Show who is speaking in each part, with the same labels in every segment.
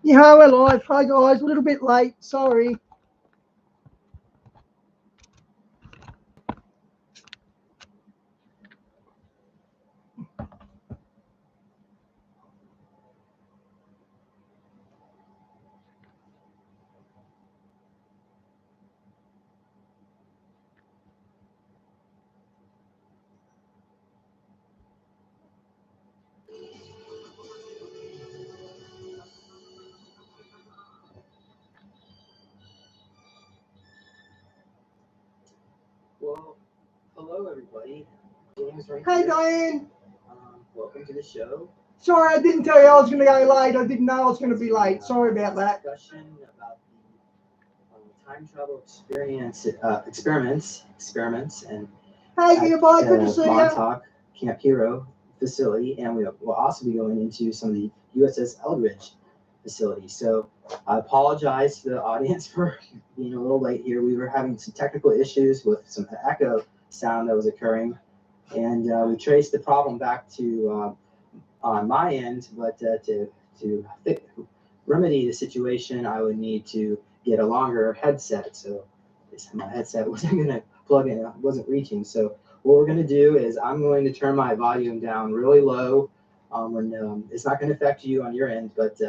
Speaker 1: Yeah, we're live. Hi guys, a little bit late. Sorry.
Speaker 2: Well, hello everybody. James right
Speaker 1: Hey
Speaker 2: here.
Speaker 1: Diane.
Speaker 2: Welcome to the show.
Speaker 1: Sorry, I didn't tell you I was going to go late. I didn't know I was going to be late. Sorry about that.
Speaker 2: Discussion about the time travel experiments, and
Speaker 1: Hey, goodbye. Good to see you.
Speaker 2: Montauk Camp Hero facility, and we'll also be going into some of the USS Eldridge facility. So I apologize to the audience for being a little late here. We were having some technical issues with some echo sound that was occurring, and we traced the problem back to on my end, but to remedy the situation, I would need to get a longer headset. So my headset wasn't going to plug in, it wasn't reaching. So what we're going to do is I'm going to turn my volume down really low. It's not going to affect you on your end, but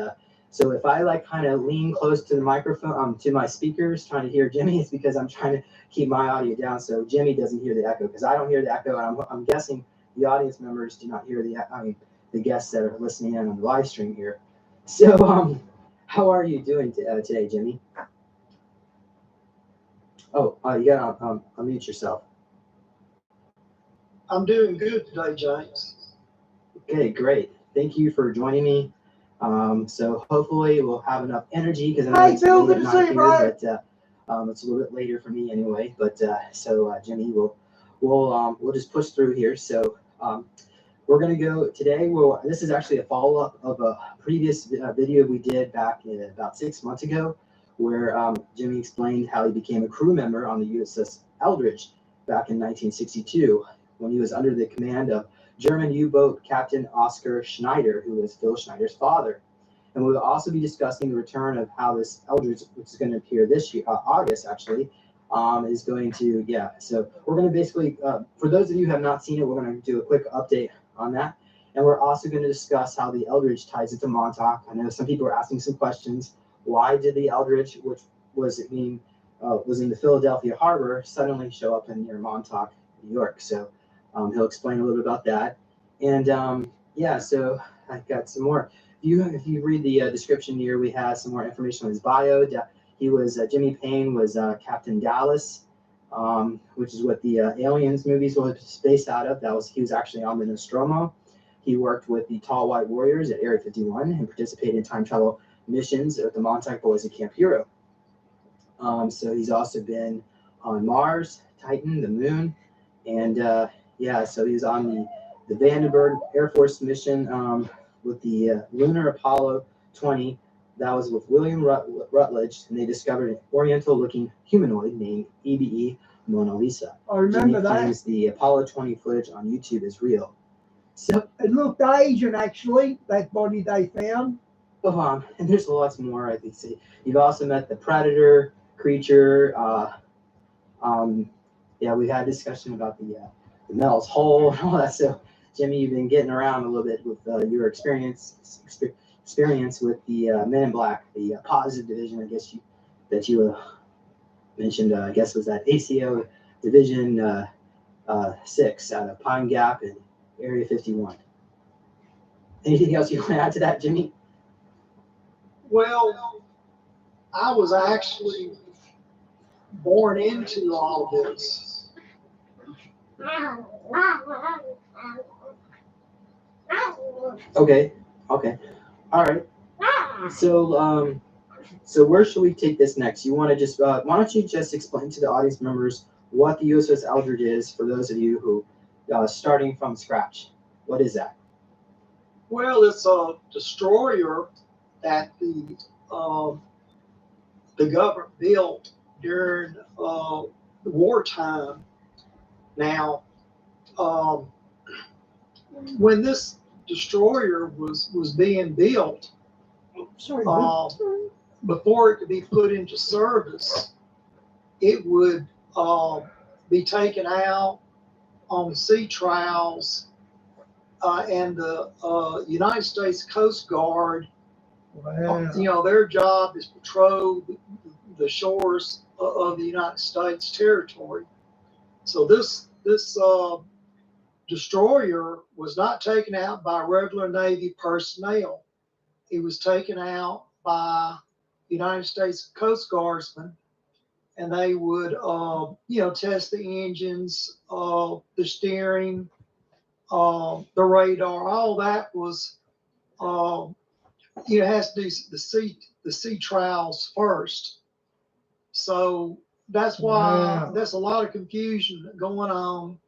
Speaker 2: so if I like kind of lean close to the microphone, to my speakers, trying to hear Jimmy, it's because I'm trying to keep my audio down so Jimmy doesn't hear the echo, because I don't hear the echo, and I'm guessing the audience members do not hear the guests that are listening in on the live stream here. So, how are you doing today, Jimmy? Oh, you got to unmute yourself.
Speaker 3: I'm doing good today, James.
Speaker 2: Okay, great. Thank you for joining me. So hopefully we'll have enough energy, because I know it's
Speaker 1: Bill,
Speaker 2: late
Speaker 1: good
Speaker 2: at
Speaker 1: to
Speaker 2: night
Speaker 1: see you,
Speaker 2: here,
Speaker 1: bro.
Speaker 2: but it's a little bit later for me anyway. But Jimmy, we'll just push through here. So we're going to go today. This is actually a follow-up of a previous video we did back about 6 months ago, where Jimmy explained how he became a crew member on the USS Eldridge back in 1962, when he was under the command of German U-boat Captain Oscar Schneider, who was Phil Schneider's father. And we'll also be discussing the return of how this Eldridge, which is going to appear this year, August actually, is going to, So we're going to basically, for those of you who have not seen it, we're going to do a quick update on that. And we're also going to discuss how the Eldridge ties into Montauk. I know some people are asking some questions. Why did the Eldridge, which was in the Philadelphia harbor, suddenly show up near Montauk, New York? So he'll explain a little bit about that. And so I got some more. If you read the description here, we have some more information on his bio. He was Jimmy Payne was Captain Dallas, which is what the Aliens movies was based out of. He was actually on the Nostromo. He worked with the Tall White Warriors at Area 51 and participated in time travel missions with the Montauk Boys at Camp Hero. So he's also been on Mars, Titan, the Moon, and so he was on the Vandenberg Air Force mission with the Lunar Apollo 20. That was with William Rutledge, and they discovered an Oriental-looking humanoid named EBE Mona Lisa.
Speaker 1: I remember
Speaker 2: Jimmy
Speaker 1: that.
Speaker 2: claims the Apollo 20 footage on YouTube is real. So
Speaker 1: It looked Asian, actually, that body they found.
Speaker 2: And there's lots more I can see. You've also met the Predator creature. We had a discussion about the Mel's hole and all that. So, Jimmy, you've been getting around a little bit with your experience with the Men in Black, the positive division, I guess that you mentioned. I guess was that ACO Division 6 out of Pine Gap and Area 51. Anything else you want to add to that, Jimmy?
Speaker 3: Well, I was actually born into all this.
Speaker 2: Okay. All right. So where should we take this next? You want to just why don't you just explain to the audience members what the USS Eldridge is, for those of you who starting from scratch. What is that?
Speaker 3: Well, it's a destroyer that the government built during the wartime. Now, when this destroyer was being built,
Speaker 1: Sorry.
Speaker 3: before it could be put into service, it would be taken out on sea trials, and the United States Coast Guard,
Speaker 1: Wow.
Speaker 3: their job is patrol the shores of the United States territory. So this destroyer was not taken out by regular Navy personnel. It was taken out by United States Coast Guardsmen, and they would, test the engines, the steering, the radar. All that was, has to do the sea trials first. So that's why
Speaker 1: Wow.
Speaker 3: there's a lot of confusion going on,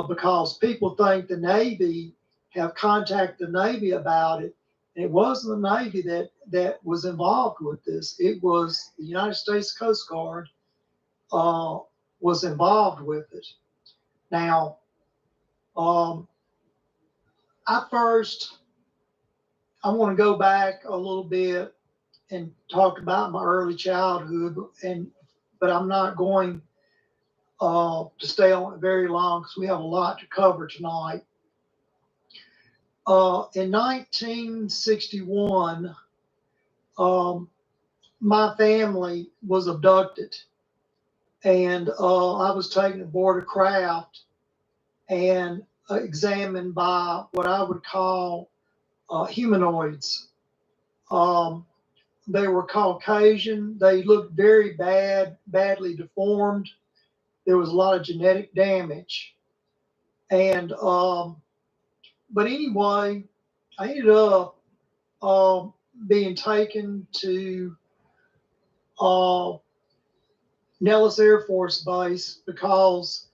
Speaker 3: because people think the Navy have contacted the Navy about it. And it wasn't the Navy that was involved with this. It was the United States Coast Guard was involved with it. Now, I want to go back a little bit and talk about my early childhood, but I'm not going to stay on it very long because we have a lot to cover tonight. In 1961, my family was abducted, and I was taken aboard a craft and examined by what I would call humanoids. They were Caucasian. They looked very badly deformed. There was a lot of genetic damage. And, but anyway, I ended up being taken to Nellis Air Force Base, because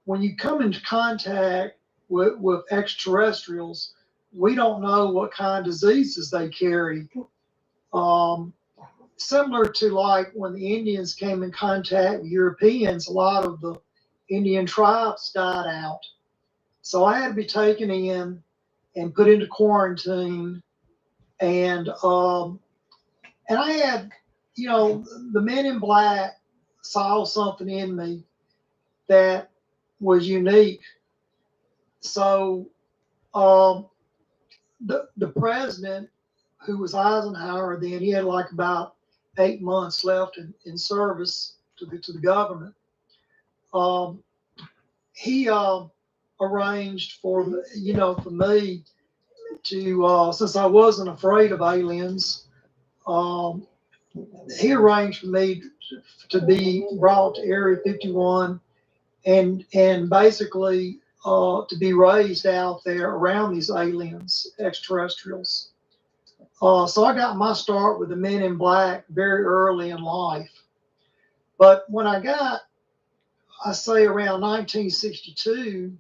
Speaker 3: when you come into contact with extraterrestrials, we don't know what kind of diseases they carry. Similar to like when the Indians came in contact with Europeans, a lot of the Indian tribes died out. So I had to be taken in and put into quarantine. And I had, the men in black saw something in me that was unique. So the president, who was Eisenhower then, he had like about 8 months left in service to the government. He arranged for me to, since I wasn't afraid of aliens, he arranged for me to be brought to Area 51 and basically to be raised out there around these aliens, extraterrestrials. So I got my start with the Men in Black very early in life. But when I got, I say around 1962,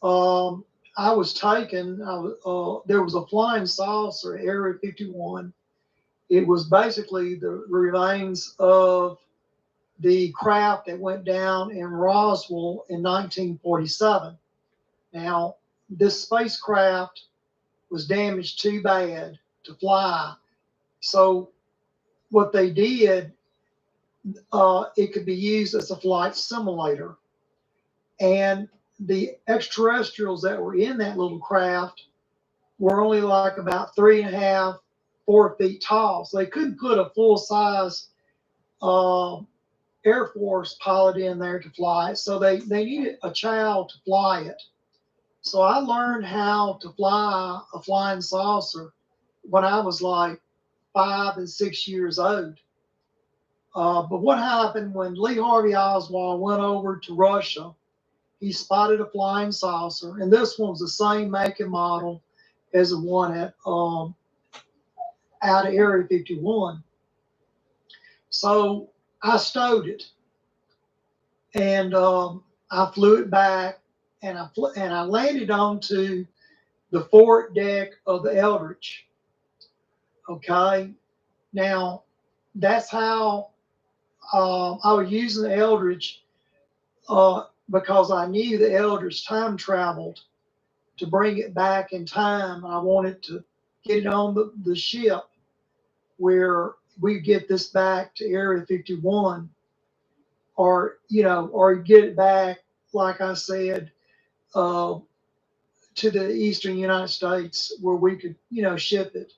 Speaker 3: I was taken. There was a flying saucer at Area 51. It was basically the remains of the craft that went down in Roswell in 1947. Now, this spacecraft was damaged too bad to fly. So what they did, it could be used as a flight simulator. And the extraterrestrials that were in that little craft were only like about 3.5, 4 feet tall. So they couldn't put a full size Air Force pilot in there to fly it. So they needed a child to fly it. So I learned how to fly a flying saucer when I was like 5 and 6 years old. But what happened when Lee Harvey Oswald went over to Russia, he spotted a flying saucer, and this one was the same make and model as the one at out of Area 51. So I stowed it, and I flew it back, and I landed onto the forward deck of the Eldridge. Okay, now that's how I was using the Eldridge because I knew the Eldridge time traveled to bring it back in time. I wanted to get it on the ship where we get this back to Area 51, or or get it back, like I said, to the eastern United States where we could, ship it.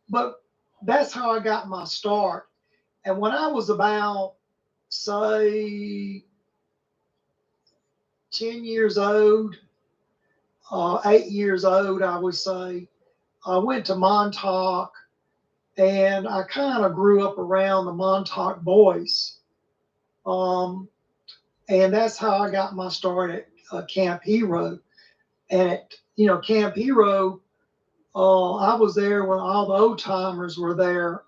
Speaker 3: But that's how I got my start. And when I was about, say, 10 years old, 8 years old, I would say, I went to Montauk, and I kind of grew up around the Montauk boys. And that's how I got my start at Camp Hero. And at, Camp Hero, I was there when all the old timers were there.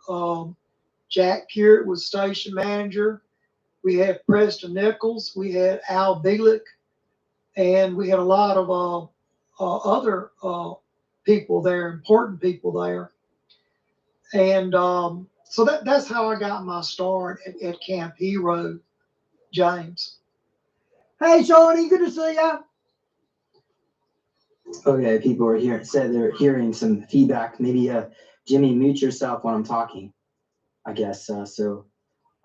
Speaker 3: Jack Peart was station manager. We had Preston Nichols. We had Al Bielick, and we had a lot of other people there, important people there. And so that's how I got my start at Camp Hero, James.
Speaker 1: Hey, Shawnee, good to see you.
Speaker 2: Okay, people are said they're hearing some feedback. Maybe Jimmy, mute yourself when I'm talking, I guess. So,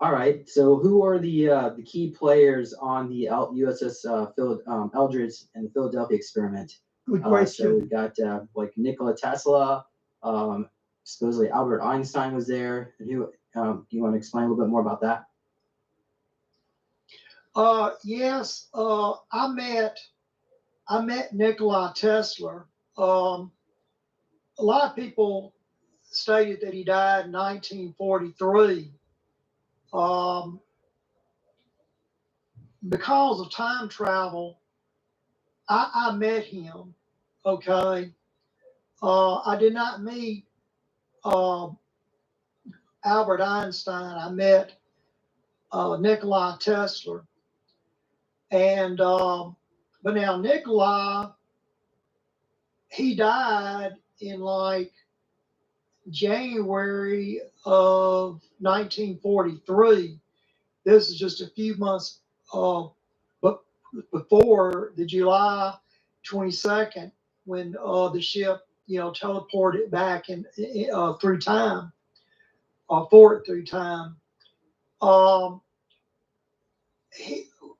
Speaker 2: all right. So, who are the key players on the USS Eldridge and the Philadelphia experiment?
Speaker 1: Good question.
Speaker 2: So we got like Nikola Tesla. Supposedly Albert Einstein was there. And who? You want to explain a little bit more about that?
Speaker 3: Yes. I met Nikola Tesla. A lot of people stated that he died in 1943. Because of time travel, I met him. Okay. I did not meet Albert Einstein. I met Nikola Tesla. And but now Nikola, he died in like January of 1943. This is just a few months but before the July 22nd, when the ship, teleported back in through time, forward through time.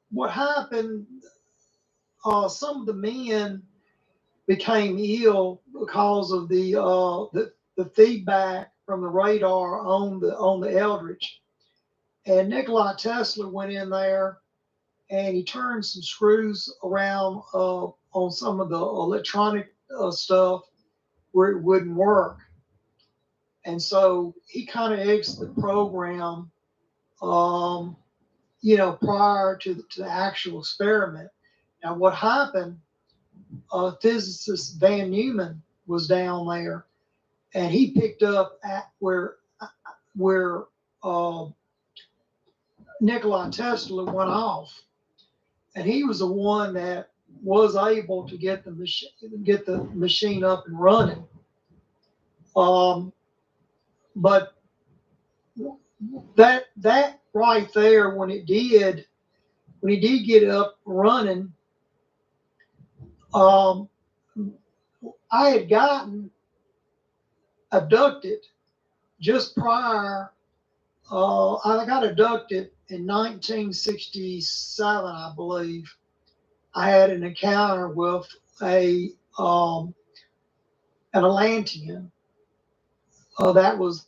Speaker 3: What happened? Some of the men became ill because of the feedback from the radar on the Eldridge. And Nikola Tesla went in there and he turned some screws around on some of the electronic stuff where it wouldn't work. And so he kind of exited the program, prior to the actual experiment. Now, what happened? Physicist Van Neumann was down there, and he picked up at where Nikola Tesla went off, and he was the one that was able to get the machine up and running. But that right there, when he did get it up and running, I had gotten abducted just prior. I got abducted in 1967, I believe. I had an encounter with an Atlantean. That was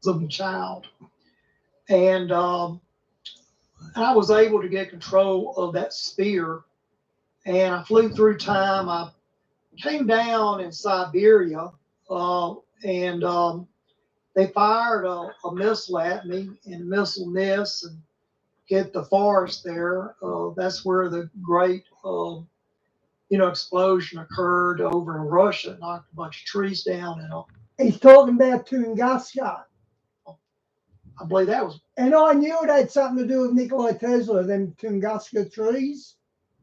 Speaker 3: a child, and I was able to get control of that sphere, and I flew through time. I came down in Siberia, and they fired a missile at me, and the missile missed and hit the forest there. That's where the great, explosion occurred over in Russia. It knocked a bunch of trees down, and
Speaker 1: He's talking about Tunguska.
Speaker 3: I believe that was,
Speaker 1: And I knew it had something to do with Nikola Tesla, them Tunguska trees.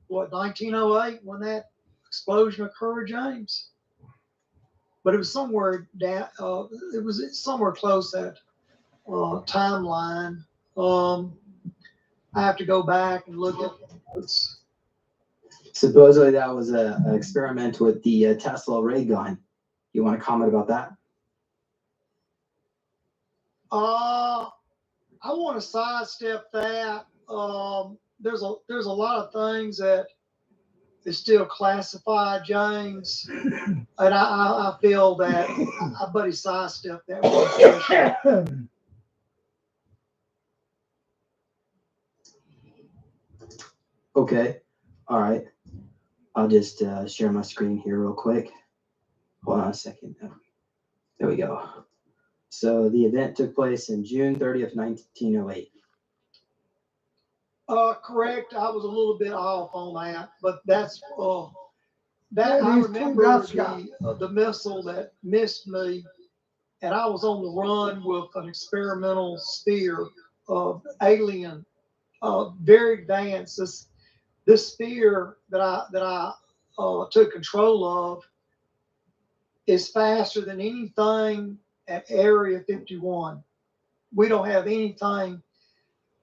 Speaker 3: 1908 when that explosion occurred, James. But it was somewhere down. It was somewhere close that timeline. I have to go back and look at it's,
Speaker 2: Supposedly that was an experiment with the Tesla ray gun. You want to comment about that?
Speaker 3: I want to sidestep that. There's a lot of things that is still classified, James, and I feel that I buddy sidestepped that one.
Speaker 2: Okay. All right. I'll just share my screen here real quick. Hold on a second. There we go. So the event took place in June 30th, 1908.
Speaker 3: Correct. I was a little bit off on that, but that's that
Speaker 1: Yeah,
Speaker 3: I
Speaker 1: these two
Speaker 3: remember
Speaker 1: guys got-
Speaker 3: the missile that missed me, and I was on the run with an experimental spear of alien, very advanced. This spear that I took control of is faster than anything at Area 51. We don't have anything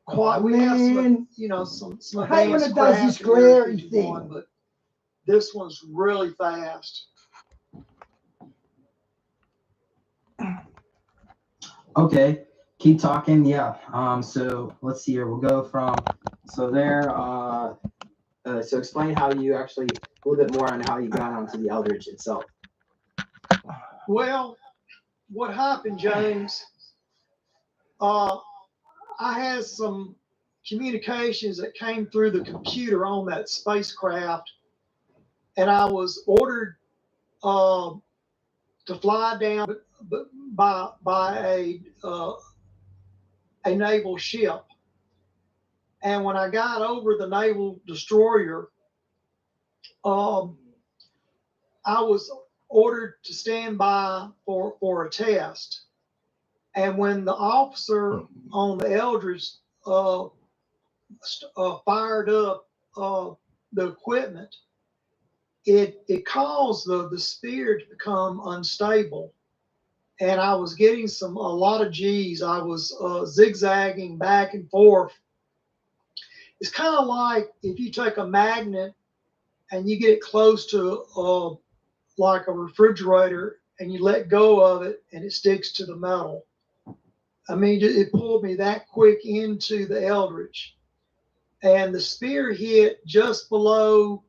Speaker 3: quite. We have some, some
Speaker 1: I hate when
Speaker 3: advanced
Speaker 1: it does this
Speaker 3: craft at Area
Speaker 1: glary
Speaker 3: 51,
Speaker 1: thing.
Speaker 3: but this one's really fast.
Speaker 2: Okay, keep talking. Yeah. So let's see here. We'll go from so there. So explain how you actually a little bit more on how you got onto the Eldridge itself.
Speaker 3: Well, what happened, James? I had some communications that came through the computer on that spacecraft, and I was ordered to fly down by a naval ship. And when I got over the naval destroyer, I was ordered to stand by for a test. And when the officer on the Eldridge fired up the equipment, it caused the spear to become unstable. And I was getting a lot of G's. I was zigzagging back and forth. It's kind of like if you take a magnet and you get it close to like a refrigerator and you let go of it and it sticks to the metal. I mean, it pulled me that quick into the Eldridge. And the spear hit just below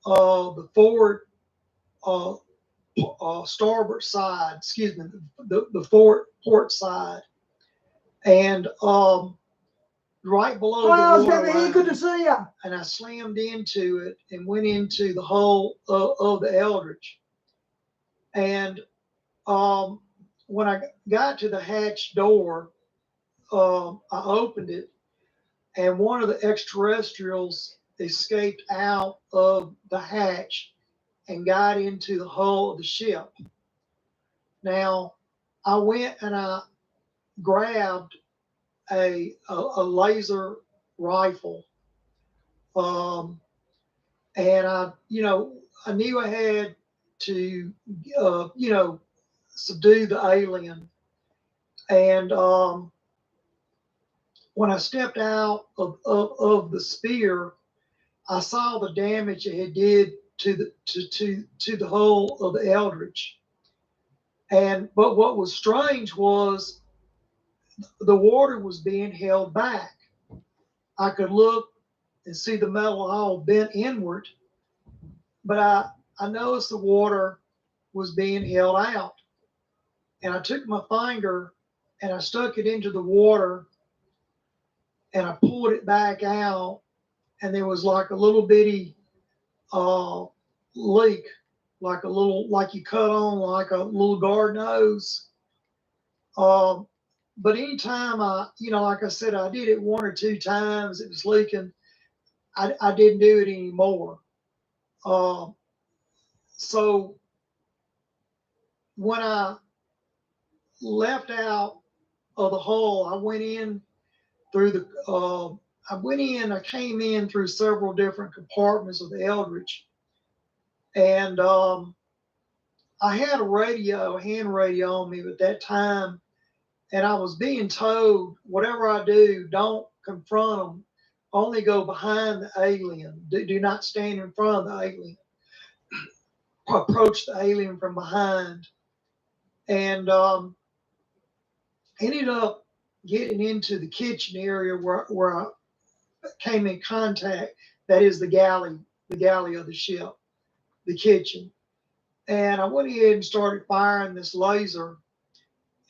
Speaker 3: the forward starboard side, excuse me, the port side. And right below the water
Speaker 1: good to see you.
Speaker 3: and I slammed into it and went into the hull of the Eldridge. And when I got to the hatch door, I opened it, and one of the extraterrestrials escaped out of the hatch and got into the hull of the ship. Now, I went and I grabbed a laser rifle, and I knew I had to, subdue the alien. And when I stepped out of the spear, I saw the damage it had did to the hull of the Eldridge. But what was strange was the water was being held back. I could look and see the metal all bent inward, but I noticed the water was being held out. And I took my finger and I stuck it into the water and I pulled it back out, and there was like a little bitty leak, like you cut on like a little garden hose. But anytime like I said, I did it one or two times, it was leaking. I didn't do it anymore. So when I left out of the hull, I went in through I came in through several different compartments of the Eldridge. And I had a hand radio on me at that time. And I was being told, whatever I do, don't confront them. only go behind the alien. Do not stand in front of the alien. Approach the alien from behind. And ended up getting into the kitchen area where I came in contact. That is the galley of the ship, the kitchen. And I went ahead and started firing this laser,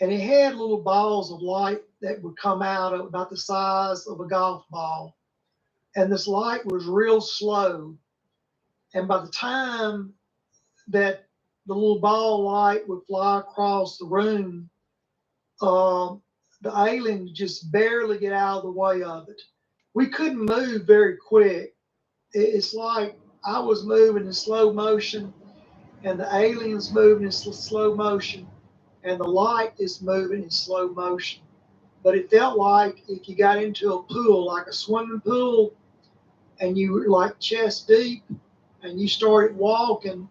Speaker 3: and it had little balls of light that would come out of about the size of a golf ball. And this light was real slow. And by the time that the little ball light would fly across the room, the alien just barely get out of the way of it. We couldn't move very quick. It's like I was moving in slow motion, and the alien's moving in slow motion, and the light is moving in slow motion. But it felt like if you got into a pool, like a swimming pool, and you were like chest deep, and you started walking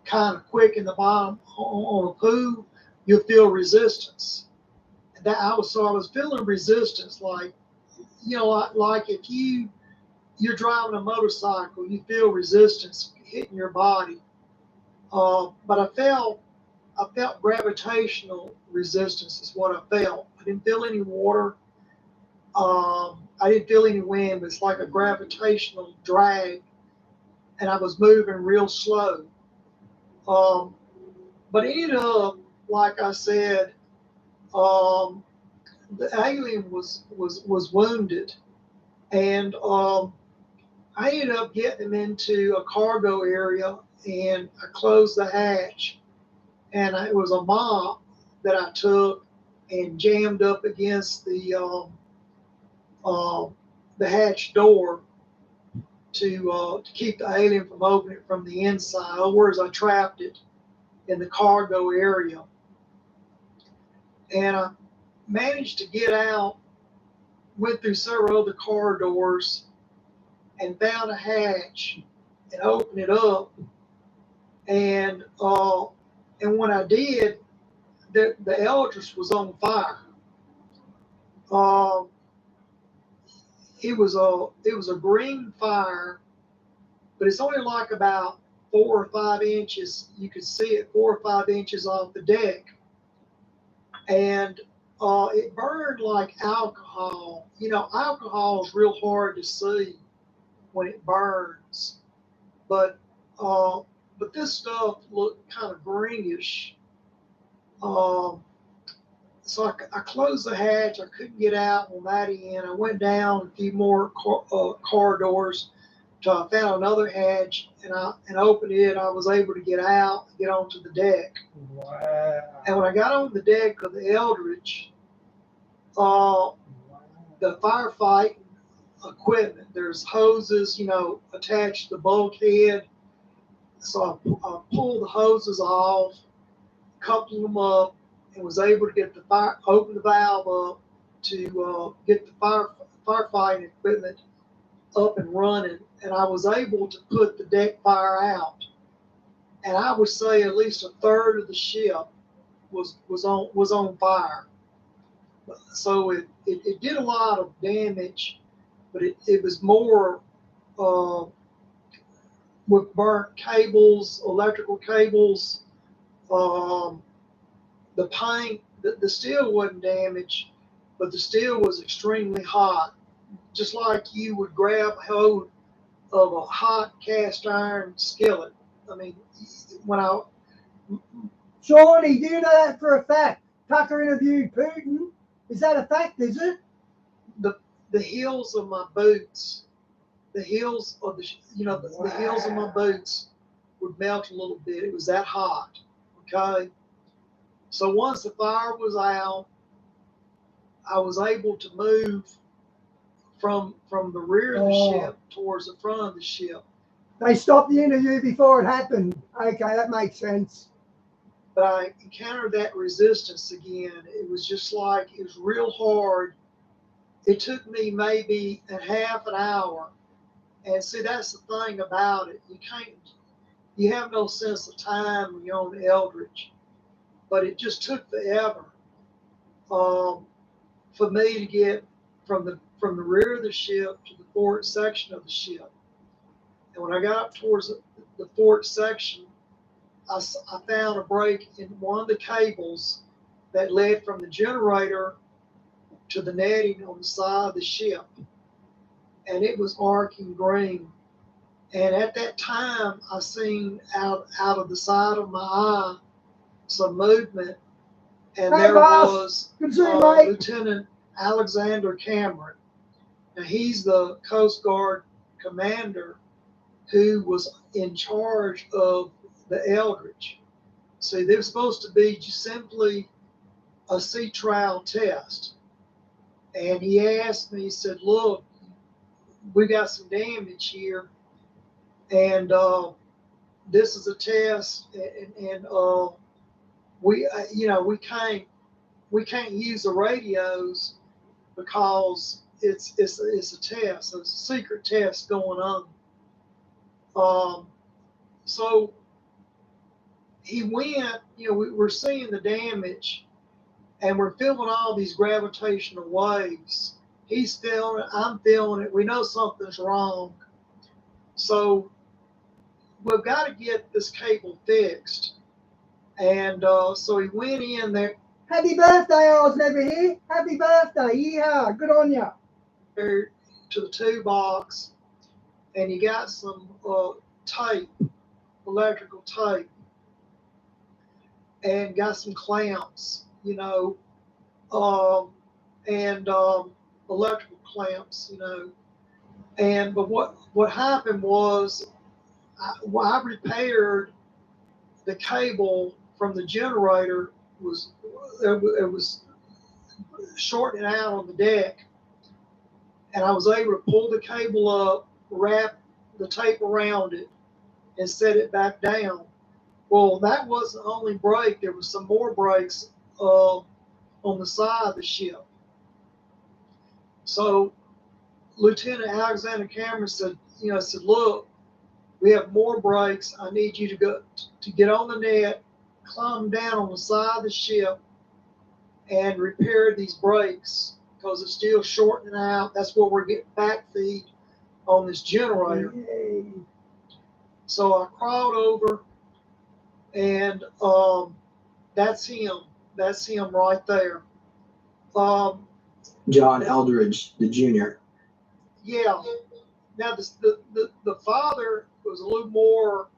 Speaker 3: kind of quick in the bottom on a pool, you'll feel resistance. I was feeling resistance, like like if you're driving a motorcycle, you feel resistance hitting your body. But I felt gravitational resistance is what I felt. I didn't feel any water. I didn't feel any wind, but it's like a gravitational drag, and I was moving real slow. Um, but it ended up, like I said, the alien was wounded, and I ended up getting him into a cargo area, and I closed the hatch, and it was a mop that I took and jammed up against the hatch door to keep the alien from opening it from the inside. In other words, I trapped it in the cargo area, and I managed to get out. Went through several other corridors and found a hatch and opened it up. And when I did, the Eldritch was on fire. Uh, it was a green fire, but it's only like about 4 or 5 inches. You could see it 4 or 5 inches off the deck, and it burned like alcohol. Alcohol is real hard to see when it burns, but uh, but this stuff looked kind of greenish. Um, so I closed the hatch. I couldn't get out on that end. I went down a few more corridors till I found another hatch, and I opened it. I was able to get out, get onto the deck.
Speaker 1: Wow.
Speaker 3: And when I got on the deck of the Eldridge, the firefighting equipment, there's hoses, attached to the bulkhead. So I pulled the hoses off, coupled them up, and was able to get open the valve up to get the firefighting equipment up and running. And I was able to put the deck fire out. And I would say at least a third of the ship was on fire. So it did a lot of damage, but it was more with burnt cables, electrical cables. The paint, the steel wasn't damaged, but the steel was extremely hot, just like you would grab hold of a hot cast iron skillet. I mean, when I
Speaker 1: Shawnee, do you know that for a fact? Tucker interviewed Putin. Is that a fact, is it?
Speaker 3: the heels of my boots, the heels of the heels of my boots would melt a little bit. It was that hot. Okay. So once the fire was out, I was able to move from the rear of the ship towards the front of the ship.
Speaker 1: They stopped the interview before it happened. Okay, that makes sense.
Speaker 3: But I encountered that resistance again. It was just like, it was real hard. It took me maybe a half an hour. And see, that's the thing about it. You have no sense of time when you're on the Eldridge. But it just took forever for me to get from the rear of the ship to the forward section of the ship. And when I got up towards the forward section, I found a break in one of the cables that led from the generator to the netting on the side of the ship. And it was arcing green. And at that time, I seen out of the side of my eye some movement. And
Speaker 1: Hi,
Speaker 3: there
Speaker 1: boss.
Speaker 3: was
Speaker 1: Good to see you, mate.
Speaker 3: Lieutenant Alexander Cameron. Now, he's the Coast Guard commander who was in charge of the Eldridge. See, they were supposed to be just simply a sea trial test. And he asked me, he said, look, we got some damage here. And this is a test. And we can't use the radios because it's a test. So it's a secret test going on. So he went, we're seeing the damage and we're feeling all these gravitational waves. He's feeling it, I'm feeling it. We know something's wrong. So we've got to get this cable fixed. And so he went in there.
Speaker 1: Happy birthday, I was never here. Happy birthday. Yeah, good on ya.
Speaker 3: There to the toolbox, and he got some tape, electrical tape, and got some clamps, and electrical clamps, And but what happened was I repaired the cable from the generator. It was shortening out on the deck, and I was able to pull the cable up, wrap the tape around it, and set it back down. Well, that wasn't the only break. There was some more breaks on the side of the ship. So Lieutenant Alexander Cameron said, look, we have more breaks. I need you to get on the net, climb down on the side of the ship, and repair these breaks because it's still shortening out. That's where we're getting back feed on this generator.
Speaker 1: Yay.
Speaker 3: So I crawled over, and that's him. That's him right there.
Speaker 2: John Eldridge, the junior.
Speaker 3: Yeah. Now the father was a little more.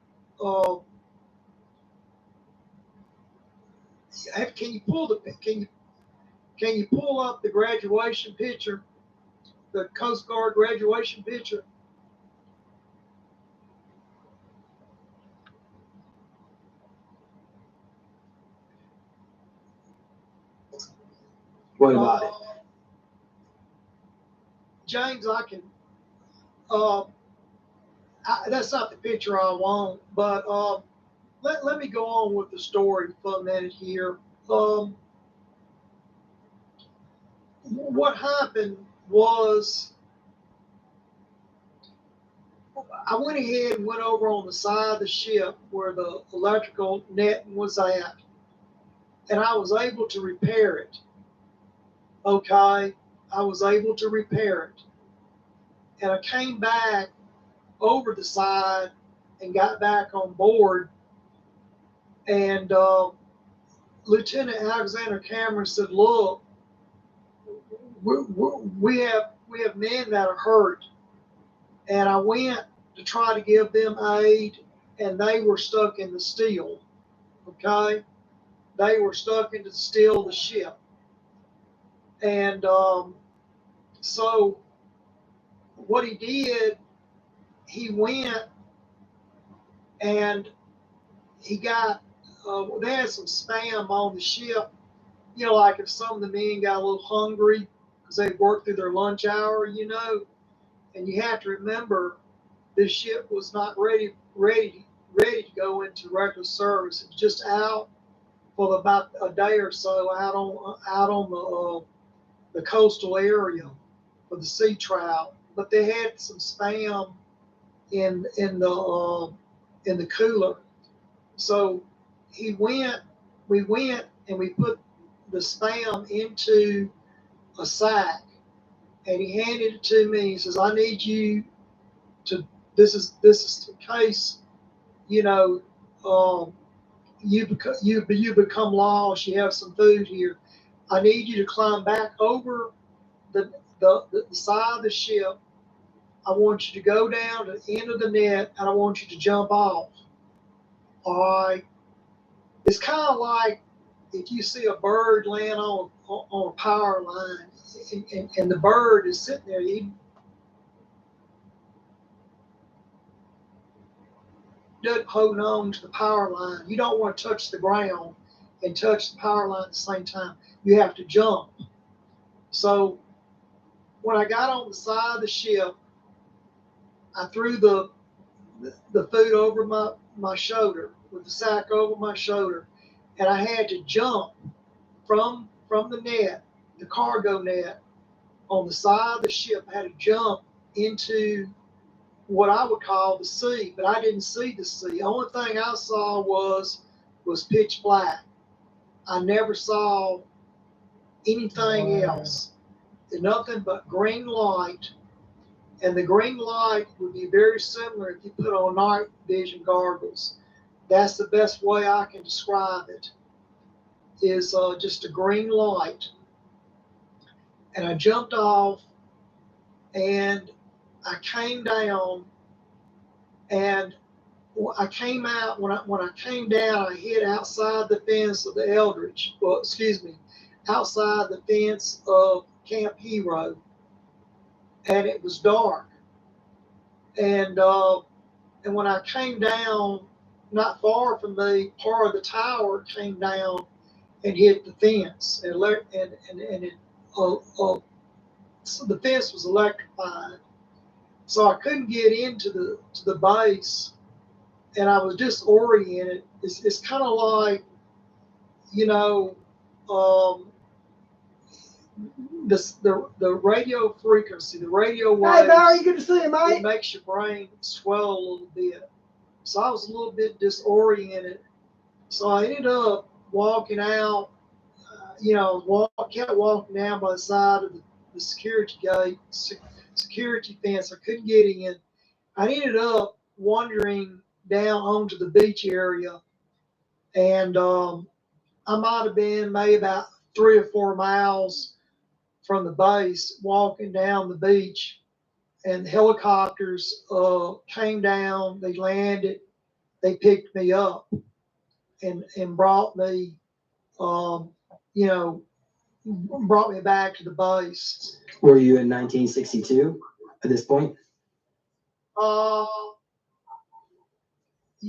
Speaker 3: Can you pull up the graduation picture, the Coast Guard graduation picture?
Speaker 2: What about it?
Speaker 3: James, I can. That's not the picture I want, but let me go on with the story for a minute here. What happened was I went ahead and went over on the side of the ship where the electrical netting was at, and I was able to repair it. Okay, I was able to repair it. And I came back over the side and got back on board. And Lieutenant Alexander Cameron said, look, we have men that are hurt. And I went to try to give them aid, and they were stuck in the steel. Okay? They were stuck in the steel of the ship. And so what he did, he went and he got, they had some spam on the ship. Like if some of the men got a little hungry because they worked through their lunch hour, and you have to remember this ship was not ready to go into regular service. It was just out for about a day or so out on the coastal area for the sea trial. But they had some spam in the cooler. So we went and we put the spam into a sack, and he handed it to me. He says, "I need you to. This is the case. You know, you become lost. You have some food here. I need you to climb back over the side of the ship. I want you to go down to the end of the net, and I want you to jump off. All right. It's kind of like if you see a bird land on a power line, and the bird is sitting there eating, holding on to the power line. You don't want to touch the ground and touch the power line at the same time. You have to jump. So when I got on the side of the ship, I threw the food over my shoulder with the sack over my shoulder, and I had to jump from the net, the cargo net, on the side of the ship. I had to jump into what I would call the sea, but I didn't see the sea. The only thing I saw was pitch black. I never saw anything else. Nothing but green light. And the green light would be very similar if you put on night vision goggles. That's the best way I can describe it, is just a green light. And I jumped off, and I came down, and I came out. When I came down, I hid outside the fence of the Eldridge. Well, excuse me, outside the fence of Camp Hero, and it was dark. And when I came down, not far from me, part of the tower came down and hit the fence, and it so the fence was electrified, so I couldn't get into the base, and I was disoriented. It's kind of like, you know, the radio frequency, the radio waves.
Speaker 1: Hey, Barry, good to see you,
Speaker 3: It
Speaker 1: mate.
Speaker 3: makes your brain swell a little bit. So I was a little bit disoriented. So I ended up walking out. Kept walking down by the side of the security gate, security fence. I couldn't get in. I ended up wandering down onto the beach area, and I might have been maybe about 3 or 4 miles from the base, walking down the beach, and the helicopters came down. They landed. They picked me up and brought me, brought me back to the base.
Speaker 2: Were you in 1962 at this point?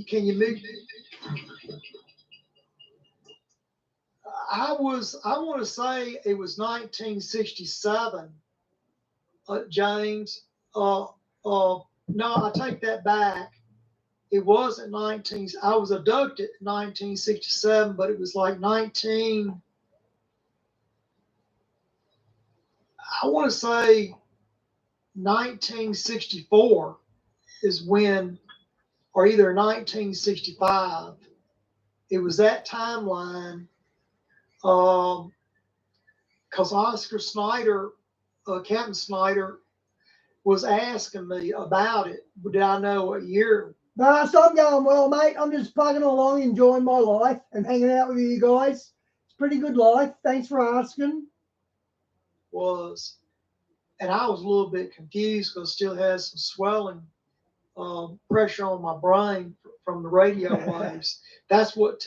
Speaker 3: Can you move? I want to say it was 1967, James. No, I take that back. It wasn't I was abducted in 1967, but it was like I want to say 1964 is when, or either 1965. It was that timeline, because Oscar Snyder, Captain Snyder, was asking me about it. Did I know what year?
Speaker 1: No, so I'm going well, mate. I'm just plugging along, enjoying my life and hanging out with you guys. It's a pretty good life. Thanks for asking.
Speaker 3: Was, and I was a little bit confused because I still had some swelling, pressure on my brain from the radio waves. That's what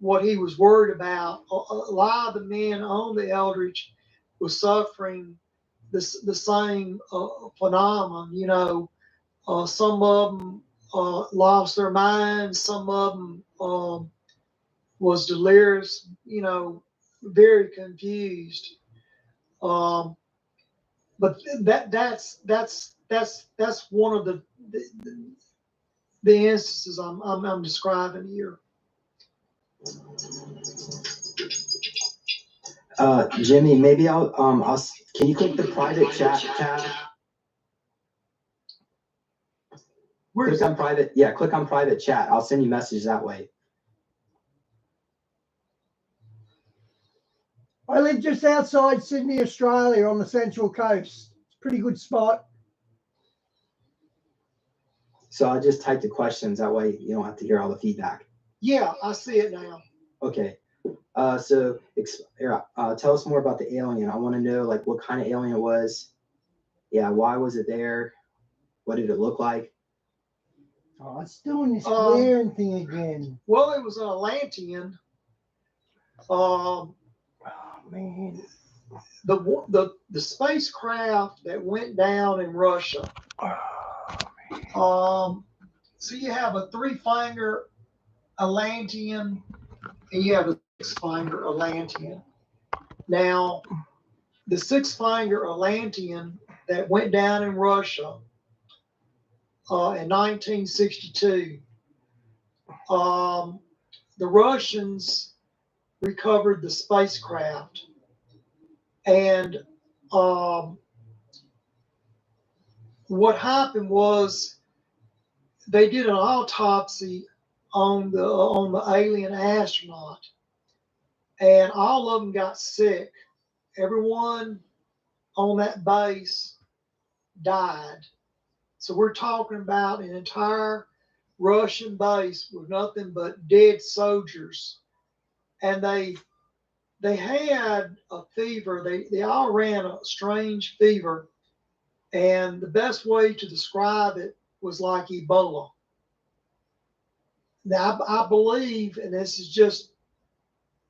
Speaker 3: what he was worried about. A lot of the men on the Eldridge was suffering the same phenomenon. Some of them lost their minds. Some of them was delirious. Very confused. But that's one of the instances I'm describing here.
Speaker 2: Jimmy, maybe I'll can you click the private chat tab? Click on private, yeah, click on private chat. I'll send you messages that way.
Speaker 1: I live just outside Sydney, Australia, on the Central Coast. It's a pretty good spot.
Speaker 2: So I just typed the questions. That way you don't have to hear all the feedback.
Speaker 3: Yeah, I see it now.
Speaker 2: Okay. Tell us more about the alien. I want to know like what kind of alien it was. Yeah, why was it there? What did it look like?
Speaker 1: Oh, it's doing this glaring thing again.
Speaker 3: Well, it was an Atlantean.
Speaker 1: Oh man.
Speaker 3: The spacecraft that went down in Russia. So you have a 3-finger Atlantean and you have a 6-finger Atlantean. Now, the 6-finger Atlantean that went down in Russia in 1962, the Russians recovered the spacecraft, and what happened was they did an autopsy on the alien astronaut, and all of them got sick. Everyone on that base died. So we're talking about an entire Russian base with nothing but dead soldiers, and they had a fever. They all ran a strange fever, and the best way to describe it was like Ebola. Now I believe, and this is just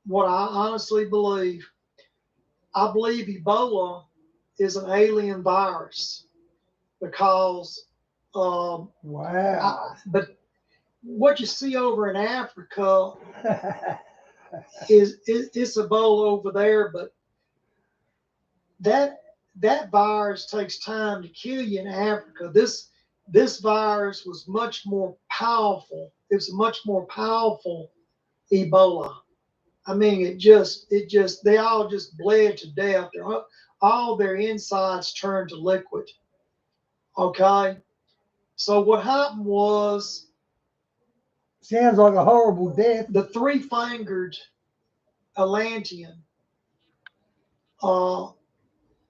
Speaker 3: what I honestly believe, I believe Ebola is an alien virus because
Speaker 1: Wow.
Speaker 3: but what you see over in Africa is it's Ebola over there, but that virus takes time to kill you in Africa. This virus was much more powerful. It was a much more powerful Ebola. I mean, they all just bled to death. All their insides turned to liquid. Okay, so what happened was
Speaker 1: Sounds like a horrible death.
Speaker 3: the 3-fingered Atlantean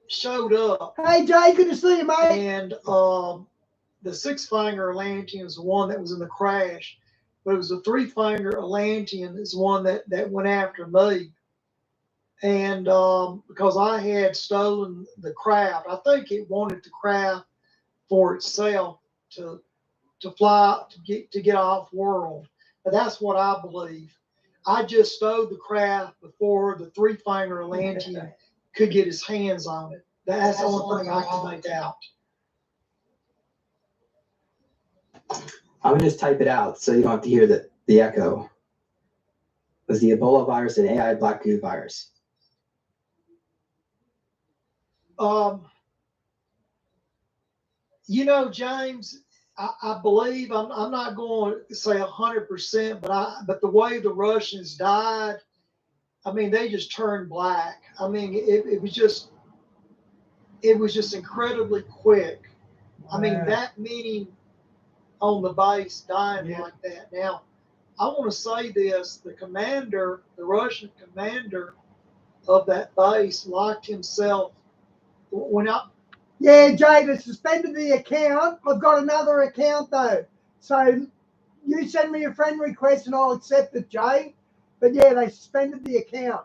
Speaker 3: showed up.
Speaker 1: Hey Jay, good to see you, mate.
Speaker 3: And the 6-finger Atlantean is the one that was in the crash, but it was the 3-finger Atlantean is the one that went after me. And because I had stolen the craft, I think it wanted the craft for itself to fly to get off world. But that's what I believe. I just stole the craft before the 3-finger Atlantean could get his hands on it. That's the only thing I can make out.
Speaker 2: I'm gonna just type it out so you don't have to hear the echo. Was the Ebola virus an AI black goo virus?
Speaker 3: James, I believe I'm not going to say 100%, but the way the Russians died, I mean, they just turned black. I mean, it was just incredibly quick. I mean, that many on the base dying like that. Now, I want to say this: the Russian commander of that base locked himself.
Speaker 1: Yeah, Jay, they suspended the account. I've got another account though. So you send me a friend request and I'll accept it, Jay. But yeah, they suspended the account.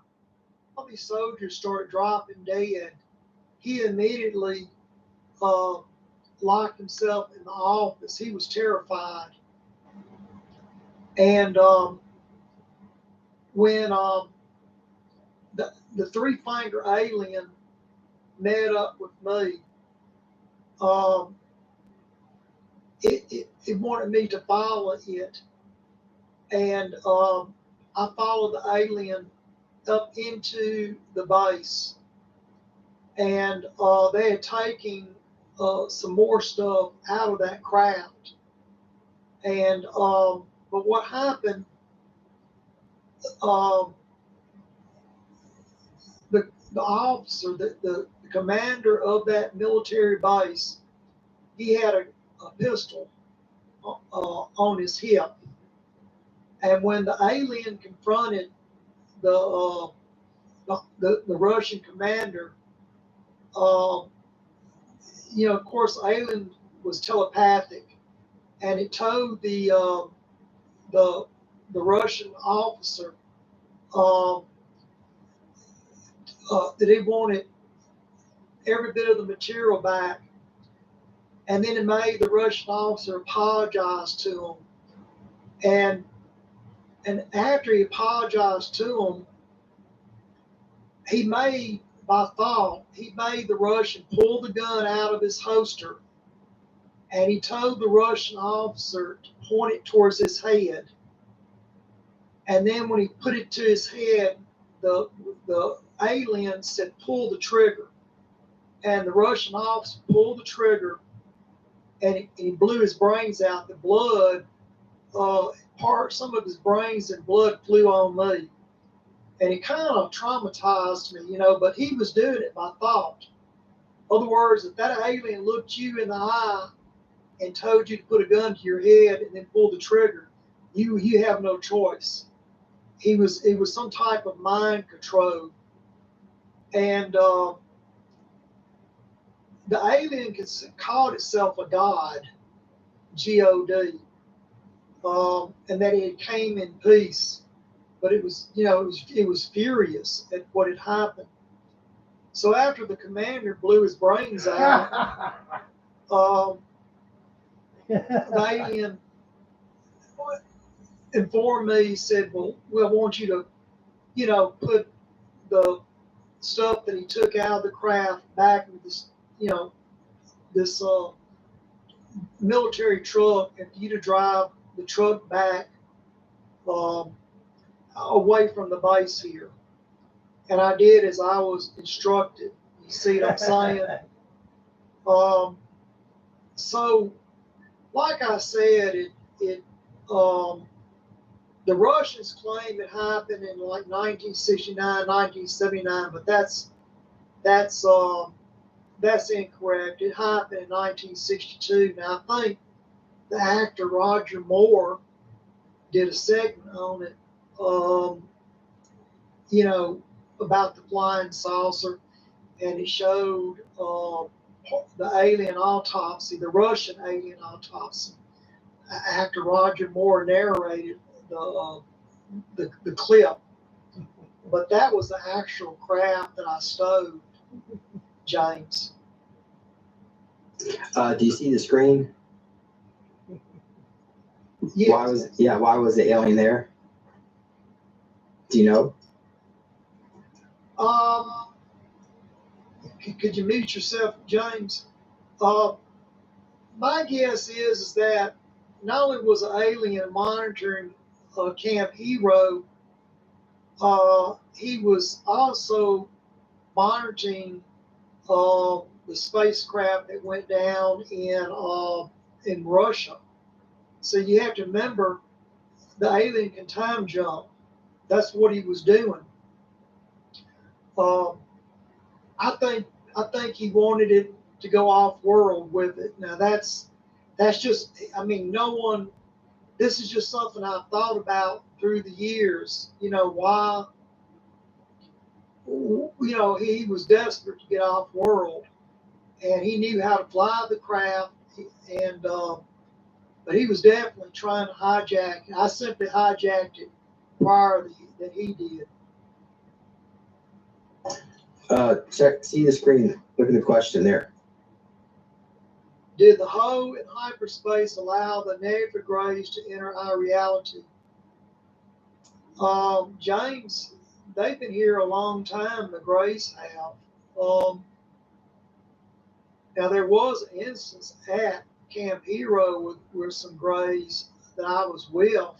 Speaker 3: All these soldiers started dropping dead. He immediately locked himself in the office. He was terrified. And when the 3-finger alien met up with me, it wanted me to follow it. And I followed the alien up into the base. And they had taken some more stuff out of that craft. And but what happened? The officer, the commander of that military base, he had a pistol on his hip. And when the alien confronted the the Russian commander, of course, alien was telepathic, and it told the Russian officer um, that he wanted every bit of the material back, and then it made the Russian officer apologize to him, and after he apologized to him, he made the Russian pull the gun out of his holster, and he told the Russian officer to point it towards his head. And then when he put it to his head, the alien said, "Pull the trigger." And the Russian officer pulled the trigger, and he blew his brains out. The blood, some of his brains and blood flew on me. And it kind of traumatized me, but he was doing it by thought. In other words, if that alien looked you in the eye and told you to put a gun to your head and then pull the trigger, you have no choice. It was some type of mind control. And the alien called itself a god, God, and that it came in peace. But it was furious at what had happened. So after the commander blew his brains out, the alien informed me. He said, "Well, we want you to, put the stuff that he took out of the craft back into this military truck, and for you to drive the truck back away from the base here." And I did as I was instructed. You see what I'm saying? So, like I said, the Russians claim it happened in like 1969, 1979, but that's incorrect. It happened in 1962. Now I think the actor Roger Moore did a segment on it, about the flying saucer, and it showed the alien autopsy, the Russian alien autopsy. Actor Roger Moore narrated the clip, but that was the actual craft that I stowed, James.
Speaker 2: Do you see the screen?
Speaker 3: Yes.
Speaker 2: Why was the alien there? Do you know?
Speaker 3: Could you mute yourself, James? My guess is that not only was an alien monitoring Camp Hero, he was also monitoring the spacecraft that went down in Russia. So you have to remember, the alien can time jump. That's what he was doing. I think he wanted it to go off world with it. Now that's just, no one. This is just something I've thought about through the years. Why? He was desperate to get off world, and he knew how to fly the craft, and but he was definitely trying to hijack it. I simply hijacked it prior than he did.
Speaker 2: See the screen. Look at the question there.
Speaker 3: Did the hoe in hyperspace allow the negative rays to enter our reality? James, they've been here a long time, the Greys have. Now, there was an instance at Camp Hero where some Greys that I was with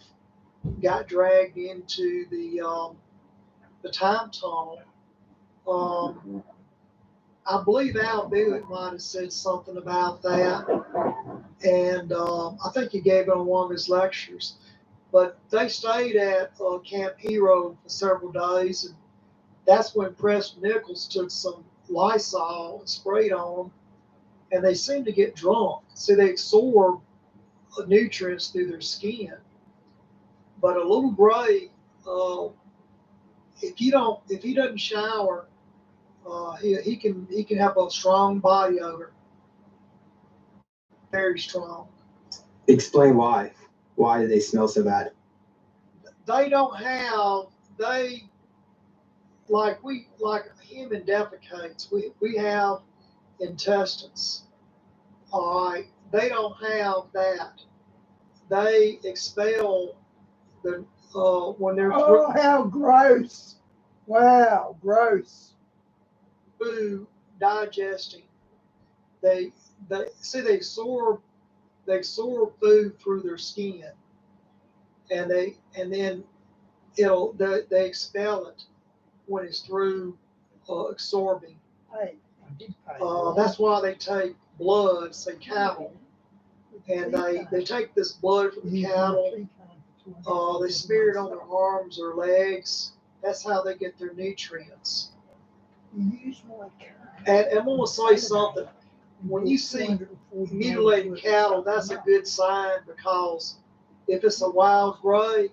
Speaker 3: got dragged into the time tunnel. I believe Al Buick might have said something about that, and I think he gave it on one of his lectures. But they stayed at Camp Hero for several days, and that's when Preston Nichols took some Lysol and sprayed on them, and they seemed to get drunk. So they absorb nutrients through their skin. But a little gray, if he doesn't shower, he can have a strong body odor, very strong.
Speaker 2: Explain why. Why do they smell so bad?
Speaker 3: They don't have they like a human defecates. We have intestines. All right, they don't have that. They expel the when they're
Speaker 1: Oh, how gross! Wow, gross.
Speaker 3: food digesting. They they absorb food through their skin, and then they expel it when it's through absorbing.
Speaker 1: Hey, I did pay.
Speaker 3: That's why they take blood, say cattle, and they take this blood from the cattle. They smear it on their arms or legs. That's how they get their nutrients.
Speaker 1: Use my card.
Speaker 3: And I'm gonna say something. When you see mutilated cattle, that's a good sign, because if it's a wild gray,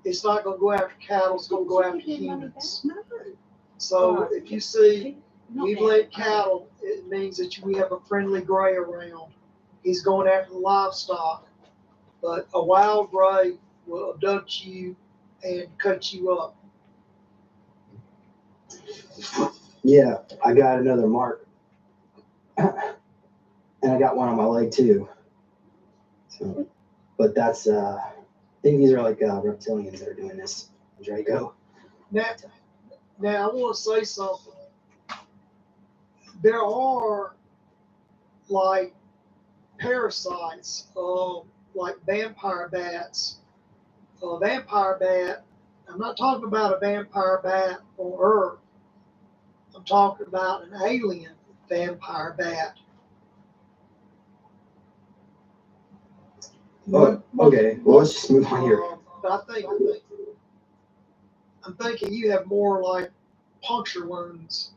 Speaker 3: it's not going to go after cattle, it's going to go after humans. So if you see mutilated cattle, it means that we have a friendly gray around. He's going after the livestock. But a wild gray will abduct you and cut you up.
Speaker 2: Yeah, I got another mark. And I got one on my leg too. So, but that's I think these are like reptilians that are doing this, Draco.
Speaker 3: Now I want to say something. There are like parasites, like vampire bats. A vampire bat, I'm not talking about a vampire bat on Earth. I'm talking about an alien vampire bat.
Speaker 2: Oh, okay. Well, let's just move on here.
Speaker 3: But I'm thinking you have more like puncture wounds.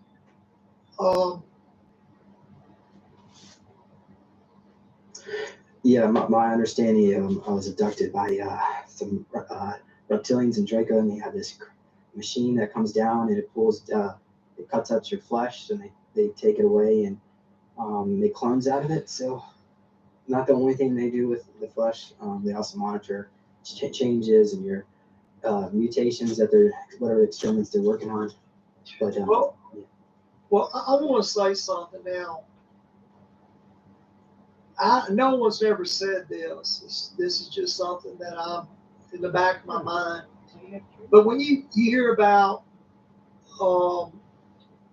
Speaker 2: Yeah, my understanding, I was abducted by some reptilians and Draco, and they have this machine that comes down and it pulls, it cuts out your flesh, and they take it away and make clones out of it. So, not the only thing they do with the flesh. They also monitor changes and your mutations that they're, whatever experiments they're working on. But
Speaker 3: well, I want to say something now. No one's ever said this. This is just something that I'm in the back of my mind. But when you hear about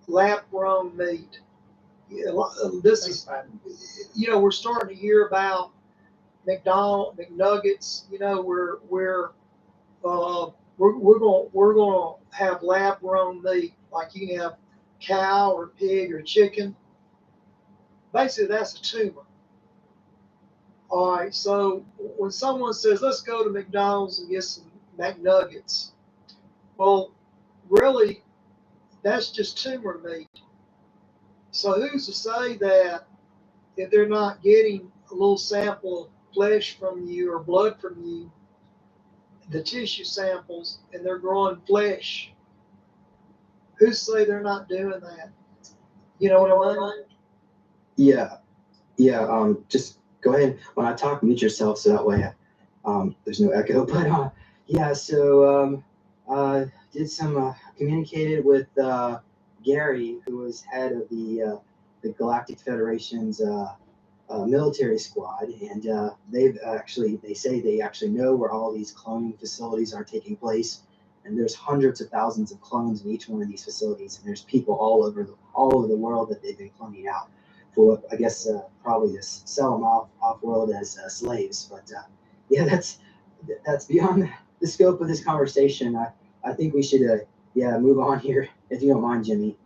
Speaker 3: lab-grown meat, this is, we're starting to hear about McNuggets. We're going to have lab-grown meat, like you can have cow or pig or chicken. Basically, that's a tumor. All right, so when someone says, let's go to McDonald's and get some McNuggets, well, really, that's just tumor meat. So who's to say that if they're not getting a little sample of flesh from you or blood from you, the tissue samples, and they're growing flesh, who's to say they're not doing that? You know what I mean?
Speaker 2: Yeah. Just go ahead. When I talk, mute yourself so that way there's no echo. But yeah, so did some communicated with Gary, who was head of the Galactic Federation's military squad, and they say they actually know where all these cloning facilities are taking place, and there's hundreds of thousands of clones in each one of these facilities, and there's people all over the world that they've been cloning out for, I guess, probably to sell them off world as slaves. But yeah, that's beyond the scope of this conversation. I think we should move on here, if you don't mind, Jimmy.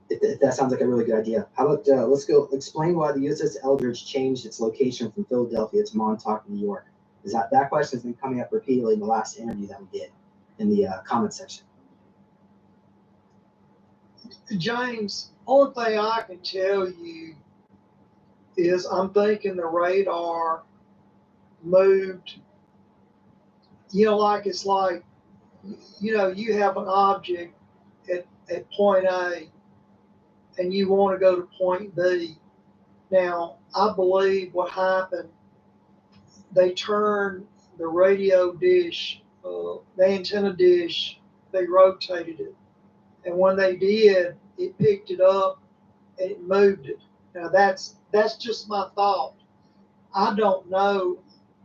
Speaker 2: If that sounds like a really good idea. How about let's go explain why the USS Eldridge changed its location from Philadelphia to Montauk, New York. That question has been coming up repeatedly in the last interview that we did in the comment section.
Speaker 3: James, only thing I can tell you is I'm thinking the radar moved, like it's like you have an object at point A and you want to go to point B. Now, I believe what happened, they turned the radio dish, the antenna dish, they rotated it. And when they did, it picked it up and it moved it. Now, that's just my thought. I don't know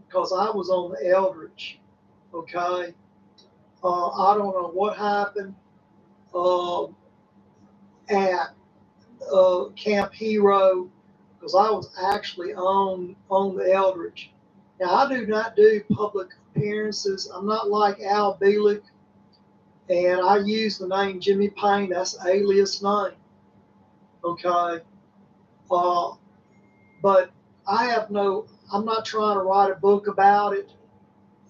Speaker 3: because I was on the Eldridge, okay? I don't know what happened uh, at Camp Hero because I was actually on the Eldridge. Now I do not do public appearances. I'm not like Al Bielek, and I use the name Jimmy Payne. That's an alias name. Okay, uh, but I have no. I'm not trying to write a book about it.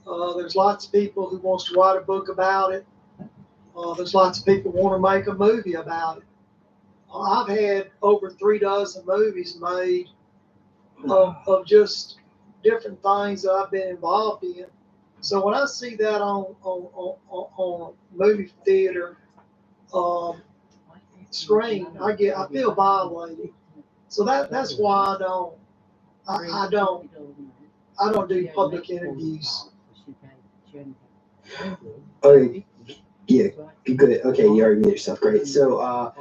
Speaker 3: There's lots of people who wants to write a book about it. There's lots of people who want to make a movie about it. I've had over 3 dozen movies made of just different things that I've been involved in. So when I see that on a movie theater screen, I feel violated. So that's why I don't do public interviews.
Speaker 2: Okay, yeah, good. Okay, you already made yourself great. So,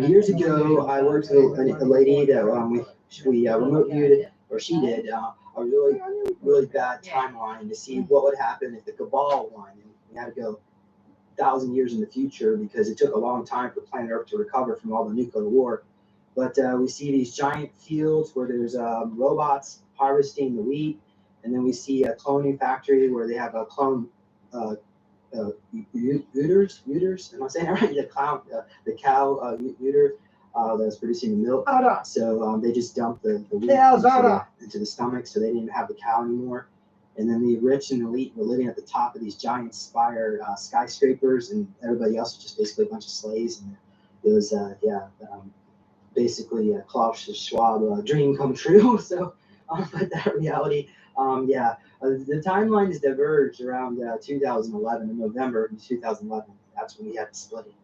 Speaker 2: years ago, I worked with a lady that we remote viewed it, or she did, a really bad timeline to see what would happen if the cabal won. And we had to go 1,000 years in the future because it took a long time for planet Earth to recover from all the nuclear war. But we see these giant fields where there's robots harvesting the wheat, and then we see a cloning factory where they have a clone uterus. Am I saying that right? The cow uter that's producing the milk. So they just dump the wheat into the stomach, so they didn't have the cow anymore. And then the rich and elite were living at the top of these giant spire skyscrapers, and everybody else was just basically a bunch of slaves. And it was basically a Klaus Schwab dream come true. So, but that reality, the timelines diverged around 2011, in November of 2011. That's when we had the splitting,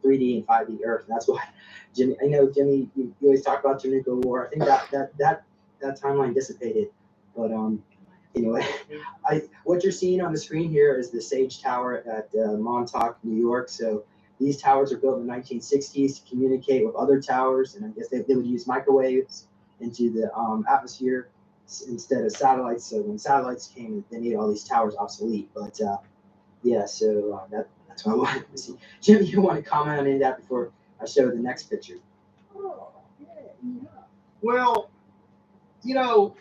Speaker 2: 3D and 5D Earth. And that's why, Jimmy, I know, Jimmy, you always talk about your nuclear war. I think that timeline dissipated. But anyway, what you're seeing on the screen here is the Sage Tower at Montauk, New York. So these towers are built in the 1960s to communicate with other towers, and I guess they would use microwaves into the atmosphere instead of satellites. So when satellites came, they made all these towers obsolete. But that's what I wanted to see. Jimmy, you want to comment on any of that before I show the next picture?
Speaker 3: Well,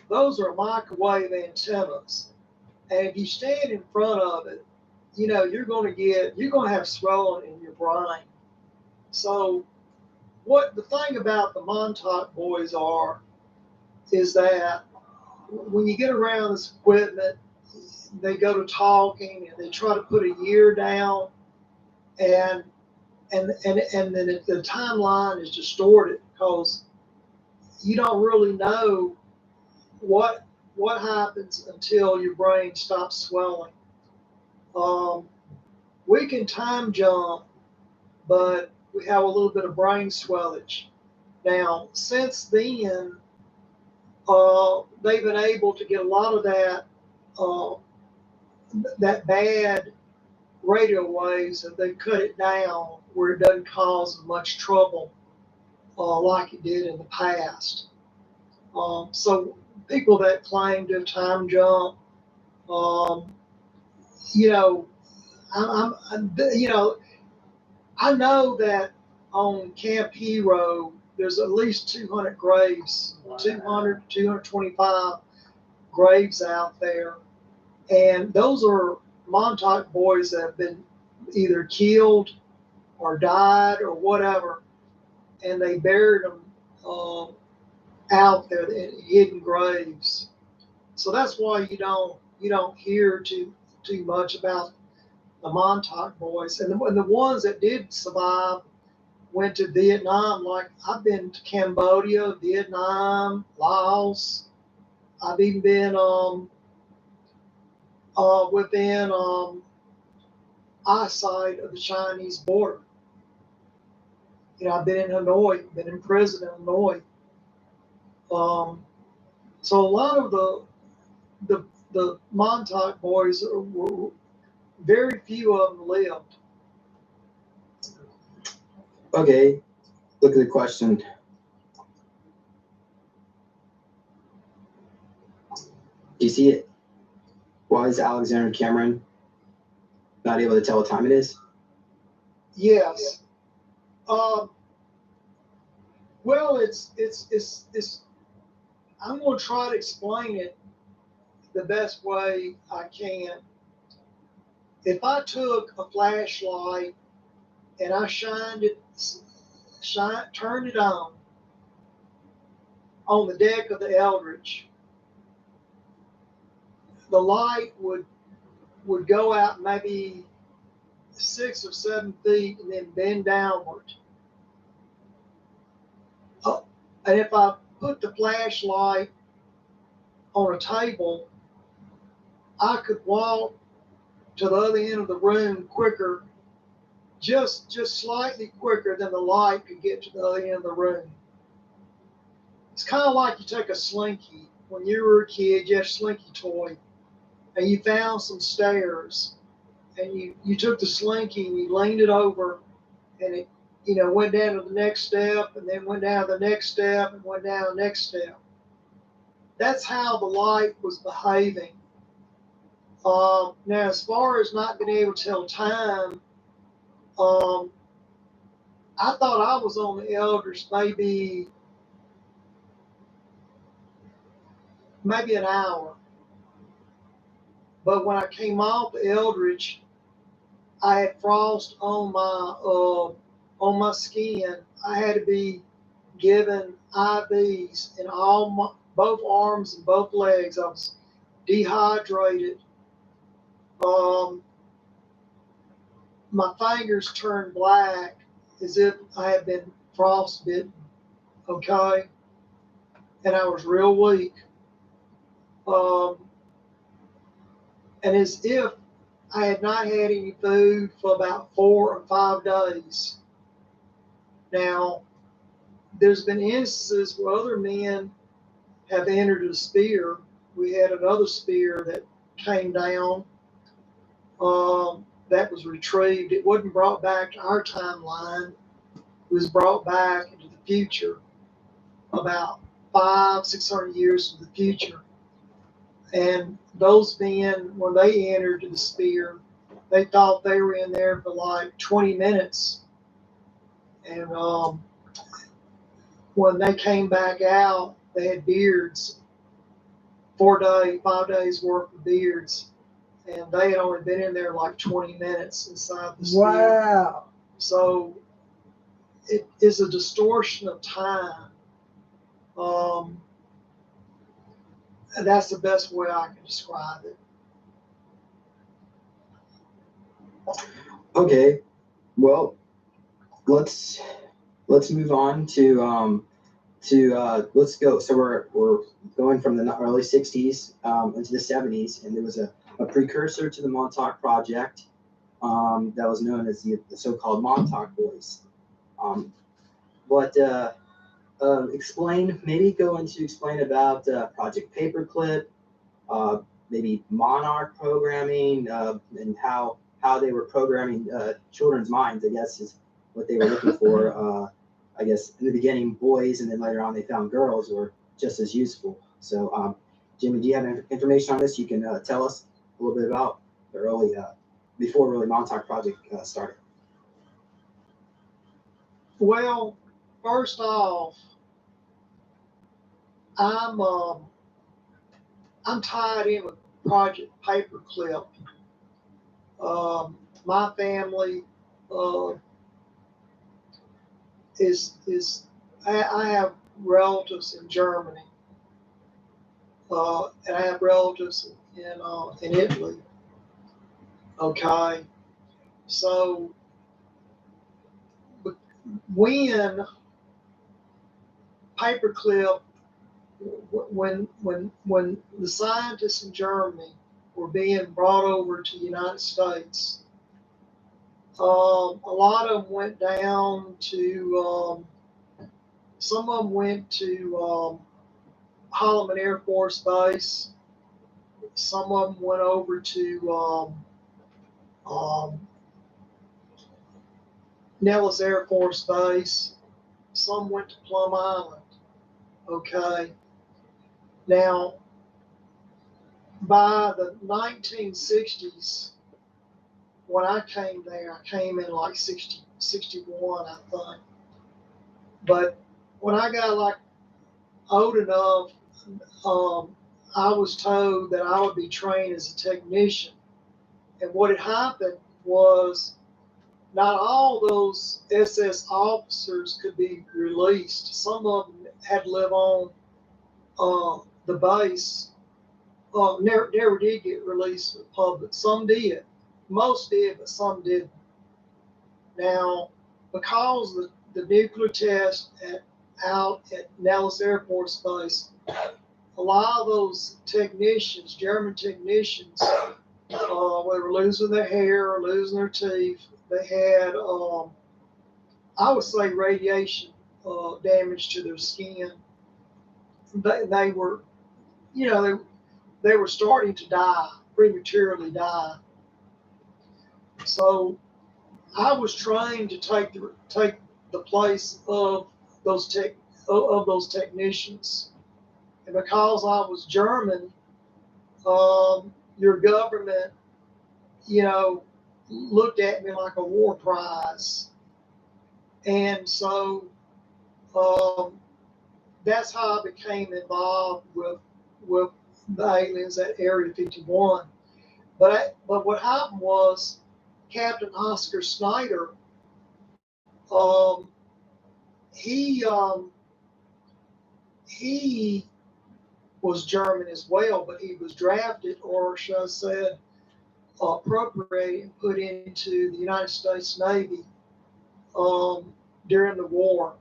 Speaker 3: those are microwave antennas, and if you stand in front of it, you're going to have swelling in your brain. So, what the thing about the Montauk boys is that when you get around this equipment, they go to talking and they try to put a year down, and then the timeline is distorted because you don't really know what happens until your brain stops swelling. We can time jump, but we have a little bit of brain swellage. Now, since then, they've been able to get a lot of that bad radio waves, and they cut it down where it doesn't cause much trouble like it did in the past. So people that claim to time jump, I know that on Camp Hero, there's at least 200 graves, 200, 225 graves out there. And those are Montauk boys that have been either killed or died or whatever. And they buried them out there in hidden graves. So that's why you don't hear too much about the Montauk boys. And the ones that did survive went to Vietnam. Like I've been to Cambodia, Vietnam, Laos. I've even been within eyesight of the Chinese border. I've been in Hanoi, been in prison in Hanoi. So a lot of the Montauk boys were very few of them lived.
Speaker 2: Okay, look at the question. Do you see it? Why is Alexander Cameron not able to tell what time it is?
Speaker 3: Yes. Well, it's. I'm going to try to explain it the best way I can. If I took a flashlight and I turned it on the deck of the Eldridge, the light would go out maybe 6 or 7 feet and then bend downward. And if I put the flashlight on a table, I could walk to the other end of the room quicker, just slightly quicker than the light could get to the other end of the room. It's kind of like you take a slinky. When you were a kid, you had a slinky toy, and you found some stairs, and you took the slinky and you leaned it over, and it went down to the next step, and then went down to the next step, and went down to the next step. That's how the light was behaving. Now, as far as not being able to tell time, I thought I was on the Elders maybe an hour. But when I came off the Eldridge, I had frost on my skin. I had to be given IVs in both arms and both legs. I was dehydrated. My fingers turned black as if I had been frostbitten. Okay, and I was real weak. And as if I had not had any food for about 4 or 5 days. Now, there's been instances where other men have entered a spear. We had another spear that came down that was retrieved. It wasn't brought back to our timeline. It was brought back into the future, about 500-600 years into the future. And those men, when they entered the spear, they thought they were in there for like 20 minutes. And when they came back out, they had beards, 5 days worth of beards. And they had only been in there like 20 minutes inside the spear.
Speaker 1: Wow.
Speaker 3: So it is a distortion of time. And that's the best way I can describe it.
Speaker 2: Okay, well, let's move on to let's go. So we're going from the early 60s into the 70s, and there was a precursor to the Montauk Project that was known as the so-called Montauk Boys. Explain about Project Paperclip, maybe Monarch programming, and how they were programming children's minds, I guess, is what they were looking for. I guess in the beginning, boys, and then later on they found girls were just as useful. So, Jimmy, do you have information on this? You can tell us a little bit about the early, before really Montauk Project started.
Speaker 3: Well, first off, I'm tied in with Project Paperclip. My family I have relatives in Germany, and I have relatives in Italy. Okay, so when Paperclip, when the scientists in Germany were being brought over to the United States, A lot of them went down to, some of them went to Holloman Air Force Base. Some of them went over to um, Nellis Air Force Base. Some went to Plum Island. Okay. Now, by the 1960s, when I came there, I came in like 61, I think. But when I got like old enough, I was told that I would be trained as a technician. And what had happened was not all those SS officers could be released. Some of them had to live on the base. Never did get released to the public. Some did. Most did, but some didn't. Now, because the nuclear test out at Nellis Air Force Base, a lot of those technicians, German technicians, they were losing their hair or losing their teeth. They had, I would say, radiation damage to their skin. They were, you know, they were starting to die, prematurely die. So I was trained to take the place of those technicians, and because I was German, your government, looked at me like a war prize, and so um, that's how I became involved with the aliens at Area 51. But what happened was Captain Oscar Snyder, he he was German as well, but he was drafted, or should I say, appropriated and put into the United States Navy during the war,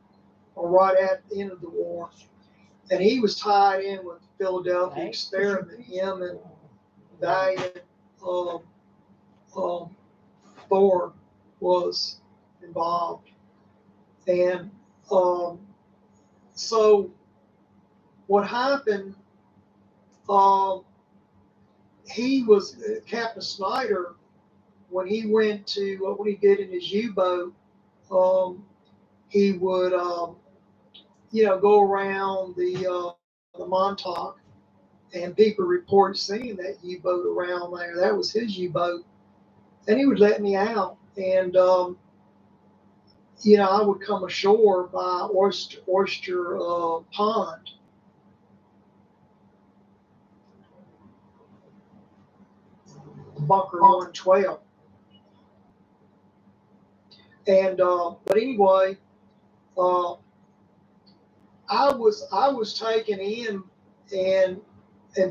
Speaker 3: or right at the end of the war. And he was tied in with the Philadelphia experiment. Him and Valiant Thor was involved. And so what happened, he was Captain Snyder, when he went to, when he did in his U-boat, he would, go around the Montauk, and people report seeing that U-boat around there. That was his U-boat. And he would let me out. And, I would come ashore by Oyster Pond. Bunker 112. And, but anyway, I was taken in and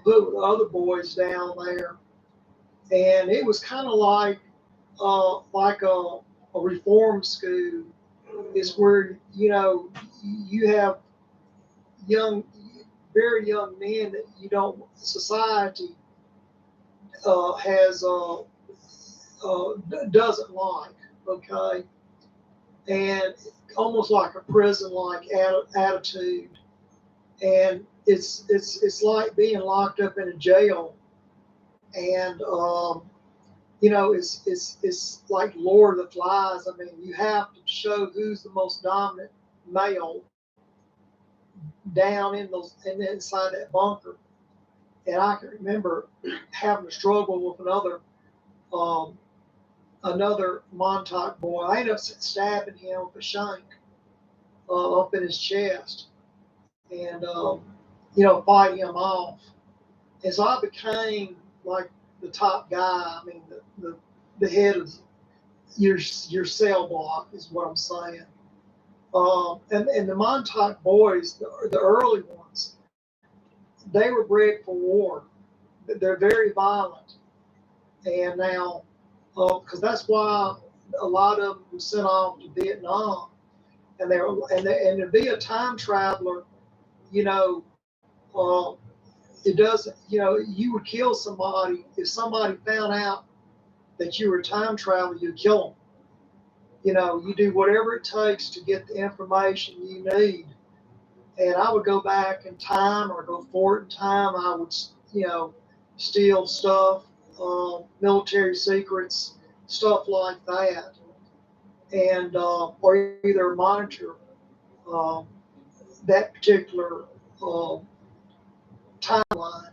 Speaker 3: put with other boys down there, and it was kind of like a reform school. Is where you have very young men that society has doesn't like. Okay, and almost like a prison-like attitude, and it's like being locked up in a jail, and it's like Lord of the Flies. I mean, you have to show who's the most dominant male down inside that bunker. And I can remember having to struggle with another Montauk boy. I ended up stabbing him with a shank up in his chest, and fight him off. And so I became like the top guy. I mean, the head of your cell block is what I'm saying. And the Montauk boys, the early ones, they were bred for war. They're very violent, and now because that's why a lot of them were sent off to Vietnam, and to be a time traveler, it doesn't, you would kill somebody if somebody found out that you were a time traveler. You'd kill them. You do whatever it takes to get the information you need. And I would go back in time or go forward in time. I would, steal stuff, military secrets, stuff like that, and or either monitor um, that particular um, timeline.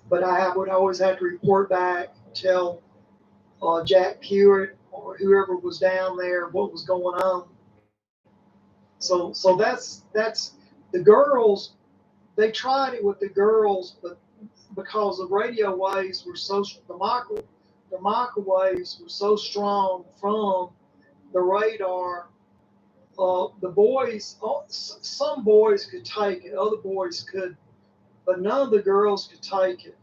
Speaker 3: But I would always have to report back, tell Jack Hewitt or whoever was down there what was going on. So that's the girls. They tried it with the girls, but because the radio waves were so the microwaves were so strong from the radar, the boys, some boys could take it, other boys could, but none of the girls could take it.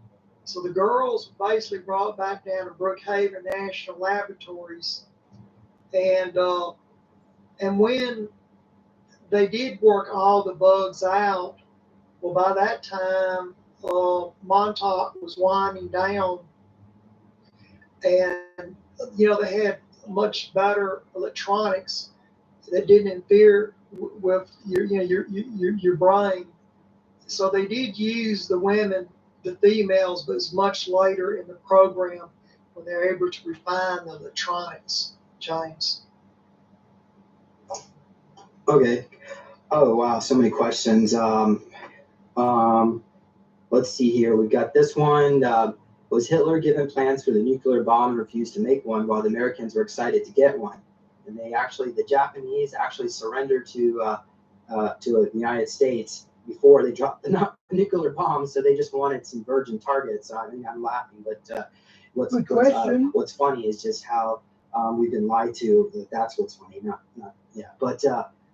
Speaker 3: So the girls basically brought back down to Brookhaven National Laboratories, and when they did work all the bugs out, well, by that time, Montauk was winding down, and they had much better electronics that didn't interfere with your brain. So they did use the women, the females, but it's much later in the program when they're able to refine the electronics, James.
Speaker 2: Okay. Oh wow, so many questions. Let's see here. We've got this one. Was Hitler given plans for the nuclear bomb and refused to make one, while the Americans were excited to get one? And the Japanese actually surrendered to the United States before they dropped the nuclear bomb. So they just wanted some virgin targets. I think I'm laughing, but what's funny is just how we've been lied to. That's what's funny. Not yeah. But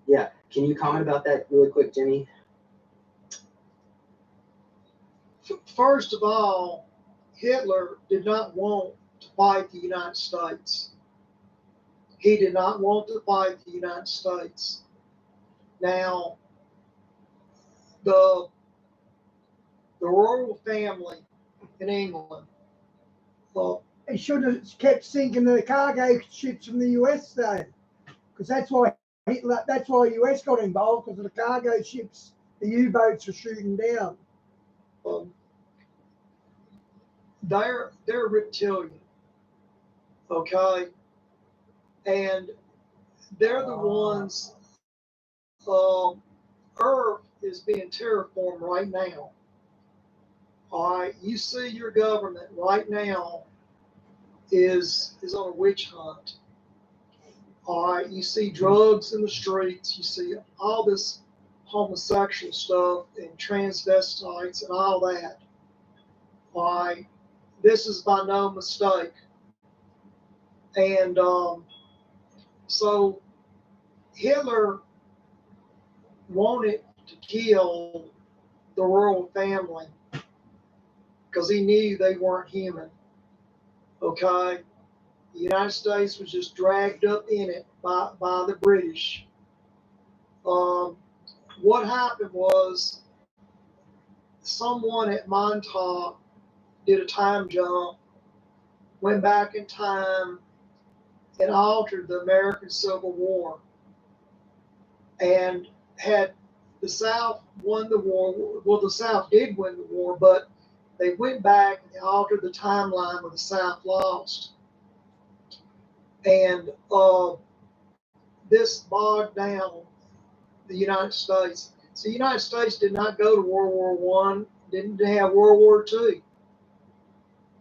Speaker 2: yeah. Can you comment about that really quick, Jimmy?
Speaker 3: First of all, Hitler did not want to fight the United States. He did not want to fight the United States. Now, the royal family in England.
Speaker 1: They should have kept sinking the cargo ships from the US though, because that's why the US got involved, because of the cargo ships the U-boats were shooting down.
Speaker 3: They're reptilian, okay, and they're the ones. Earth is being terraformed right now. All right, you see your government right now is on a witch hunt. All right, you see drugs in the streets. You see all this homosexual stuff and transvestites and all that. All right, this is by no mistake. And so Hitler wanted to kill the royal family because he knew they weren't human. Okay? The United States was just dragged up in it by the British. What happened was someone at Montauk did a time jump, went back in time, and altered the American Civil War. And had the South won the war, well, the South did win the war, but they went back and they altered the timeline where the South lost. And this bogged down the United States. So the United States did not go to World War I, didn't have World War II.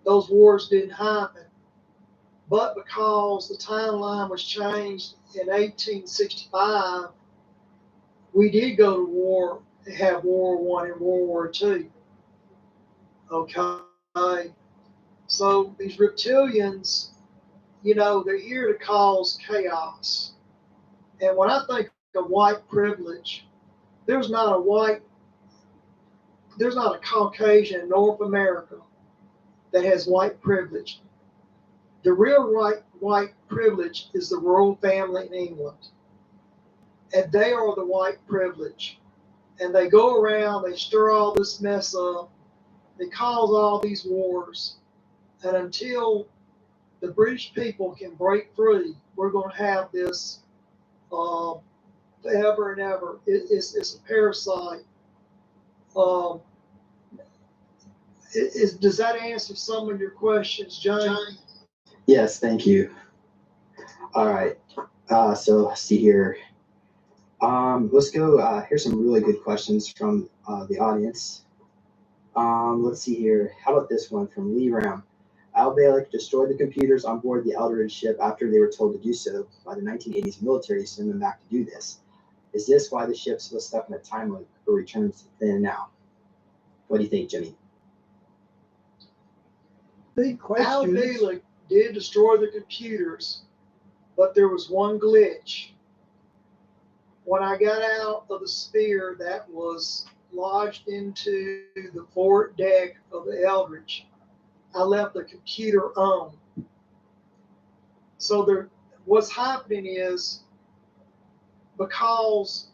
Speaker 3: Those wars didn't happen. But because the timeline was changed in 1865, we did go to war and have World War I and World War II. Okay. So these reptilians, they're here to cause chaos. And when I think of white privilege, there's not a Caucasian in North America that has white privilege. The real white privilege is the royal family in England. And they are the white privilege. And they go around, they stir all this mess up, they cause all these wars. And until the British people can break free we're going to have this forever and ever. It's a parasite. Um, does that answer some of your questions, Jane?
Speaker 2: Yes, thank you. All right. So let's see here. Let's go. Here's some really good questions from the audience. Let's see here. How about this one from Lee Ram? Al Balik destroyed the computers on board the Eldridge ship after they were told to do so by the 1980s military, sent them back to do this. Is this why the ship was stuck in a time loop or returns then now? What do you think, Jimmy?
Speaker 1: Big
Speaker 3: Al
Speaker 1: question.
Speaker 3: Balik did destroy the computers, but there was one glitch. When I got out of the sphere that was lodged into the forward deck of the Eldridge, I left the computer on. So what's happening is, because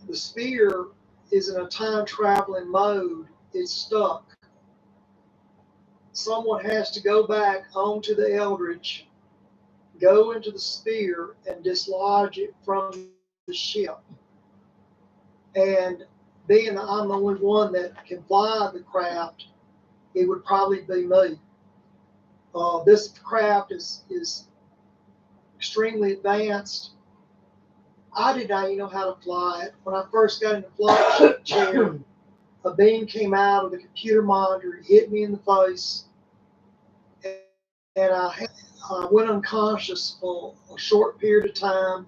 Speaker 3: the sphere is in a time traveling mode, it's stuck. Someone has to go back onto the Eldridge, go into the sphere, and dislodge it from the ship. And being that I'm the only one that can fly the craft, it would probably be me. This craft is extremely advanced. I did not even know how to fly it. When I first got in the flight chair, a beam came out of the computer monitor, hit me in the face, and I went unconscious for a short period of time.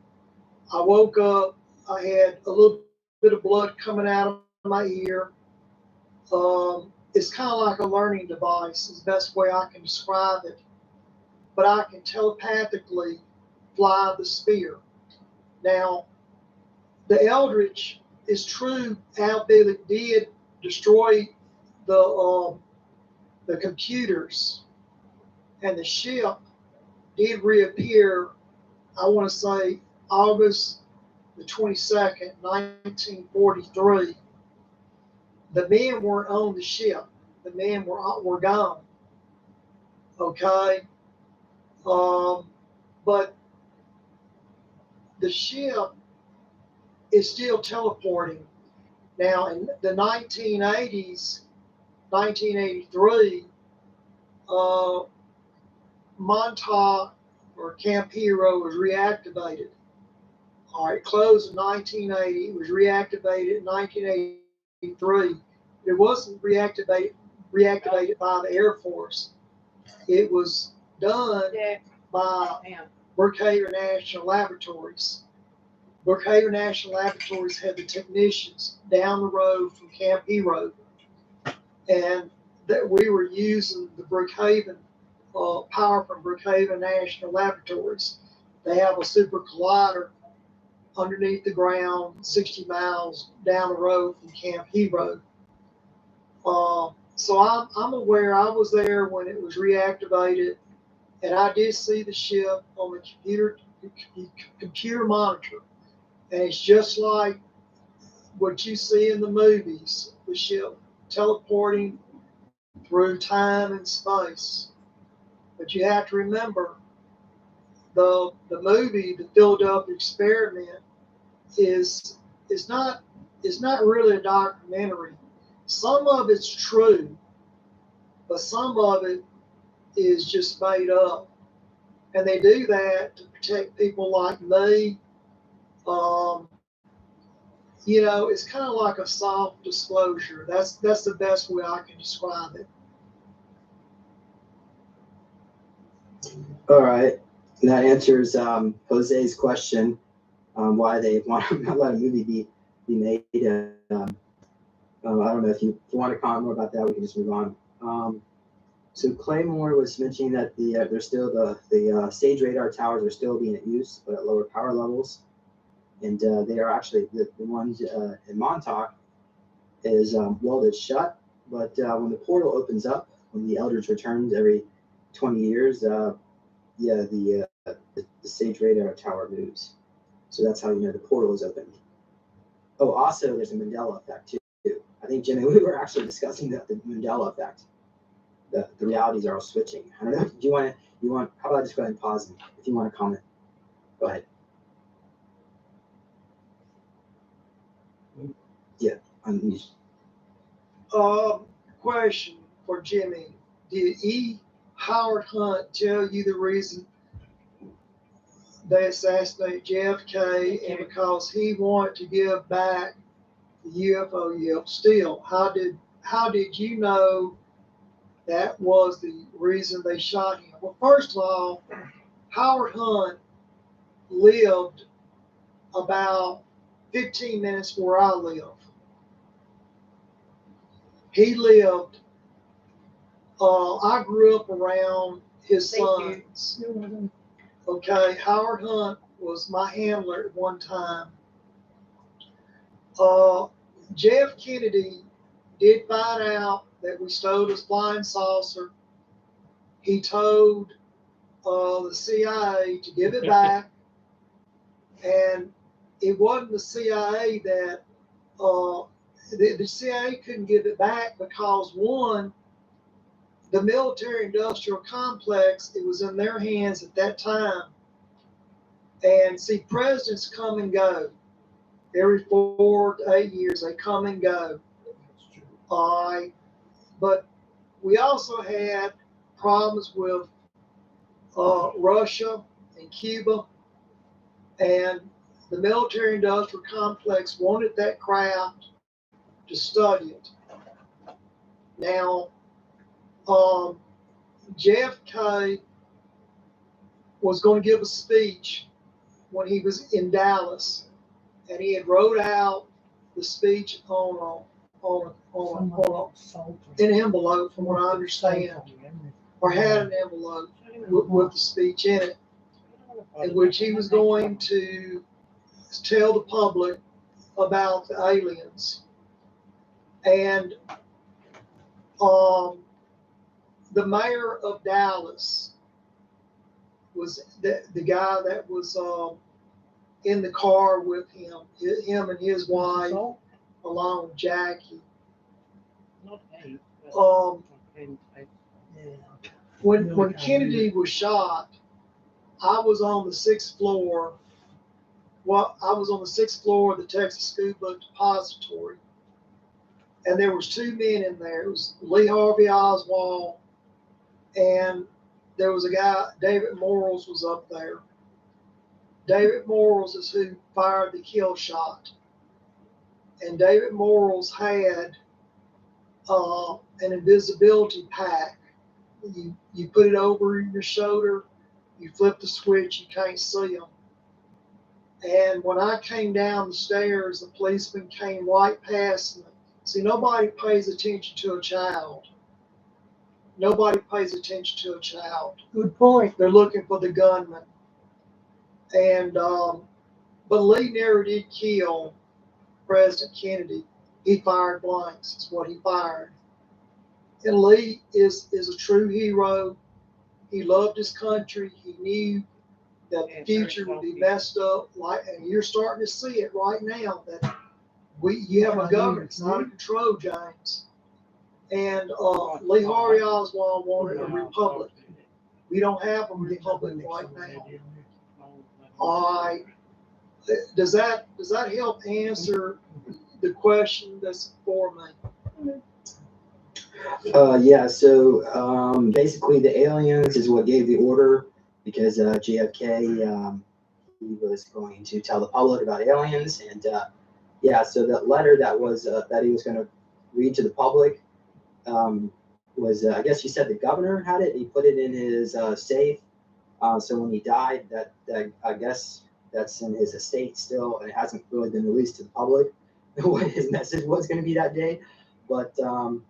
Speaker 3: I woke up, I had a little bit of blood coming out of my ear. It's kind of like a learning device, is the best way I can describe it. But I can telepathically fly the sphere. Now, the Eldridge is true. Al Balik did destroy the computers, and the ship did reappear. I want to say August the 22nd, 1943. The men weren't on the ship. The men were gone. Okay, but the ship is still teleporting. Now, in the 1980s, 1983, Montauk or Camp Hero was reactivated. All right, closed in 1980. It was reactivated in 1983. It wasn't reactivated by the Air Force. It was done by Brookhaven National Laboratories. Brookhaven National Laboratories had the technicians down the road from Camp Hero, and that we were using the Brookhaven power from Brookhaven National Laboratories. They have a super collider underneath the ground, 60 miles down the road from Camp Hero. So I'm aware. I was there when it was reactivated, and I did see the ship on the computer monitor. And it's just like what you see in the movies, the ship teleporting through time and space. But you have to remember, the movie, the Philadelphia Experiment, is not really a documentary. Some of it's true, but some of it is just made up. And they do that to protect people like me. It's kind of like a soft disclosure. That's the best way I can describe it.
Speaker 2: All right. That answers Jose's question, why they want to not let a movie be made. I don't know if you want to comment more about that. We can just move on. So Claymore was mentioning that there's still the stage radar towers are still being used, but at lower power levels, and they are actually the ones in Montauk is welded shut. But when the portal opens up, when the Eldridge returns every 20 years, the stage radar tower moves. So that's how you know the portal is opened. Oh, also there's a Mandela effect too. I think, Jimmy, we were actually discussing the Mandela effect. The realities are all switching. I don't know. Do you want? How about I just go ahead and pause if you want to comment? Go ahead. Yeah, unmute.
Speaker 3: Question for Jimmy. Did Howard Hunt tell you the reason they assassinated JFK, and because he wanted to give back the UFO? Yep. Still, how did you know that was the reason they shot him? Well, first of all, Howard Hunt lived about 15 minutes where I live. He lived. I grew up around his sons. Okay, Howard Hunt was my handler at one time. Jeff Kennedy did find out that we stole his flying saucer. He told the CIA to give it back, and it wasn't the CIA that the CIA couldn't give it back because one, the military-industrial complex, it was in their hands at that time. And see, presidents come and go. Every 4 to 8 years, they come and go. All right. But we also had problems with Russia and Cuba. And the military-industrial complex wanted that craft to study it. Now, JFK was going to give a speech when he was in Dallas, and he had wrote out the speech on an envelope, from what I understand, or had an envelope with the speech in it, in which he was going to tell the public about the aliens. And the mayor of Dallas was the guy that was in the car with him and his wife, along with Jackie. When Kennedy was shot, I was on the 6th floor. Well, I was on the 6th floor of the Texas School Book Depository, and there was 2 men in there. It was Lee Harvey Oswald, and there was a guy, David Morals, was up there. David Morals is who fired the kill shot. And David Morals had an invisibility pack. You put it over your shoulder, you flip the switch, you can't see them. And when I came down the stairs, the policeman came right past me. See, nobody pays attention to a child. Nobody pays attention to a child.
Speaker 1: Good point.
Speaker 3: They're looking for the gunman. And but Lee never did kill President Kennedy. He fired blanks. That's what he fired. And Lee is a true hero. He loved his country. He knew that the future would be messed up. And you're starting to see it right now. That you have a government that's out of control, James. And Lee Harvey Oswald wanted a republic. We don't have a republic right now. Does that help answer the question that's before me?
Speaker 2: Yeah, so basically the aliens is what gave the order, because JFK, he was going to tell the public about aliens, and yeah, so that letter that was that he was going to read to the public was, I guess you said the governor had it. He put it in his safe, so when he died, that I guess that's in his estate still, and it hasn't really been released to the public what his message was going to be that day. But I'm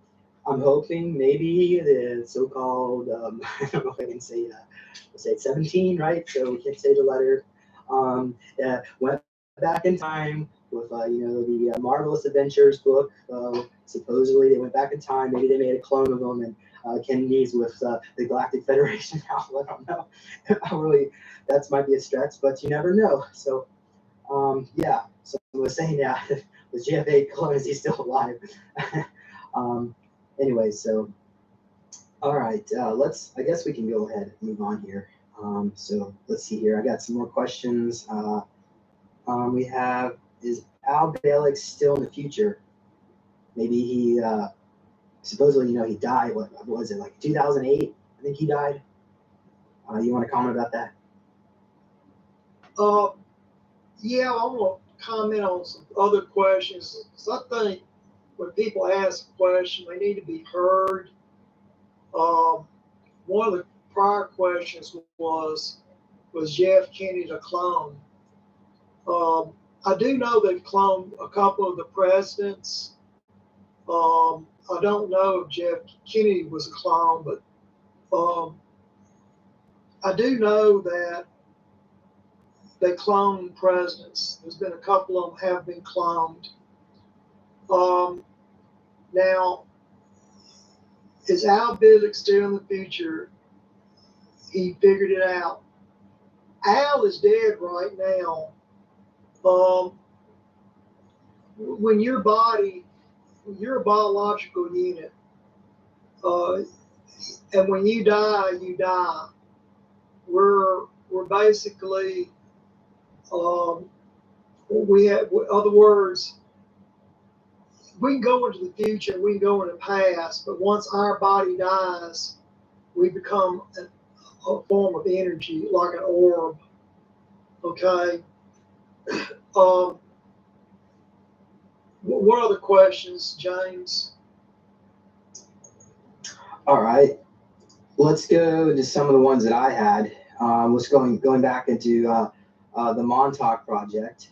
Speaker 2: hoping maybe the so-called, I don't know if I can say, let's say 17, right? So we can say the letter, went back in time with, the Marvelous Adventures book. Supposedly they went back in time. Maybe they made a clone of them, and Kennedy's with the Galactic Federation now. I don't know. That might be a stretch, but you never know. So, yeah. So I was saying, yeah, was JFK clone? Is he still alive? Anyway, so all right, I guess we can go ahead and move on here. So let's see here. I got some more questions. We have, is Al Bielek still in the future? Maybe he, supposedly, he died, what was it, like 2008? I think he died. You want to comment about that?
Speaker 3: Yeah, I want to comment on some other questions. So I think when people ask a question, they need to be heard. One of the prior questions was Jeff Kennedy a clone? I do know they've cloned a couple of the presidents. I don't know if Jeff Kennedy was a clone, but I do know that they clone presidents. There's been a couple of them have been cloned. Now, is Al Bielek still in the future? He figured it out. Al is dead right now. When your body, you're a biological unit, and when you die, you die. We're basically we have, in other words, we can go into the future, we can go into the past, but once our body dies, we become a form of energy, like an orb. Okay. What other questions, James?
Speaker 2: All right. Let's go to some of the ones that I had. Let's going back into the Montauk project.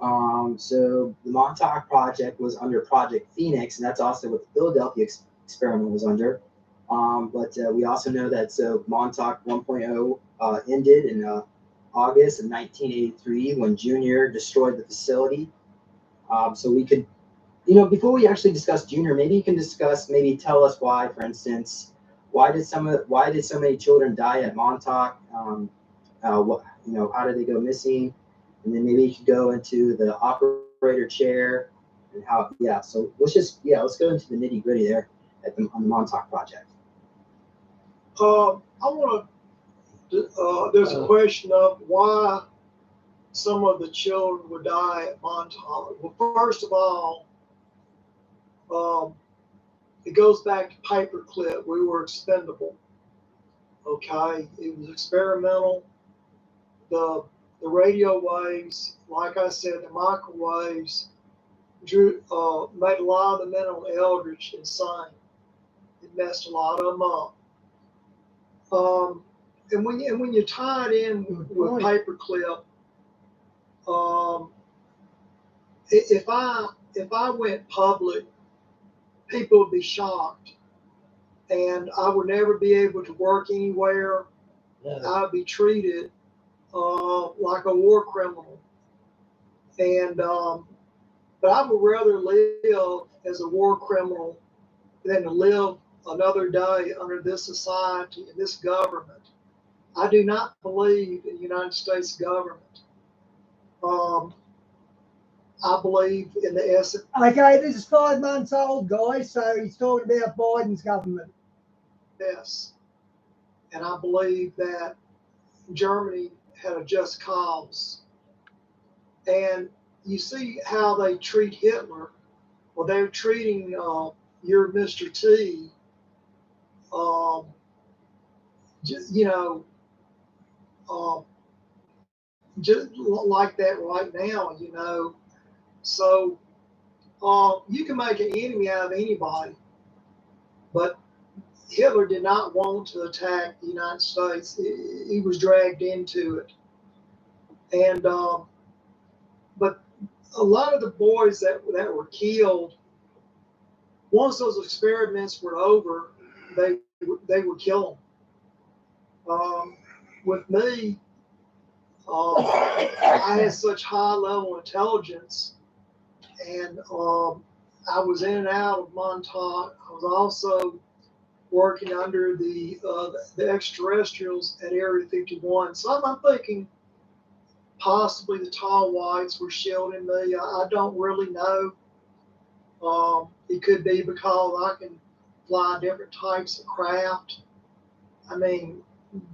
Speaker 2: So the Montauk project was under Project Phoenix, and that's also what the Philadelphia experiment was under. But we also know that Montauk 1.0 ended in August of 1983 when Junior destroyed the facility. So we could, before we actually discuss Junior, maybe you can maybe tell us why, for instance, why did so many children die at Montauk? How did they go missing? And then maybe you could go into the operator chair and how. Yeah. So let's go into the nitty gritty there on the Montauk project.
Speaker 3: I want to. There's a question of why some of the children would die at Montauk. Well, first of all, it goes back to paperclip. We were expendable. Okay, it was experimental. The radio waves, like I said, the microwaves made a lot of the men on Eldridge insane. It messed a lot of them up. And when you tie it in with paperclip, if I went public, people would be shocked, and I would never be able to work anywhere. Yeah. I'd be treated like a war criminal, and but I would rather live as a war criminal than to live another day under this society and this government. I do not believe in the United States government. I believe in the essence.
Speaker 1: Okay, this is 5 months old, guys, so he's talking about Biden's government.
Speaker 3: Yes. And I believe that Germany had a just cause. And you see how they treat Hitler. Well, they're treating your Mr. T, just like that right now, So you can make an enemy out of anybody, but Hitler did not want to attack the United States. He was dragged into it. And but a lot of the boys that were killed, once those experiments were over, they would kill them. With me, I had such high level intelligence, and I was in and out of Montauk. I was also working under the extraterrestrials at Area 51. So I'm thinking possibly the tall whites were shielding me. I don't really know. It could be because I can fly different types of craft. I mean,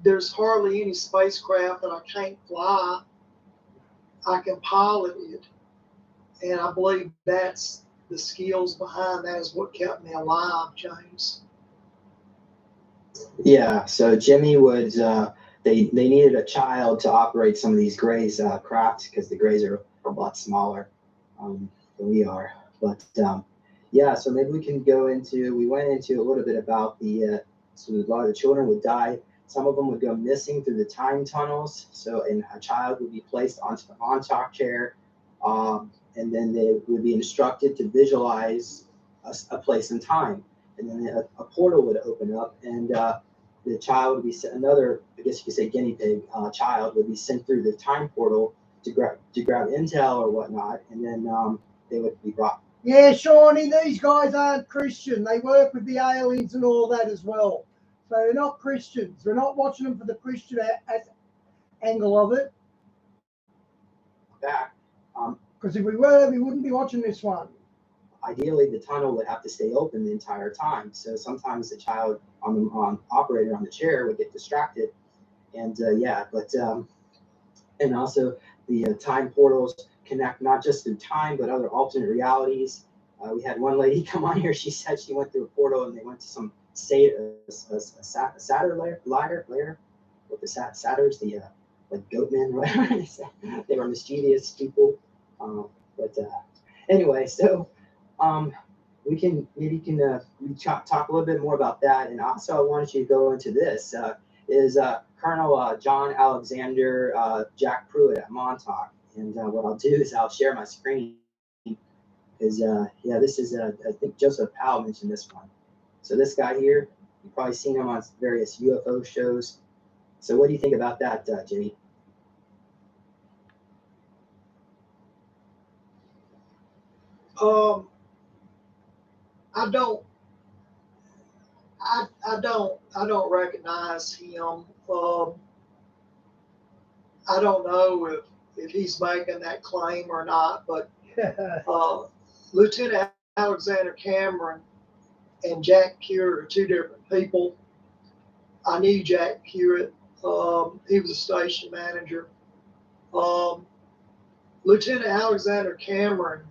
Speaker 3: there's hardly any spacecraft that I can't fly. I can pilot it. And I believe that's the skills behind that is what kept me alive, James.
Speaker 2: Yeah, so Jimmy was they needed a child to operate some of these Grays craft because the Grays are a lot smaller than we are. But yeah, so maybe we went into a little bit about so a lot of the children would die. Some of them would go missing through the time tunnels. So, and a child would be placed onto the Montauk chair, and then they would be instructed to visualize a place in time. And then a portal would open up, and the child would be another, I guess you could say, guinea pig child would be sent through the time portal to grab intel or whatnot, and then they would be brought.
Speaker 1: Yeah, Shawnee, these guys aren't Christian. They work with the aliens and all that as well. So they're not Christians. We're not watching them for the Christian angle of it.
Speaker 2: Back.
Speaker 1: Because if we were, we wouldn't be watching this one.
Speaker 2: Ideally, the tunnel would have to stay open the entire time. So sometimes the child on operator on the chair would get distracted, and and also the time portals connect not just through time but other alternate realities. We had one lady come on here. She said she went through a portal and they went to some Satyr lair with the Satyrs, the like goatmen, whatever they said. They were mischievous people. Anyway, so we can talk a little bit more about that. And also, I wanted you to go into this. Is Colonel John Alexander Jack Pruitt at Montauk. And what I'll do is I'll share my screen. Because, this is, I think Joseph Powell mentioned this one. So this guy here, you've probably seen him on various UFO shows. So what do you think about that, Jimmy?
Speaker 3: I don't recognize him. I don't know if he's making that claim or not, but Lieutenant Alexander Cameron and Jack Pruitt are two different people. I knew Jack Pruitt. He was a station manager. Lieutenant Alexander Cameron,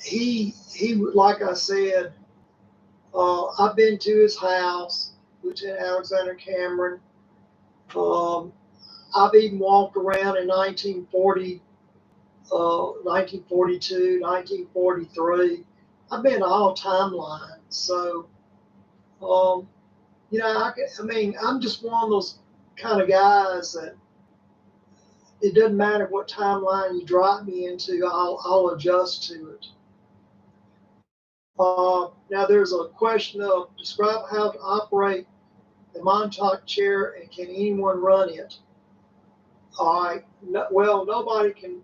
Speaker 3: he like I said, I've been to his house, Lieutenant Alexander Cameron. I've even walked around in 1940, 1942, 1943. I've been all timelines. So, I'm just one of those kind of guys that it doesn't matter what timeline you drop me into, I'll adjust to it. Now there's a question of describe how to operate the Montauk chair and can anyone run it? All right. Well, nobody can.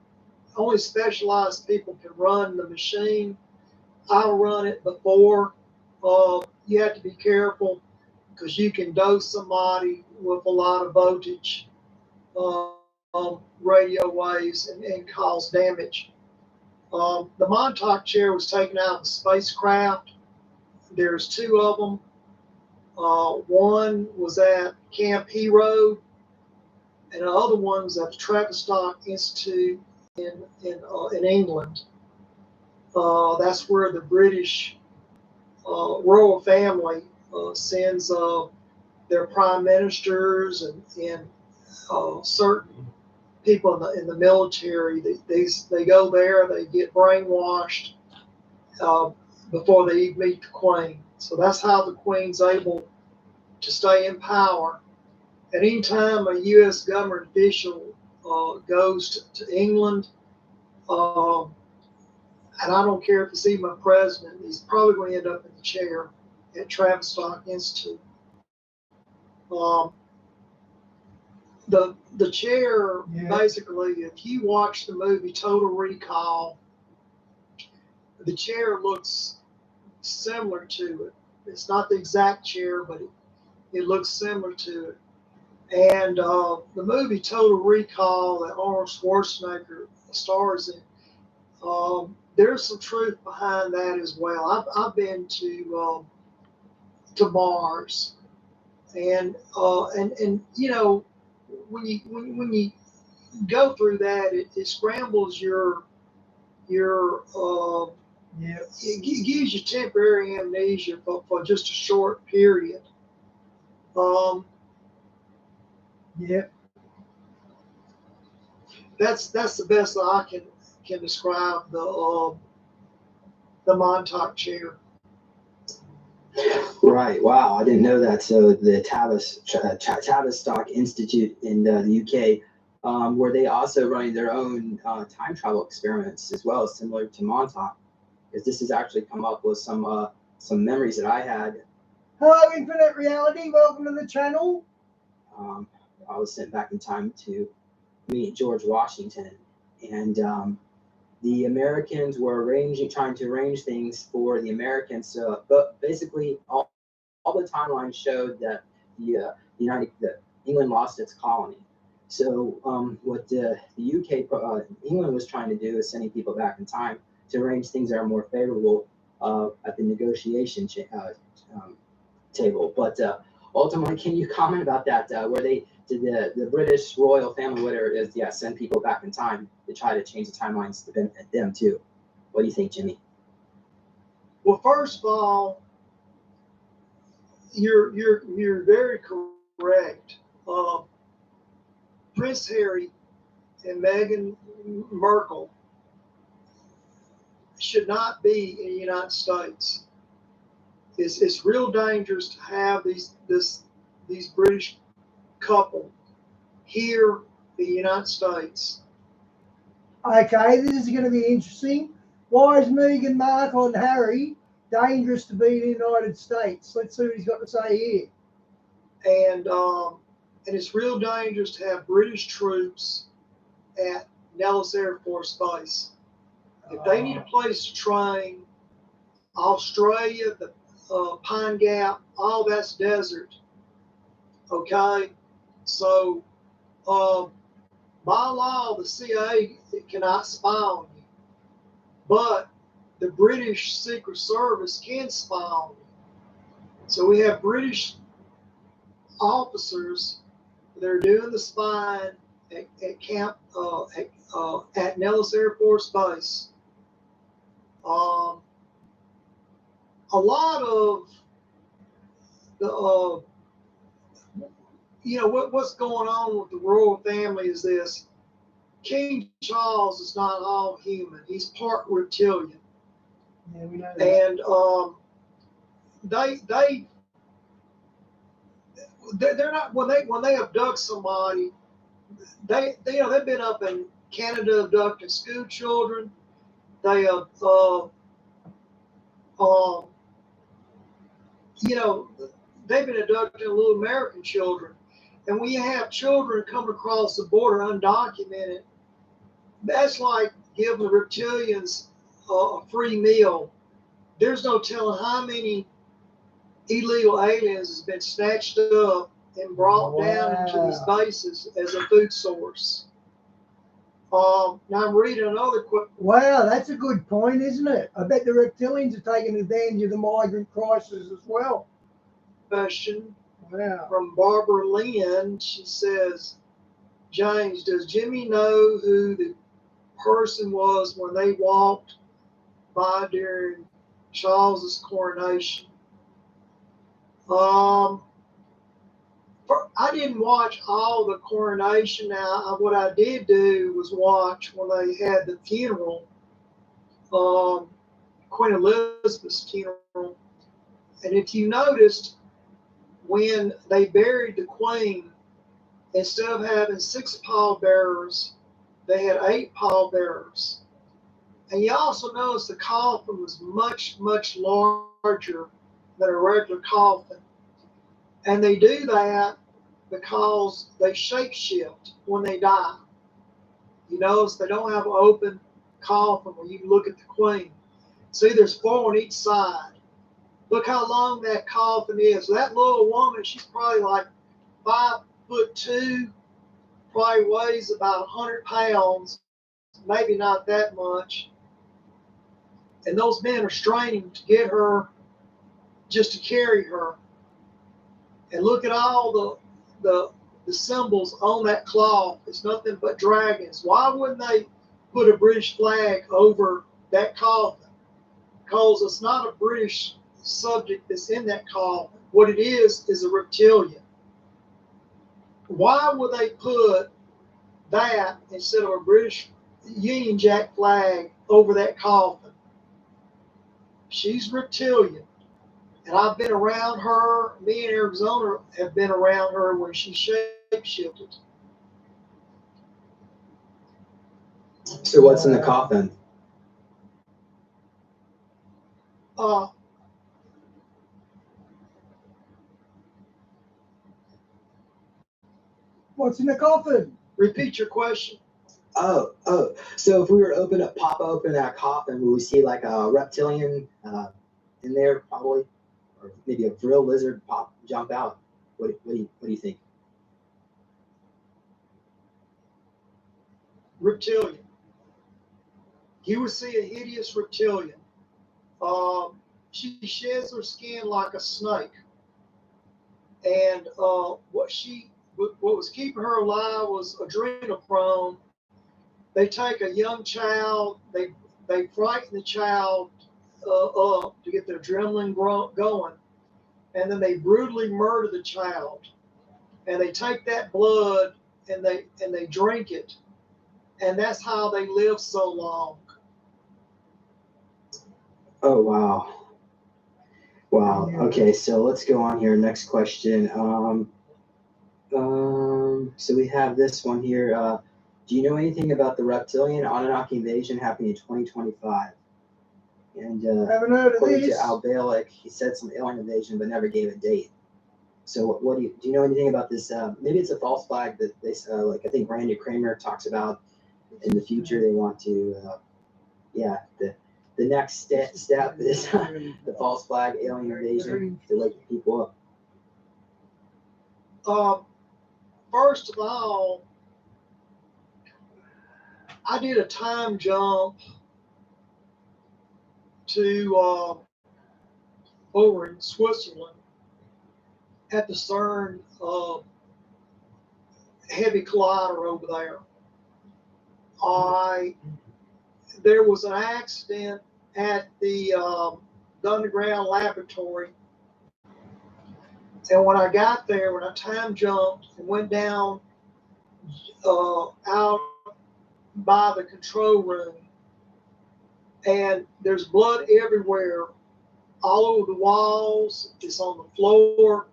Speaker 3: Only specialized people can run the machine. I'll run it before. You have to be careful because you can dose somebody with a lot of voltage, radio waves, and cause damage. The Montauk chair was taken out of the spacecraft. There's two of them. One was at Camp Hero, and the other one was at the Tavistock Institute in England. That's where the British royal family sends their prime ministers and certain people in the military. They go there, they get brainwashed before they even meet the Queen. So that's how the Queen's able to stay in power. At any time a U.S. government official goes to England, and I don't care if it's even a president, he's probably going to end up in the chair at Tavistock Institute. The chair, basically, if you watch the movie Total Recall, the chair looks similar to it. It's not the exact chair, but it looks similar to it. And the movie Total Recall that Arnold Schwarzenegger stars in, there's some truth behind that as well. I've been to to Mars, and you know, when you go through that, it scrambles your
Speaker 1: Yeah.
Speaker 3: it gives you temporary amnesia for just a short period. Um,
Speaker 1: Yeah.
Speaker 3: that's the best that I can describe the Montauk chair.
Speaker 2: Right. Wow. I didn't know that. So the Tavistock Institute in the UK, were they also running their own time travel experiments as well, similar to Montauk? Because this has actually come up with some memories that I had.
Speaker 1: Hello, Infinite Reality. Welcome to the channel.
Speaker 2: Um, I was sent back in time to meet George Washington, and the Americans were trying to arrange things for the Americans. But basically, all the timelines showed that that England lost its colony. So what the UK England was trying to do is sending people back in time to arrange things that are more favorable at the negotiation table. But ultimately, can you comment about that? Where they did the British royal family, whatever it is, yeah, send people back in time to try to change the timelines to benefit them too. What do you think, Jimmy?
Speaker 3: Well, first of all, you're very correct. Prince Harry and Meghan Markle should not be in the United States. It's real dangerous to have these British couple here in the United States.
Speaker 1: Okay, this is going to be interesting. Why is Meghan Markle and Harry dangerous to be in the United States? Let's see what he's got to say here.
Speaker 3: And it's real dangerous to have British troops at Nellis Air Force Base. If they need a place to train, Australia, the Pine Gap, all that's desert. Okay, so by law, the CIA cannot spy on you, but the British Secret Service can spy on you. So we have British officers that are doing the spying at camp at Nellis Air Force Base. A lot of the what's going on with the royal family is this: King Charles is not all human; he's part reptilian.
Speaker 1: Yeah, we know that.
Speaker 3: And they're not when they abduct somebody. They've been up in Canada abducting school children. They have they've been abducting little American children. And when you have children come across the border undocumented, that's like giving the reptilians a free meal. There's no telling how many illegal aliens has been snatched up and brought down to these bases as a food source. Now I'm reading another quick.
Speaker 1: Wow, that's a good point, isn't it? I bet the reptilians are taking advantage of the migrant crisis as well.
Speaker 3: Question.
Speaker 1: Wow.
Speaker 3: From Barbara Lynn. She says, James, does Jimmy know who the person was when they walked by during Charles's coronation? I didn't watch all the coronation. Now, what I did do was watch when they had the funeral, Queen Elizabeth's funeral. And if you noticed, when they buried the Queen, instead of having 6 pallbearers, they had 8 pallbearers. And you also notice the coffin was much, much larger than a regular coffin. And they do that because they shapeshift when they die. You notice they don't have an open coffin where you can look at the Queen. See, there's 4 on each side. Look how long that coffin is. That little woman, she's probably like 5'2", probably weighs about 100 pounds, maybe not that much. And those men are straining to get her just to carry her. And look at all the symbols on that cloth. It's nothing but dragons. Why wouldn't they put a British flag over that coffin? Because it's not a British subject that's in that coffin. What it is a reptilian. Why would they put that instead of a British Union Jack flag over that coffin? She's reptilian. And I've been around her. Me and Arizona have been around her when she shape-shifted.
Speaker 2: So what's in the coffin?
Speaker 1: What's in the coffin?
Speaker 3: Repeat your question.
Speaker 2: Oh. So if we were to pop open that coffin, would we see like a reptilian in there probably, or maybe a real lizard jump out? What do you think?
Speaker 3: Reptilian. You would see a hideous reptilian. She sheds her skin like a snake, and what was keeping her alive was adrenochrome. They take a young child, they frighten the child up to get the adrenaline going, and then they brutally murder the child, and they take that blood and they drink it, and that's how they live so long.
Speaker 2: Oh wow. Okay, so let's go on here. Next question. So we have this one here. Do you know anything about the reptilian Anunnaki invasion happening in 2025? And
Speaker 1: Haven't heard of
Speaker 2: according to
Speaker 1: this.
Speaker 2: Al Balick, he said some alien invasion, but never gave a date. So what do you know anything about this? Maybe it's a false flag that they like. I think Randy Kramer talks about in the future they want to. The next step is the false flag alien invasion to wake people
Speaker 3: up. First of all, I did a time jump to over in Switzerland at the CERN heavy collider over there. There was an accident at the underground laboratory, and when I got there, when I time jumped and went down out by the control room, and there's blood everywhere, all over the walls, it's on the floor.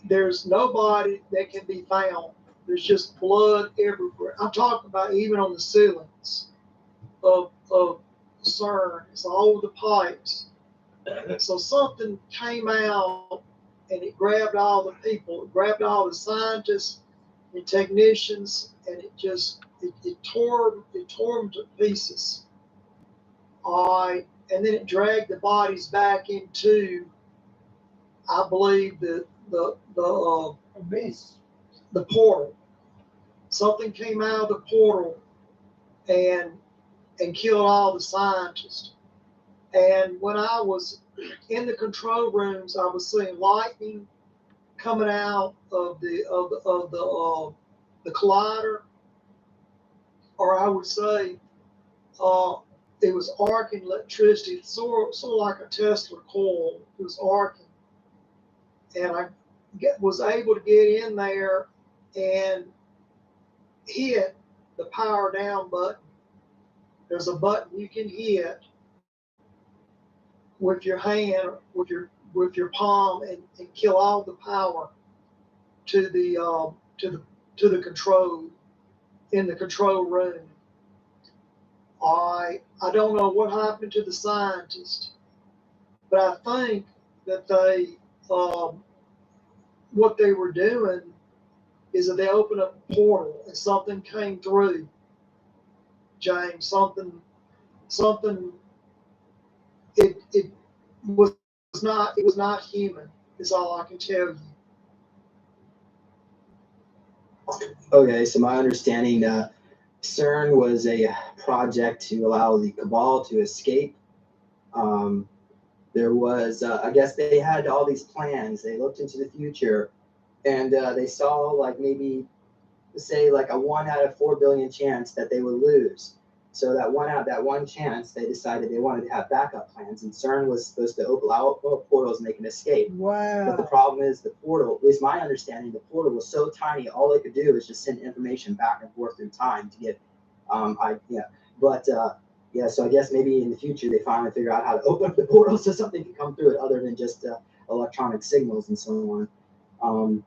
Speaker 3: There's nobody that can be found. There's just blood everywhere. I'm talking about even on the ceilings of CERN. It's all over the pipes. So something came out and it grabbed all the people. It grabbed all the scientists and technicians, and it tore them to pieces. And then it dragged the bodies back into, I believe, the portal. Something came out of the portal and killed all the scientists. And when I was in the control rooms, I was seeing lightning coming out of the collider, or I would say it was arcing electricity, sort of like a Tesla coil. It was arcing, and I was able to get in there and hit the power down button. There's a button you can hit with your hand, with your palm, and kill all the power to the control in the control room. I don't know what happened to the scientists, but I think that they what they were doing is that they opened up a portal and something came through. James, something. It was not human. Is all I can tell you.
Speaker 2: Okay, so my understanding, CERN was a project to allow the cabal to escape the there was, I guess they had all these plans. They looked into the future, and they saw like maybe, say like a 1 out of 4 billion chance that they would lose. So that one chance, they decided they wanted to have backup plans, and CERN was supposed to open out portals and they can escape. But the
Speaker 1: Wow.
Speaker 2: problem is the portal, at least my understanding, the portal was so tiny, all they could do was just send information back and forth through time to get, yeah, so I guess maybe in the future they finally figure out how to open up the portal so something can come through it other than just electronic signals and so on.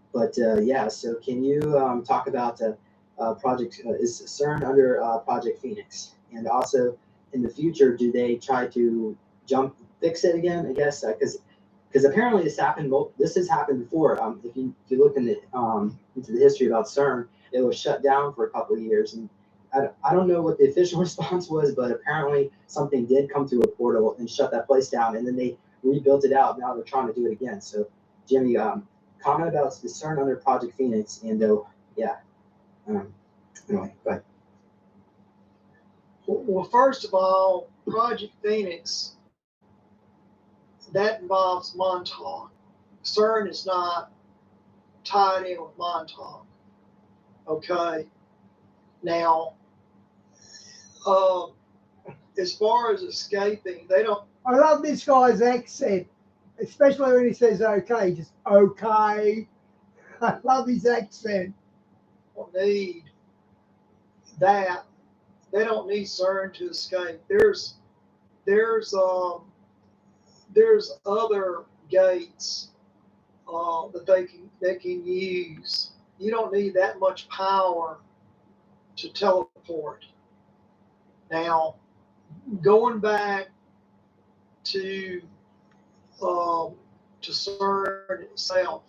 Speaker 2: Yeah, so can you talk about project, is CERN under Project Phoenix? And also in the future, do they try to fix it again, I guess, because apparently this has happened before. If you look into the history about CERN, it was shut down for a couple of years, and I don't know what the official response was, but apparently something did come through a portal and shut that place down, and then they rebuilt it out. Now they're trying to do it again. So, Jimmy, comment about the CERN under Project Phoenix, and anyway, but
Speaker 3: Well, first of all, Project Phoenix, that involves Montauk. CERN is not tied in with Montauk. Okay. Now, as far as escaping, they don't.
Speaker 1: I love this guy's accent, especially when he says okay, just okay. I love his accent.
Speaker 3: Need that. They don't need CERN to escape. There's other gates that they can use. You don't need that much power to teleport. Now, going back to CERN itself,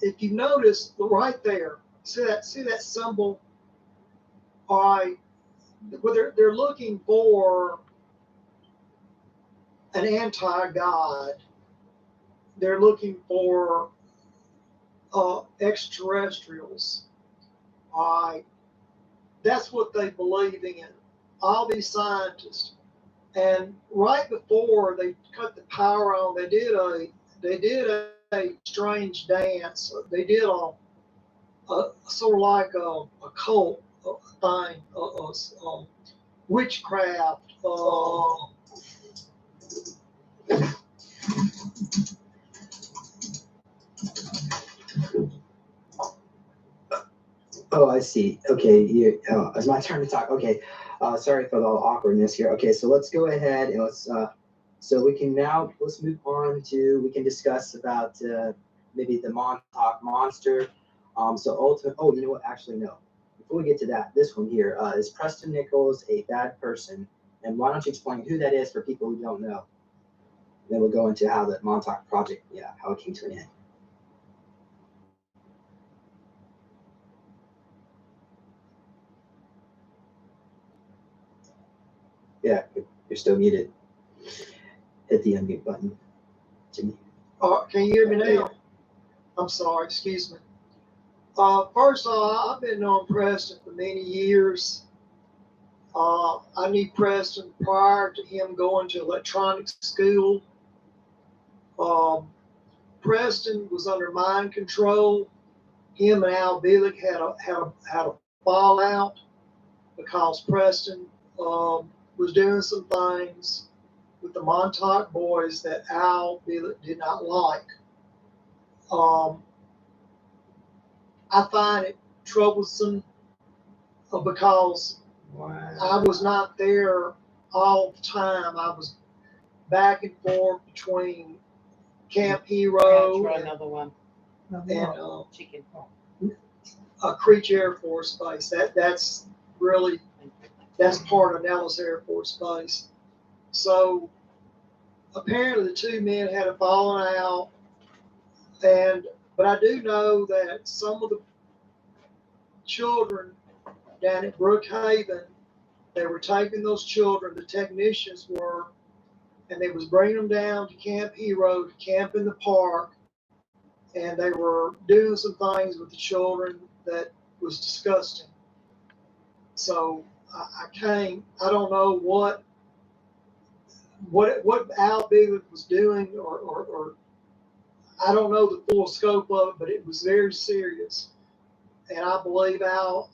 Speaker 3: if you notice right there, see that symbol? All right, well, they're looking for an anti-god. They're looking for extraterrestrials. All right, that's what they believe in. All these scientists. And right before they cut the power on, they did a strange dance. They did a sort of like a cult thing, witchcraft.
Speaker 2: Oh, I see. Okay, it's my turn to talk. Okay, sorry for the awkwardness here. Okay, so let's go ahead and let's move on to, we can discuss about maybe the Montauk monster. You know what? Actually, no. Before we get to that, this one here is Preston Nichols a bad person? And why don't you explain who that is for people who don't know? Then we'll go into how the Montauk project, how it came to an end. Yeah, you're still muted. Hit the unmute button, Jimmy.
Speaker 3: Can you hear me now? I'm sorry, excuse me. First of all, I've been knowing Preston for many years. I knew Preston prior to him going to electronics school. Preston was under mind control. Him and Al Billick had a fallout because Preston was doing some things with the Montauk boys that Al Billick did not like. I find it troublesome because I was not there all the time. I was back and forth between Camp Hero
Speaker 4: another one.
Speaker 3: and
Speaker 4: Chicken.
Speaker 3: Creech Air Force Base. That's part of Nellis Air Force Base. So apparently the two men had a falling out, but I do know that some of the children down at Brookhaven, they were taking those children, the technicians were, and they was bringing them down to Camp Hero to camp in the park, and they were doing some things with the children that was disgusting. So I don't know what what Al Bigley was doing, or I don't know the full scope of it, but it was very serious. And I believe Al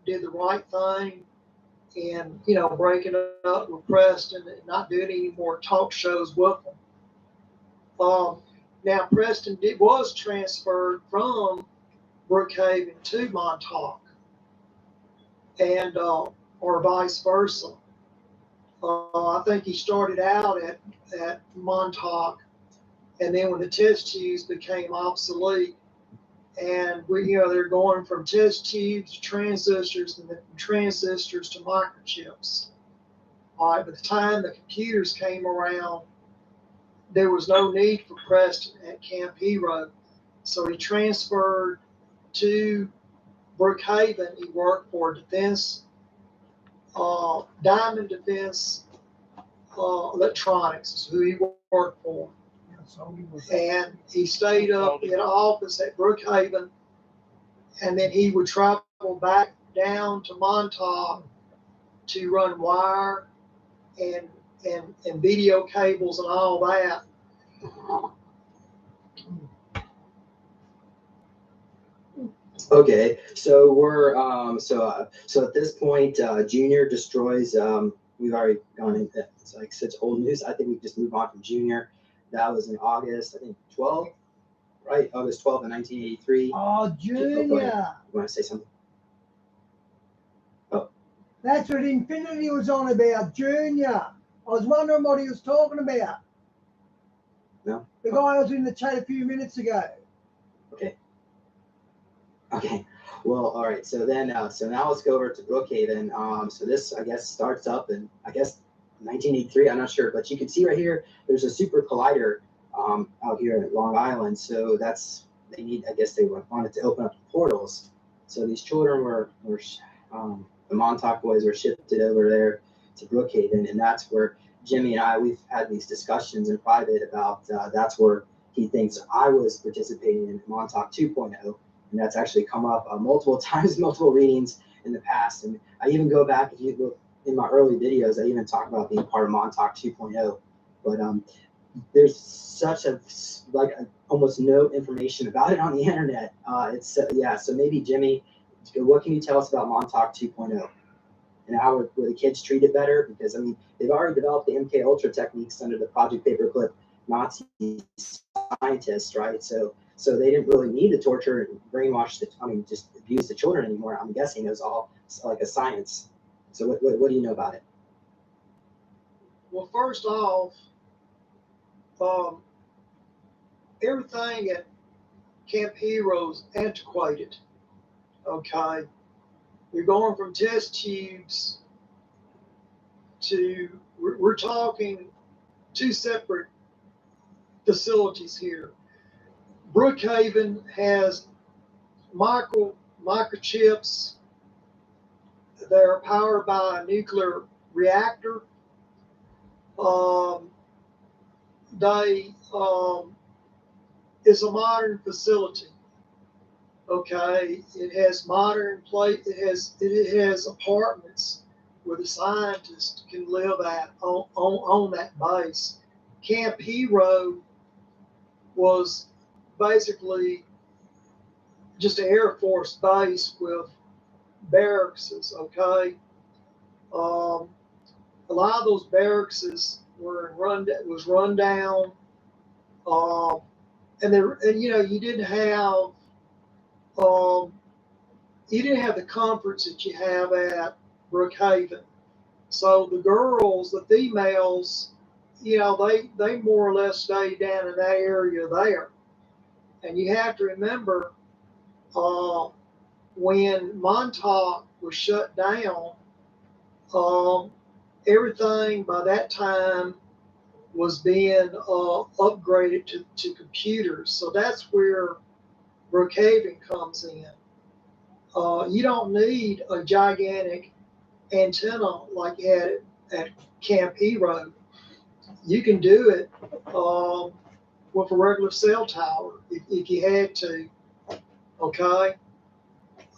Speaker 3: did the right thing in, you know, breaking up with Preston and not doing any more talk shows with him. Now Preston was transferred from Brookhaven to Montauk, and or vice versa. I think he started out at Montauk, and then when the test tubes became obsolete, and they're going from test tubes to transistors, and then from transistors to microchips. All right, by the time the computers came around, there was no need for Preston at Camp Hero, so he transferred to Brookhaven. He worked for Defense, Diamond Defense Electronics is who he worked for. And he stayed up in office at Brookhaven, and then he would travel back down to Montauk to run wire and video cables and all that.
Speaker 2: Okay, so we're so at this point, Junior destroys. We've already gone into it's like such old news. I think we just move on from Junior. That was in August, I think 12, right? August 12th of 1983.
Speaker 1: Oh, Junior.
Speaker 2: You want to say something? Oh,
Speaker 1: That's what Infinity was on about, Junior. I was wondering what he was talking about.
Speaker 2: No.
Speaker 1: The guy was in the chat a few minutes ago.
Speaker 2: Okay. Okay. Well, all right. So then, so now let's go over to Brookhaven. So this, I guess, starts up in, I guess, 1983. I'm not sure, but you can see right here, there's a super collider out here at Long Island. So that's, they need, I guess they wanted to open up the portals. So these children were the Montauk boys were shipped over there to Brookhaven, and that's where Jimmy and I, we've had these discussions in private about that's where he thinks I was participating in Montauk 2.0. And that's actually come up multiple times, multiple readings in the past. And I even go back, if you look in my early videos, I even talk about being part of Montauk 2.0. But there's such almost no information about it on the internet. Yeah, so maybe Jimmy, what can you tell us about Montauk 2.0? And how were the kids treated better? Because, I mean, they've already developed the MK Ultra techniques under the Project Paperclip Nazi scientists, right? So they didn't really need to torture and brainwash just abuse the children anymore. I'm guessing it was all like a science. So what do you know about it?
Speaker 3: Well, first off, everything at Camp Heroes antiquated. Okay, you're going from test tubes to we're talking two separate facilities here. Brookhaven has microchips that are powered by a nuclear reactor. It's a modern facility. Okay, it has modern it has apartments where the scientists can live at on that base. Camp Hero was basically just an Air Force base with barracks. Okay, a lot of those barracks was run down, and you didn't have the comforts that you have at Brookhaven. So the girls, the females, they more or less stayed down in that area there. And you have to remember, when Montauk was shut down, everything by that time was being upgraded to computers. So that's where Brookhaven comes in. You don't need a gigantic antenna like you had at Camp Hero. You can do it with a regular cell tower if you had to. Okay.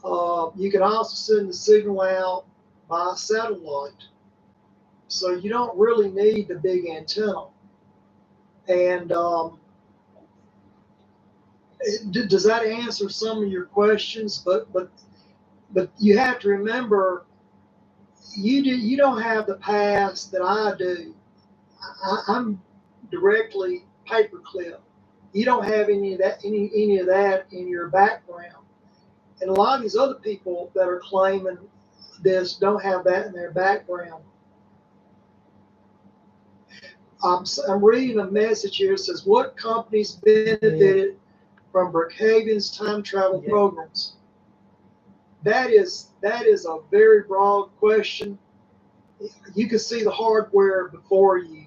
Speaker 3: You can also send the signal out by satellite. So you don't really need the big antenna. And does that answer some of your questions? But you have to remember, you don't have the past that I do. I'm directly paperclip. You don't have any of that in your background. And a lot of these other people that are claiming this don't have that in their background. I'm reading a message here that says, what companies benefited from Brookhaven's time travel programs? That is a very broad question. You can see the hardware before you.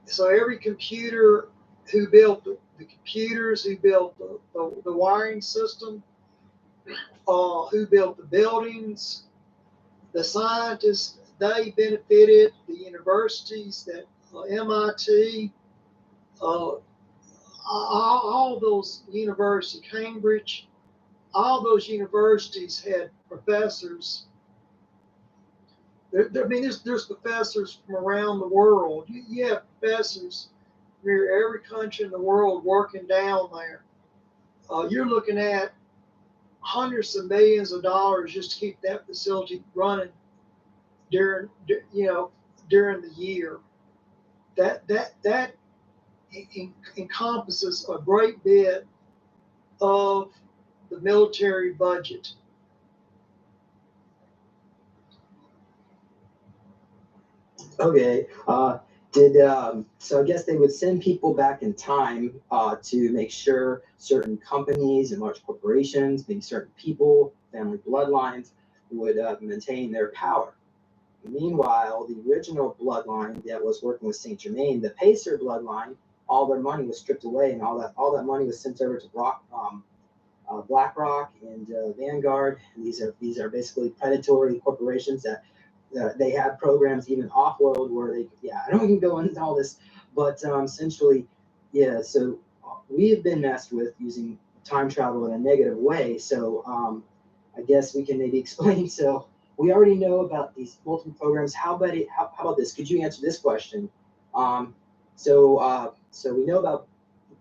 Speaker 3: So every computer who built the computers, who built the wiring system, who built the buildings, the scientists, they benefited, the universities, that MIT, all those universities, Cambridge, all those universities had professors. I mean, there's professors from around the world. You have professors near every country in the world working down there. You're looking at hundreds of millions of dollars just to keep that facility running during the year. That encompasses a great bit of the military budget.
Speaker 2: Okay. So I guess they would send people back in time to make sure certain companies and large corporations, being certain people, family bloodlines, would maintain their power. Meanwhile, the original bloodline that was working with Saint Germain, the Pacer bloodline, all their money was stripped away, and all that money was sent over to BlackRock and Vanguard. And these are basically predatory corporations that they have programs even off-world where they, I don't even go into all this, but essentially, so we have been messed with using time travel in a negative way. So I guess we can maybe explain. So we already know about these multiple programs. How about this? Could you answer this question? So we know about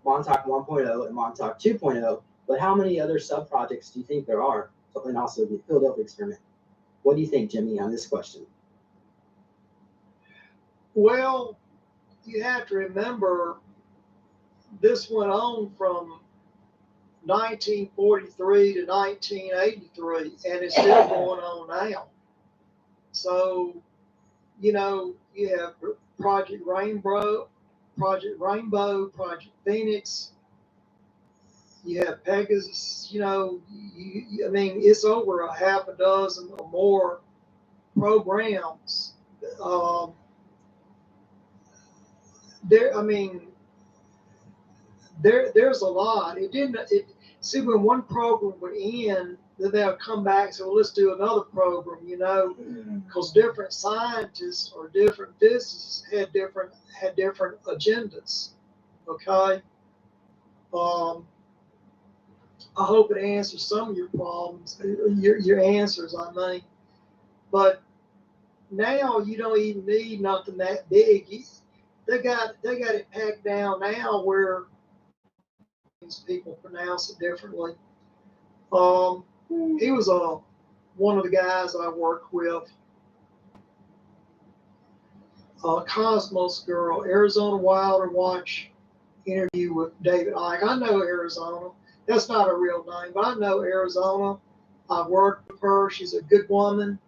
Speaker 2: Montauk 1.0 and Montauk 2.0, but how many other sub-projects do you think there are? And also the Philadelphia experiment. What do you think, Jimmy, on this question?
Speaker 3: Well, you have to remember this went on from 1943 to 1983, and it's still going on now. So, you have Project Rainbow, Project Phoenix. You have Pegasus. I mean, it's over a half a dozen or more programs. There's a lot. See, when one program would end, then they'll come back and say, well, let's do another program, because different scientists or different physicists had different agendas. Okay. I hope it answers some of your problems, your answers, I mean. But now you don't even need nothing that big. They got it packed down now where people pronounce it differently. He was one of the guys I worked with. Cosmos Girl, Arizona Wilder Watch interview with David Icke. I know Arizona. That's not a real name, but I know Arizona. I've worked with her. She's a good woman.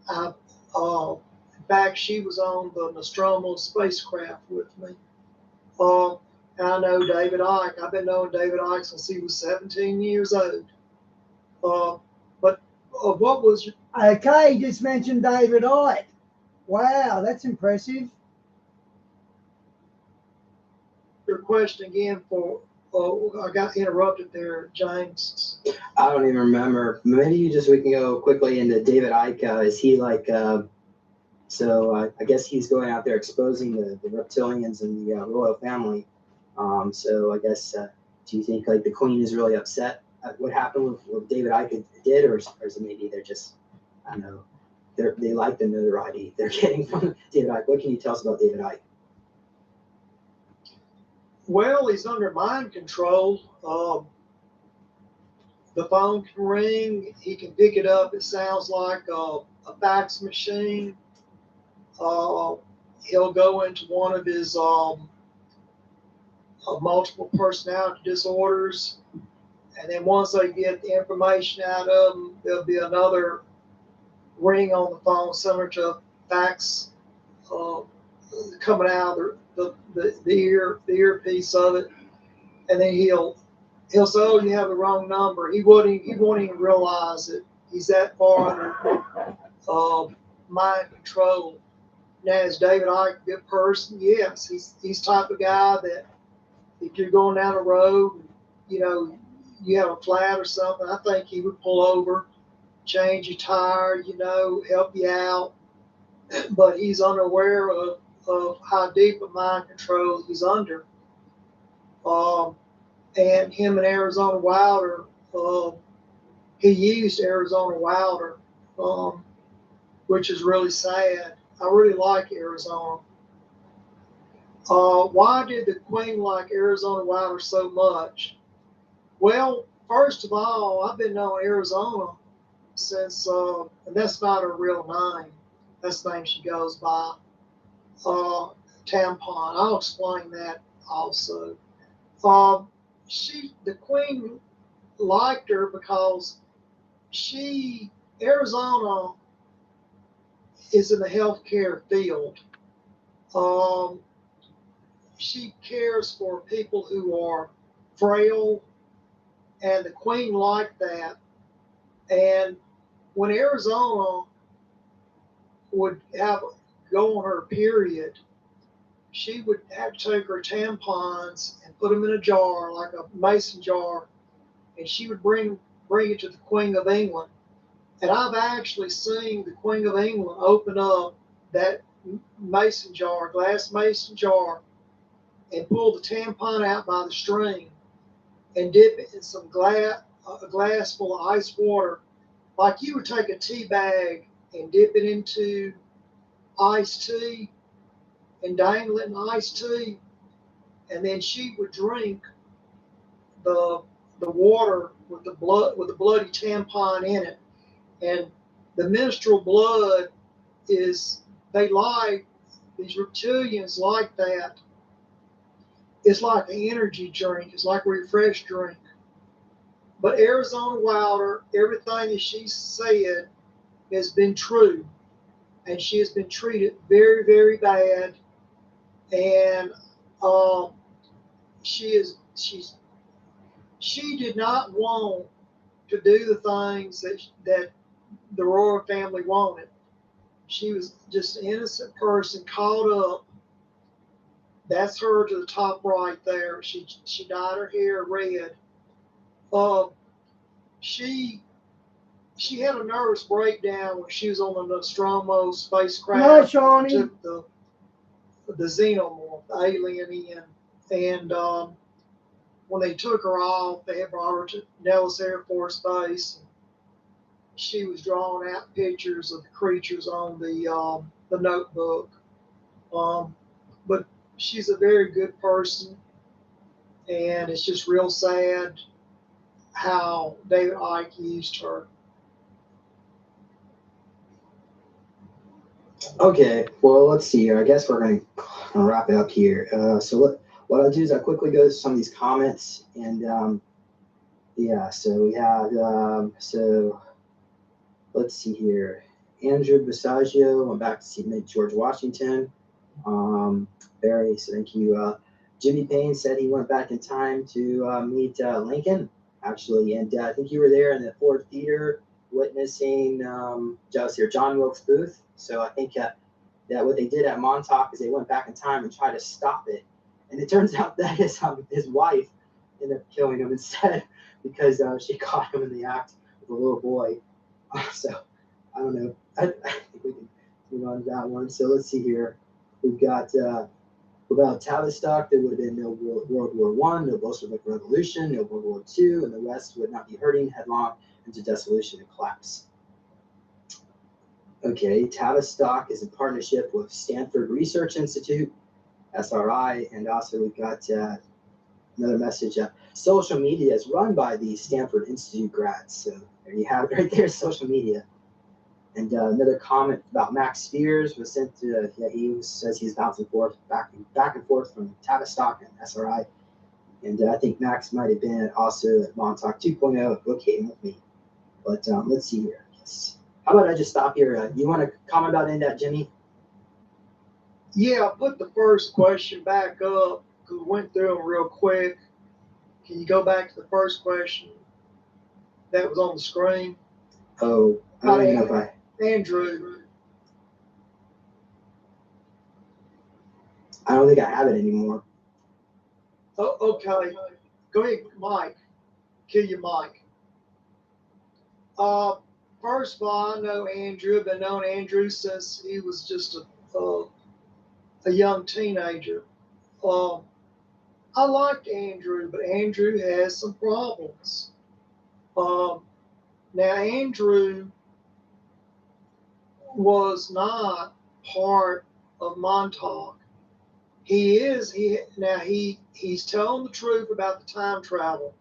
Speaker 3: In fact, she was on the Nostromo spacecraft with me. And I know David Icke. I've been knowing David Icke since he was 17 years old. But what was your...
Speaker 1: Okay, you just mentioned David Icke. Wow, that's impressive.
Speaker 3: Your question again for... I got interrupted there, James.
Speaker 2: I don't even remember. Maybe we can go quickly into David Icke. Is he like... So I guess he's going out there exposing the reptilians and the royal family. So I guess, do you think like the Queen is really upset at what happened with what David Icke did, or is it maybe they're just, I don't know, they like the notoriety they're getting from David Icke. What can you tell us about David Icke?
Speaker 3: Well, he's under mind control. The phone can ring. He can pick it up. It sounds like a fax machine. He'll go into one of his multiple personality disorders. And then once they get the information out of him, there'll be another ring on the phone, similar to a fax coming out of the earpiece of it. And then he'll say, "Oh, you have the wrong number." He won't even realize it. He's that far under mind control. Now, is David Icke a good person? Yes, he's the type of guy that if you're going down the road, you know, you have a flat or something, I think he would pull over, change your tire, you know, help you out. But he's unaware of how deep of mind control he's under. And him and Arizona Wilder, he used Arizona Wilder, which is really sad. I really like Arizona. Why did the Queen like Arizona Wilder so much? Well, first of all, I've been knowing Arizona since, and that's not her real name. That's the name she goes by, Tampon. I'll explain that also. The Queen liked her because Arizona is in the healthcare field. She cares for people who are frail, and the Queen liked that. And when Arizona would go on her period, she would have to take her tampons and put them in a jar, like a mason jar, and she would bring it to the Queen of England. And I've actually seen the Queen of England open up that mason jar, glass mason jar, and pull the tampon out by the string and dip it in some a glass full of ice water, like you would take a tea bag and dip it into iced tea and dangle it in iced tea, and then she would drink the water with the bloody tampon in it. And the menstrual blood these reptilians like that. It's like an energy drink. It's like a refresh drink. But Arizona Wilder, everything that she said has been true, and she has been treated very, very bad. And she did not want to do the things that the royal family wanted. She was just an innocent person caught up. That's her to the top right there. She dyed her hair red. She had a nervous breakdown when she was on the Nostromo spacecraft.
Speaker 1: Hi, Shawnee.
Speaker 3: Took the xenomorph, the alien in. And when they took her off, they had brought her to Nellis Air Force Base. She was drawing out pictures of the creatures on the notebook. But she's a very good person, and it's just real sad how David Icke used her.
Speaker 2: Okay, well, let's see here. I guess we're going to wrap it up here. So what I'll do is I'll quickly go to some of these comments, and yeah, so we have, so let's see here. Andrew Basagio went back to see George Washington. Barry, so thank you. Jimmy Payne said he went back in time to meet Lincoln, actually, and I think you were there in the Ford Theater witnessing John Wilkes Booth. So I think that what they did at Montauk is they went back in time and tried to stop it, and it turns out that his wife ended up killing him instead because she caught him in the act with a little boy. So I don't know. I think we can move on to that one. So let's see here. We've got without Tavistock, there would have been no World War I, no Bolshevik Revolution, no World War II, and the West would not be hurting headlong into dissolution and collapse. Okay, Tavistock is in partnership with Stanford Research Institute, SRI, and also we've got another message. Social media is run by the Stanford Institute grads. So there you have it right there, social media. And another comment about Max Spears was sent to, says he's bouncing back and forth from Tavistock and SRI. And I think Max might have been also at Montauk 2.0 at Brookhaven with me. But let's see here. Yes. How about I just stop here? You want to comment about any of that, Jimmy?
Speaker 3: Yeah, put the first question back up because we went through them real quick. Can you go back to the first question that was on the screen?
Speaker 2: Oh, I don't even know if
Speaker 3: Andrew.
Speaker 2: I don't think I have it anymore.
Speaker 3: Oh, okay. Go ahead, Mike. Kill your mic. First of all, I know Andrew. I've been knowing Andrew since he was just a young teenager. I liked Andrew, but Andrew has some problems. Now, Andrew was not part of Montauk. He's telling the truth about the time travel.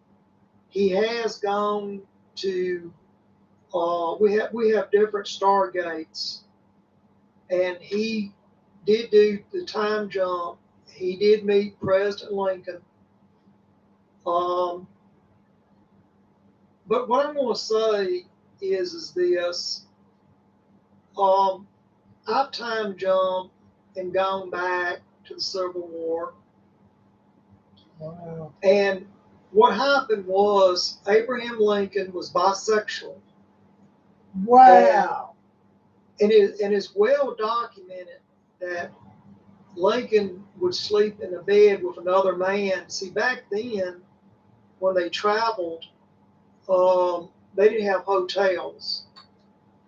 Speaker 3: He has gone to we have different stargates, and he did do the time jump. He did meet President Lincoln. But what I'm going to say is this. I've time jumped and gone back to the Civil War.
Speaker 1: Wow.
Speaker 3: And what happened was Abraham Lincoln was bisexual.
Speaker 1: Wow.
Speaker 3: And it's well documented that Lincoln would sleep in a bed with another man. See, back then, when they traveled, they didn't have hotels.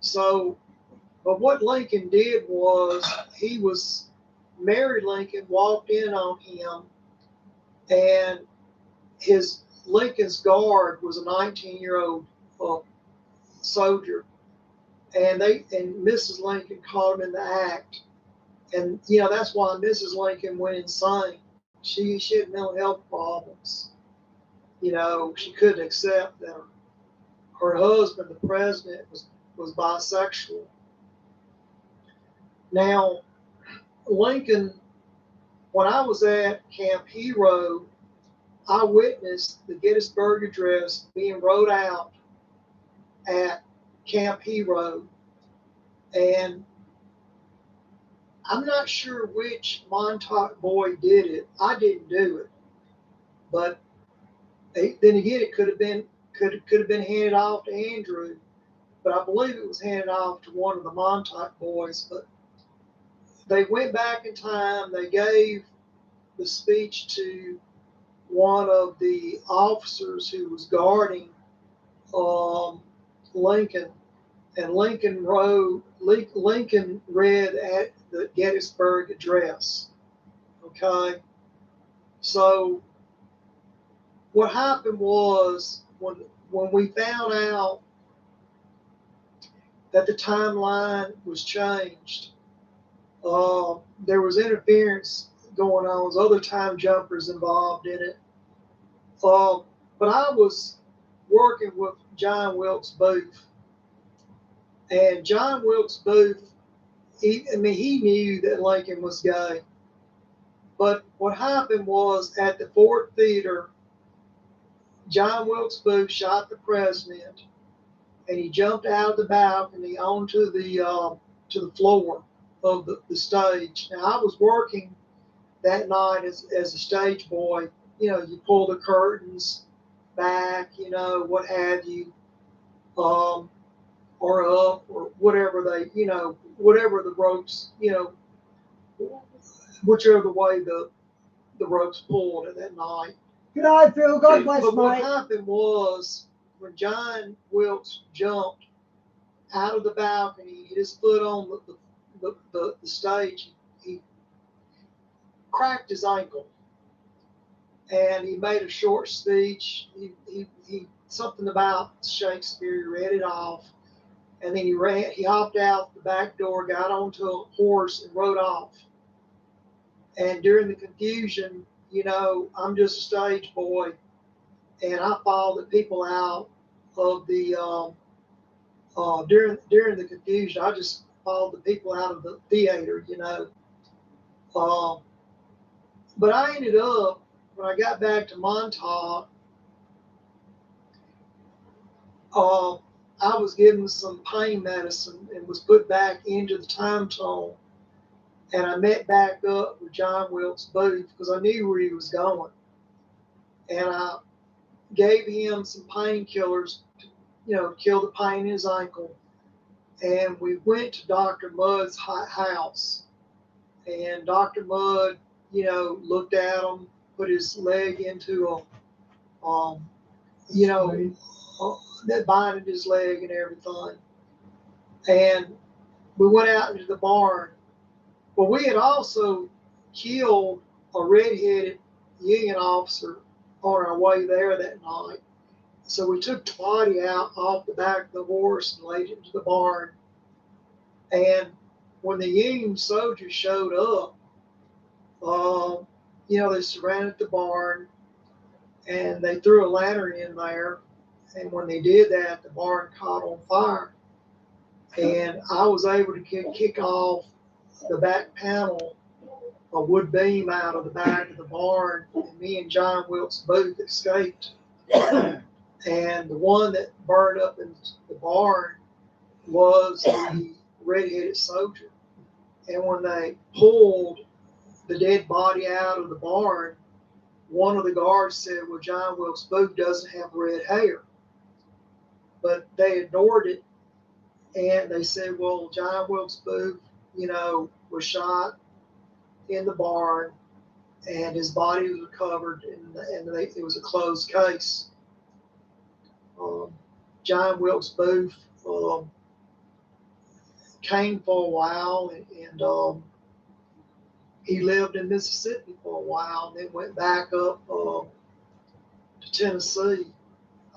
Speaker 3: So, but what Lincoln did was Mary Lincoln walked in on him, and Lincoln's guard was a 19-year-old soldier, and Mrs. Lincoln caught him in the act, and that's why Mrs. Lincoln went insane. She had mental health problems. She couldn't accept that her husband, the president, was bisexual. Now, Lincoln, when I was at Camp Hero, I witnessed the Gettysburg Address being wrote out at Camp Hero, and I'm not sure which Montauk boy did it. I didn't do it, but then again, it could have been handed off to Andrew, but I believe it was handed off to one of the Montauk boys. But they went back in time. They gave the speech to one of the officers who was guarding Lincoln, and Lincoln read at the Gettysburg Address. Okay, so what happened was when we found out that the timeline was changed, there was interference going on. There's other time jumpers involved in it. But I was working with John Wilkes Booth, and John Wilkes Booth, he knew that Lincoln was gay. But what happened was at the Ford Theater, John Wilkes Booth shot the president, and he jumped out of the balcony onto the to the floor of the stage. Now, I was working that night as a stage boy. You pull the curtains back, what have you, or up, or whatever whatever the ropes, whichever way the ropes pulled at that night.
Speaker 1: Good night, Phil. God bless,
Speaker 3: But what
Speaker 1: mate.
Speaker 3: happened was when John Wilkes jumped out of the balcony, hit his foot on the stage, he cracked his ankle, and he made a short speech. He something about Shakespeare, read it off, And then he hopped out the back door, got onto a horse, and rode off. And during the confusion, I'm just a stage boy, and I followed the people out of the during the confusion. I just followed the people out of the theater. Uh, but I ended up, when I got back to Montauk, I was given some pain medicine and was put back into the time tunnel. And I met back up with John Wilkes Booth because I knew where he was going. And I gave him some painkillers to, kill the pain in his ankle. And we went to Dr. Mudd's house. And Dr. Mudd, looked at him, put his leg into that binded his leg and everything. And we went out into the barn. Well, we had also killed a red-headed Union officer on our way there that night. So we took the body out off the back of the horse and laid it into the barn. And when the Union soldiers showed up, they surrounded the barn and they threw a lantern in there. And when they did that, the barn caught on fire. And I was able to kick off the back panel, a wood beam out of the back of the barn, and me and John Wilkes Booth escaped. And the one that burned up in the barn was the red-headed soldier. And when they pulled the dead body out of the barn, one of the guards said, well, John Wilkes Booth doesn't have red hair. But they ignored it, and they said, well, John Wilkes Booth, was shot in the barn, and his body was recovered, and it was a closed case. John Wilkes Booth came for a while, and he lived in Mississippi for a while, and then went back up to Tennessee.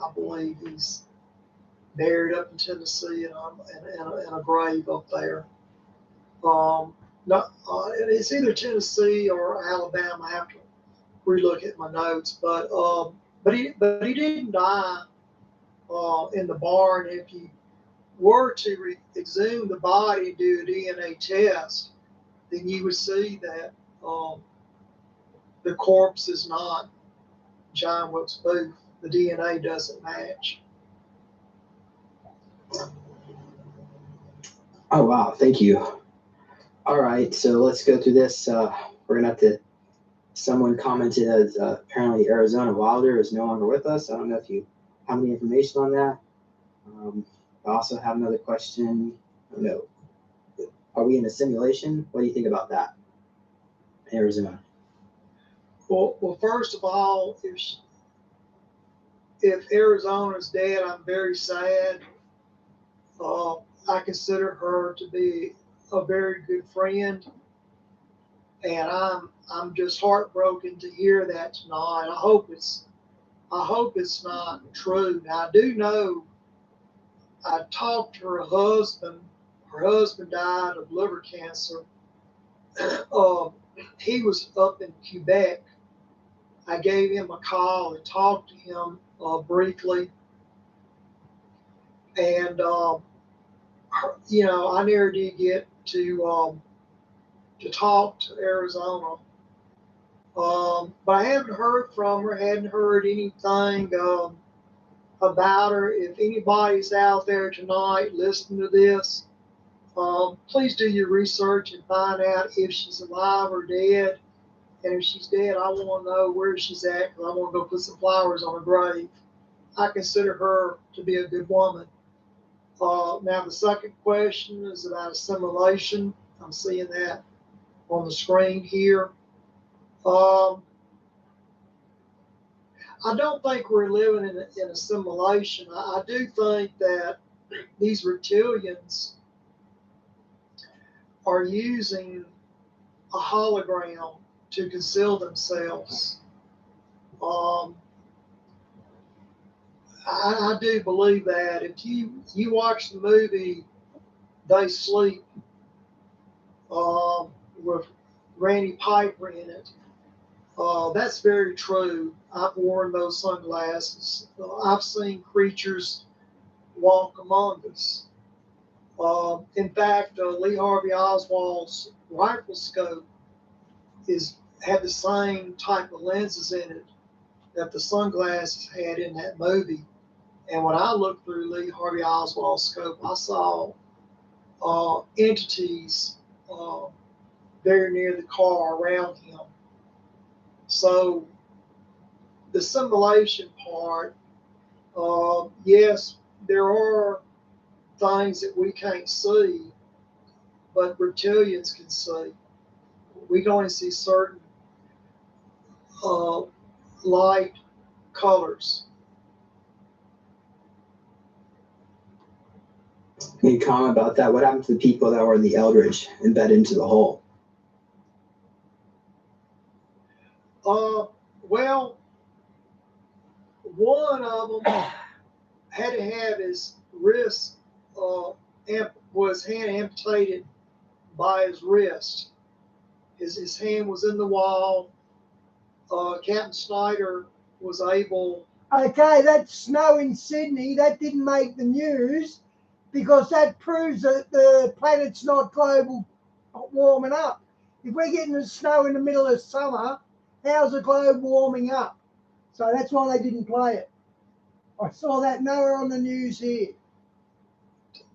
Speaker 3: I believe he's buried up in Tennessee in a grave up there. It's either Tennessee or Alabama. I have to relook at my notes, but he didn't die in the barn. If you were to exhume the body and do a DNA test, then you would see that the corpse is not John Wilkes Booth. The DNA doesn't match.
Speaker 2: Oh, wow. Thank you. All right. So let's go through this. We're going to have to, someone commented as apparently Arizona Wilder is no longer with us. I don't know if you have any information on that. I also have another question. No. Are we in a simulation? What do you think about that? Arizona.
Speaker 3: Well, first of all, if Arizona's dead, I'm very sad. I consider her to be a very good friend, and I'm just heartbroken to hear that tonight. I hope it's not true. Now, I do know I talked to her husband. Her husband died of liver cancer. He was up in Quebec. I gave him a call and talked to him briefly, and I never did get to talk to Arizona. But I haven't heard from her. Hadn't heard anything about her. If anybody's out there tonight listening to this, please do your research and find out if she's alive or dead. And if she's dead, I want to know where she's at, because I want to go put some flowers on her grave. I consider her to be a good woman. Now, the second question is about assimilation. I'm seeing that on the screen here. I don't think we're living in assimilation. I do think that these reptilians are using a hologram to conceal themselves. I do believe that if you watch the movie They Sleep, with Randy Piper in it, that's very true. I've worn those sunglasses. I've seen creatures walk among us. In fact, Lee Harvey Oswald's rifle scope had the same type of lenses in it that the sunglasses had in that movie. And when I looked through Lee Harvey Oswald's scope, I saw entities very near the car around him. So the simulation part, yes, there are things that we can't see, but reptilians can see. We can only see certain light colors.
Speaker 2: Can you comment about that? What happened to the people that were in the Eldridge embedded into the hole?
Speaker 3: Well, one of them had to have his wrist, was hand amputated by his wrist. His hand was in the wall. Captain Snyder was able.
Speaker 1: Okay, that snow in Sydney, that didn't make the news because that proves that the planet's not global warming up. If we're getting the snow in the middle of summer, how's the globe warming up? So that's why they didn't play it. I saw that nowhere on the news here.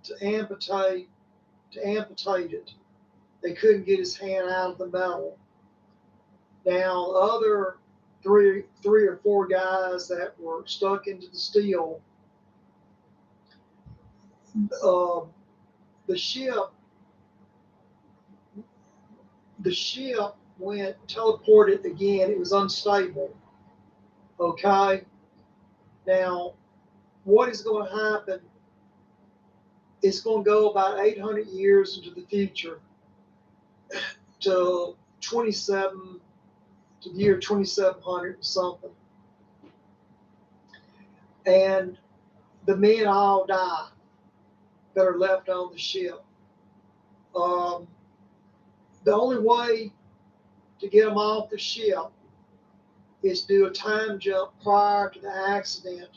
Speaker 3: To amputate it. They couldn't get his hand out of the metal. Now, the other three or four guys that were stuck into the steel, the ship went teleported again. It was unstable. Okay. Now, what is going to happen? It's going to go about 800 years into the future to the year 2700 and something. And the men all die that are left on the ship. The only way to get them off the ship is to do a time jump prior to the accident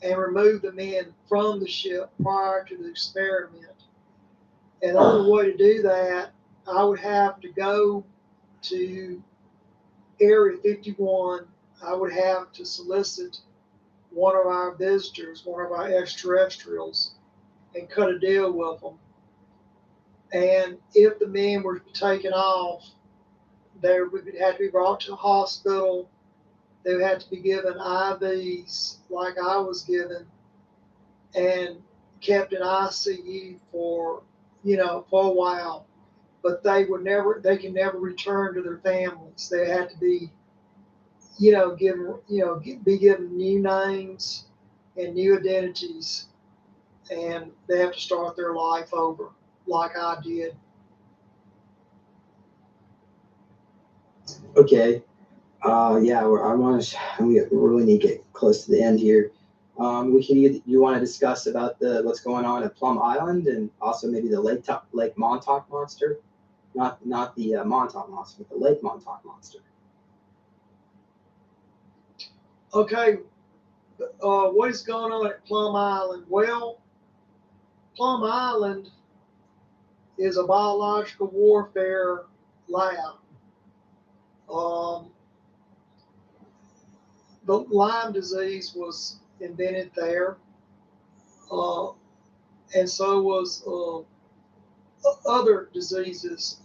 Speaker 3: and remove the men from the ship prior to the experiment. And the only way to do that, I would have to go to Area 51. I would have to solicit one of our visitors, one of our extraterrestrials, and cut a deal with them. And if the men were taken off, they would have to be brought to a hospital. They would have to be given IVs like I was given and kept in ICU for a while. But they can never return to their families. They have to be, be given new names and new identities, and they have to start their life over like I did.
Speaker 2: Okay. Yeah, we really need to get close to the end here. You want to discuss about what's going on at Plum Island and also maybe the Lake Montauk monster, not the Montauk monster, but the Lake Montauk monster.
Speaker 3: Okay, what is going on at Plum Island? Well, Plum Island is a biological warfare lab. The Lyme disease was invented there, and so was other diseases,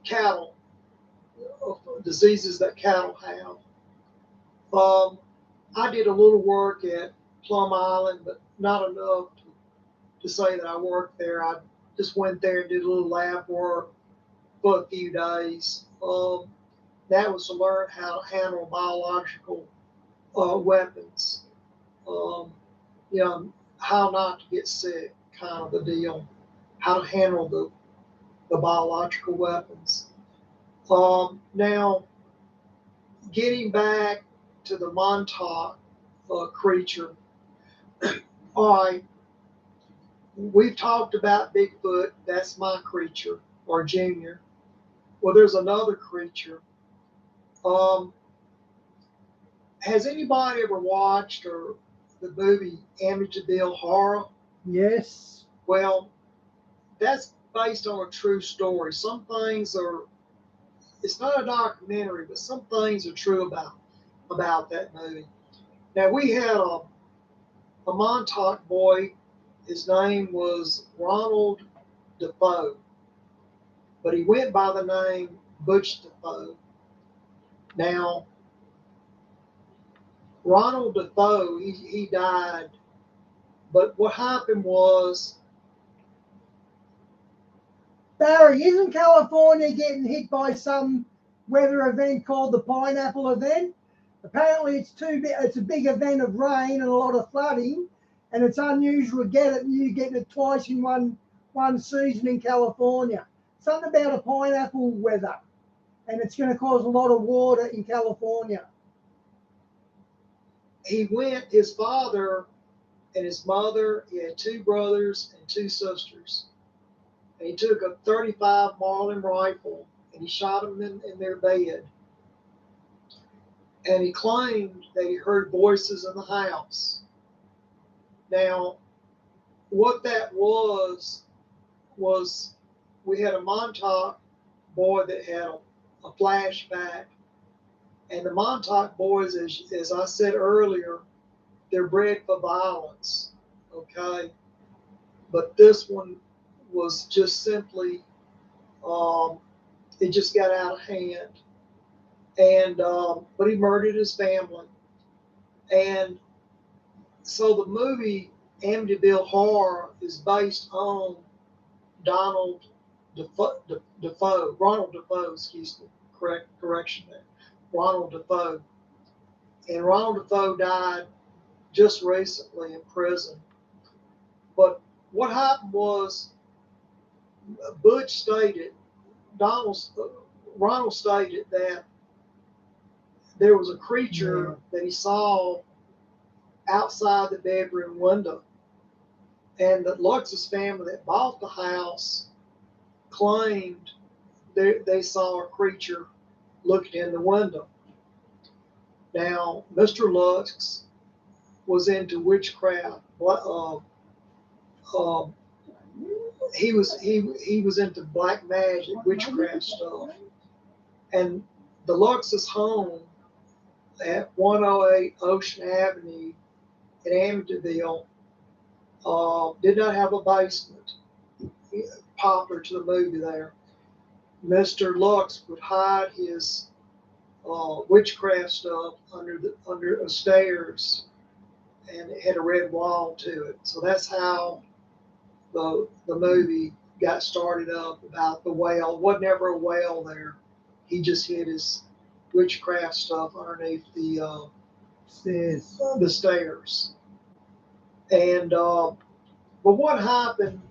Speaker 3: cattle, diseases that cattle have. I did a little work at Plum Island, but not enough to say that I worked there. I just went there and did a little lab work for a few days. That was to learn how to handle biological weapons. How not to get sick, kind of a deal. How to handle the biological weapons. Now, getting back to the Montauk creature. All right, we've talked about Bigfoot. That's my creature, or Junior. Well, there's another creature. Has anybody ever watched the movie Amityville Horror?
Speaker 1: Yes.
Speaker 3: Well, that's based on a true story. Some things are, it's not a documentary, but some things are true about that movie. Now, we had a Montauk boy. His name was Ronald Defoe, but he went by the name Butch Defoe. Now, Ronald Defoe, he died, but what happened was,
Speaker 1: Barry, isn't California getting hit by some weather event called the pineapple event? Apparently it's a big event of rain and a lot of flooding, and it's unusual to get it, and you getting it twice in one season in California. Something about a pineapple weather, and it's going to cause a lot of water in California.
Speaker 3: his father and his mother, he had 2 brothers and 2 sisters. And he took a .35 Marlin rifle and he shot them in their bed. And he claimed that he heard voices in the house. Now, what that was we had a Montauk boy that had a flashback. And the Montauk boys, as I said earlier, they're bred for violence, okay? But this one was just simply, it just got out of hand. And, but he murdered his family. And so the movie Amityville Horror is based on Ronald Defoe, excuse me, correction there, Ronald Defoe. And Ronald Defoe died just recently in prison. But what happened was, Butch stated, Ronald stated that there was a creature that he saw outside the bedroom window. And the Luxus family that bought the house claimed they saw a creature looking in the window. Now, Mr. Lux was into witchcraft. He was into black magic, witchcraft stuff. And the Luxus home at 108 Ocean Avenue in Amityville did not have a basement, popular to the movie there. Mr. Lux would hide his witchcraft stuff under the stairs, and it had a red wall to it. So that's how the movie got started up about the whale. Wasn't ever a whale there. He just hid his witchcraft stuff underneath the stairs. And but what happened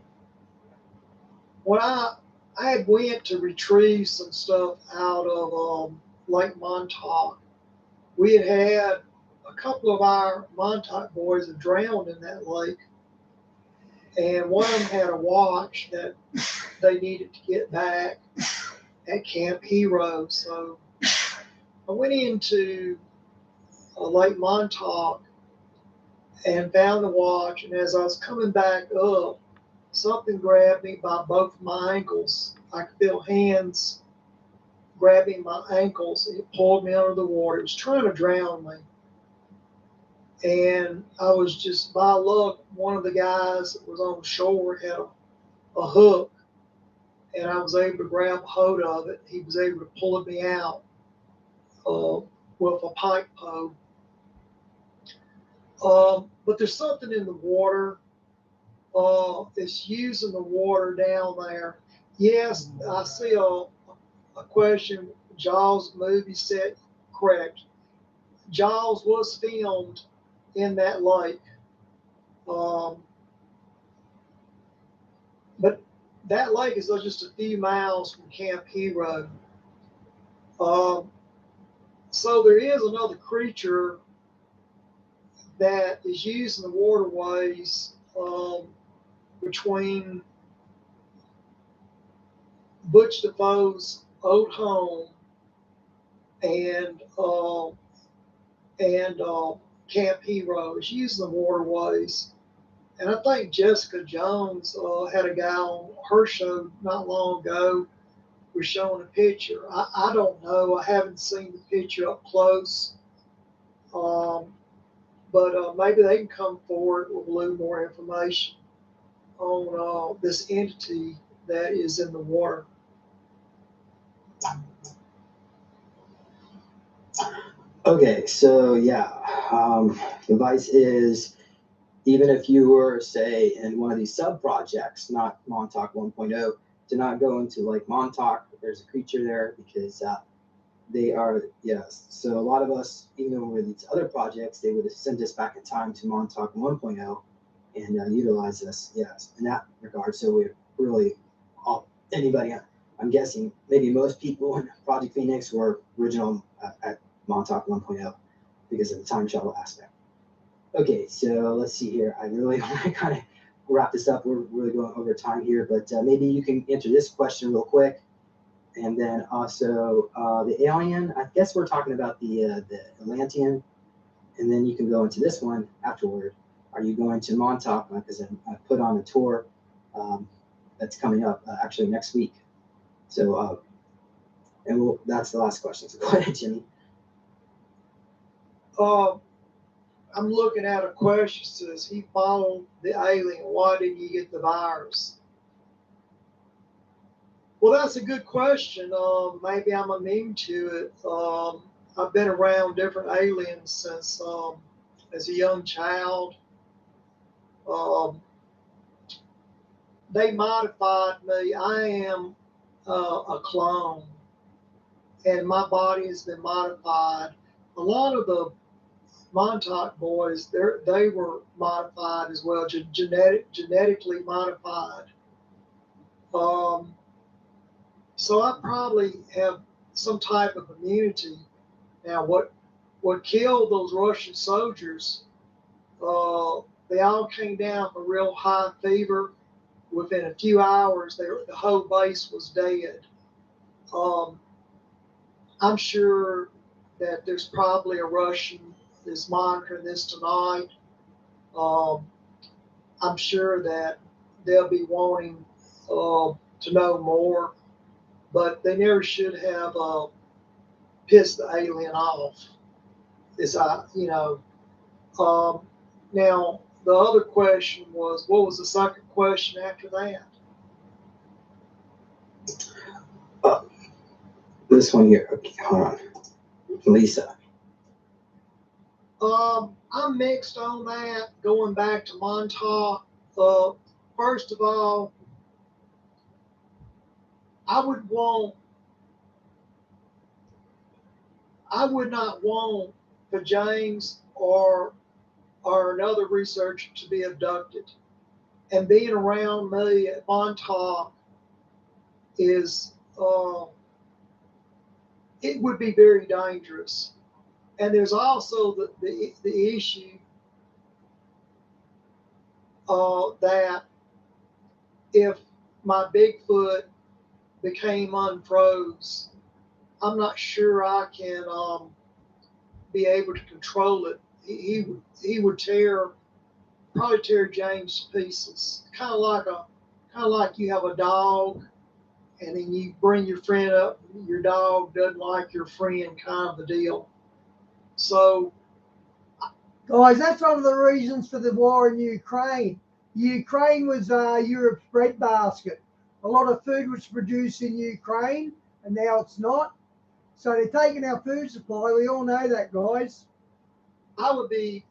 Speaker 3: when I had went to retrieve some stuff out of Lake Montauk. We had a couple of our Montauk boys that drowned in that lake, and one of them had a watch that they needed to get back at Camp Hero. So I went into Lake Montauk and found the watch, and as I was coming back up, something grabbed me by both my ankles. I could feel hands grabbing my ankles, and it pulled me under the water. It was trying to drown me. And I was just, by luck, one of the guys that was on the shore had a hook, and I was able to grab hold of it. He was able to pull me out with a pike pole. But there's something in the water. It's using the water down there. Yes, I see a question. Jaws movie set, correct. Jaws was filmed in that lake. But that lake is just a few miles from Camp Hero. So there is another creature that is used in the waterways between Butch DeFoe's old home and Camp Hero. It's used in the waterways. And I think Jessica Jones had a guy on her show not long ago was showing a picture. I don't know. I haven't seen the picture up close. But maybe they can come forward with a little more information on this entity that is in the water.
Speaker 2: Okay, so yeah, the advice is, even if you were, say, in one of these sub projects, not Montauk 1.0, do not go into like Montauk. There's a creature there, because they are, yes. So a lot of us, even though we're in these other projects, they would have sent us back in time to Montauk 1.0 and utilize us, yes, in that regard. So we're really, anybody, I'm guessing maybe most people in Project Phoenix were original at Montauk 1.0 because of the time shuttle aspect. Okay, so let's see here. I really want to kind of wrap this up. We're really going over time here, but maybe you can answer this question real quick. And then also the alien, I guess we're talking about the Atlantean. And then you can go into this one afterward. Are you going to Montauk? Because I put on a tour that's coming up actually next week. So, and that's the last question. So go ahead, Jimmy.
Speaker 3: I'm looking at a question that says, he followed the alien. Why didn't you get the virus? Well, that's a good question. Maybe I'm immune to it. I've been around different aliens since as a young child. They modified me. I am a clone, and my body has been modified. A lot of the Montauk boys, they were modified as well, genetically modified. So I probably have some type of immunity. Now, what killed those Russian soldiers? They all came down with real high fever. Within a few hours, the whole base was dead. I'm sure that there's probably a Russian that's monitoring this tonight. I'm sure that they'll be wanting to know more, but they never should have pissed the alien off. Now the other question was, what was the second question after that?
Speaker 2: This one here. Okay, hold on. Lisa.
Speaker 3: I'm mixed on that. Going back to Montauk, first of all, I would not want for James or another researcher to be abducted. And being around me at Montauk is, it would be very dangerous. And there's also the issue that if my Bigfoot became unfroze, I'm not sure I can be able to control it. He would probably tear James to pieces. Kind of like you have a dog, and then you bring your friend up. Your dog doesn't like your friend, kind of a deal. So,
Speaker 1: guys, that's one of the reasons for the war in Ukraine. Ukraine was Europe's breadbasket. A lot of food was produced in Ukraine, and now it's not. So they're taking our food supply. We all know that, guys.
Speaker 3: I would be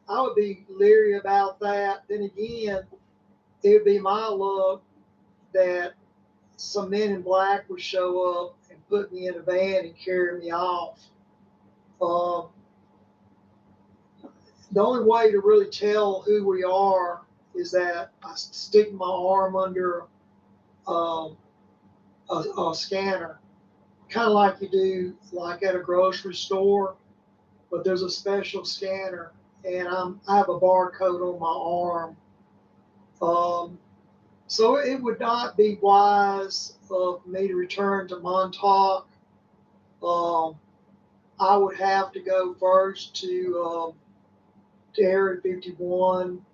Speaker 3: leery about that. Then again, it would be my luck that some men in black would show up and put me in a van and carry me off. The only way to really tell who we are is that I stick my arm under a scanner, kind of like you do like at a grocery store, but there's a special scanner, and I have a barcode on my arm. So it would not be wise of me to return to Montauk. Um, I would have to go first to Area 51,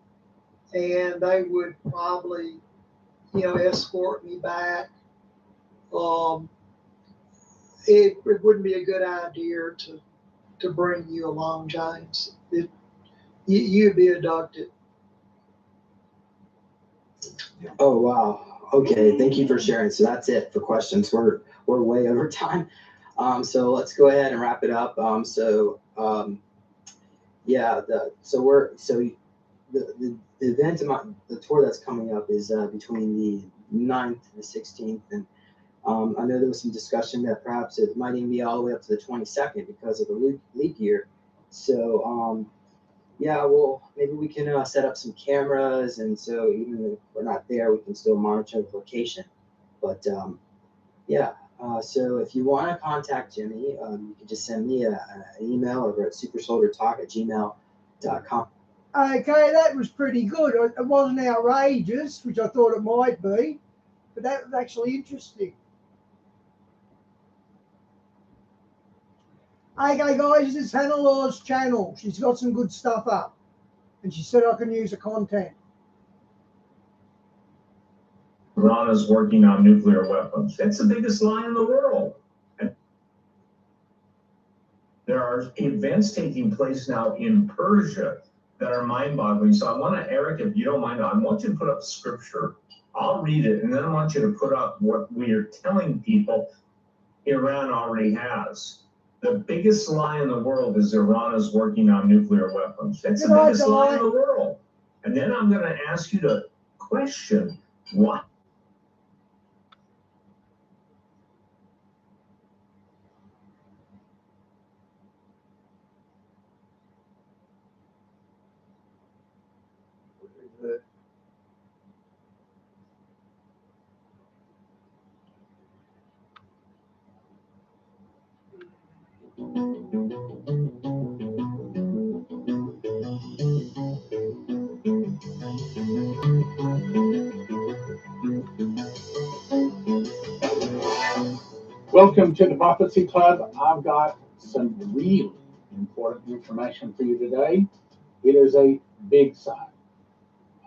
Speaker 3: and they would probably, escort me back. Um, it wouldn't be a good idea to bring you along, James. You'd be abducted.
Speaker 2: Oh wow. Okay, thank you for sharing. So that's it for questions. We're way over time. So let's go ahead and wrap it up. Yeah, the event the tour that's coming up is between the 9th and the 16th, and I know there was some discussion that perhaps it might even be all the way up to the 22nd because of the leap year. So yeah, well, maybe we can set up some cameras, and so even if we're not there, we can still monitor the location. But yeah, so if you want to contact Jimmy, you can just send me an email over at supersoldiertalk@gmail.com.
Speaker 1: Okay, that was pretty good. It wasn't outrageous, which I thought it might be, but that was actually interesting. Okay, guys, this is Hannah Law's channel. She's got some good stuff up, and she said I can use the content.
Speaker 4: Iran is working on nuclear weapons. That's the biggest lie in the world. And there are events taking place now in Persia that are mind-boggling. So I want to, Eric, if you don't mind, I want you to put up scripture. I'll read it, and then I want you to put up what we are telling people Iran already has. The biggest lie in the world is Iran is working on nuclear weapons. That's the biggest lie in the world. And then I'm going to ask you to question why.
Speaker 5: Welcome to the Prophecy Club. I've got some really important information for you today. It is a big sign.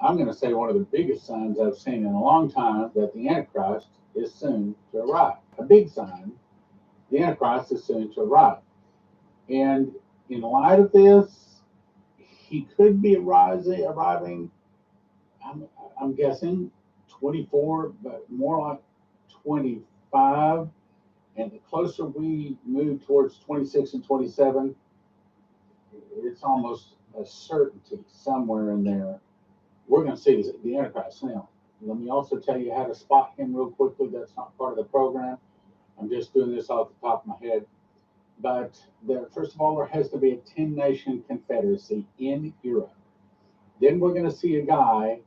Speaker 5: I'm going to say one of the biggest signs I've seen in a long time that the Antichrist is soon to arrive. A big sign, the Antichrist is soon to arrive. And in light of this, he could be arriving, I'm guessing 24, but more like 25. And the closer we move towards 26 and 27, it's almost a certainty somewhere in there. We're going to see the Antichrist. Now, let me also tell you how to spot him real quickly. That's not part of the program. I'm just doing this off the top of my head. But first of all, there has to be a 10-nation confederacy in Europe. Then we're going to see a guy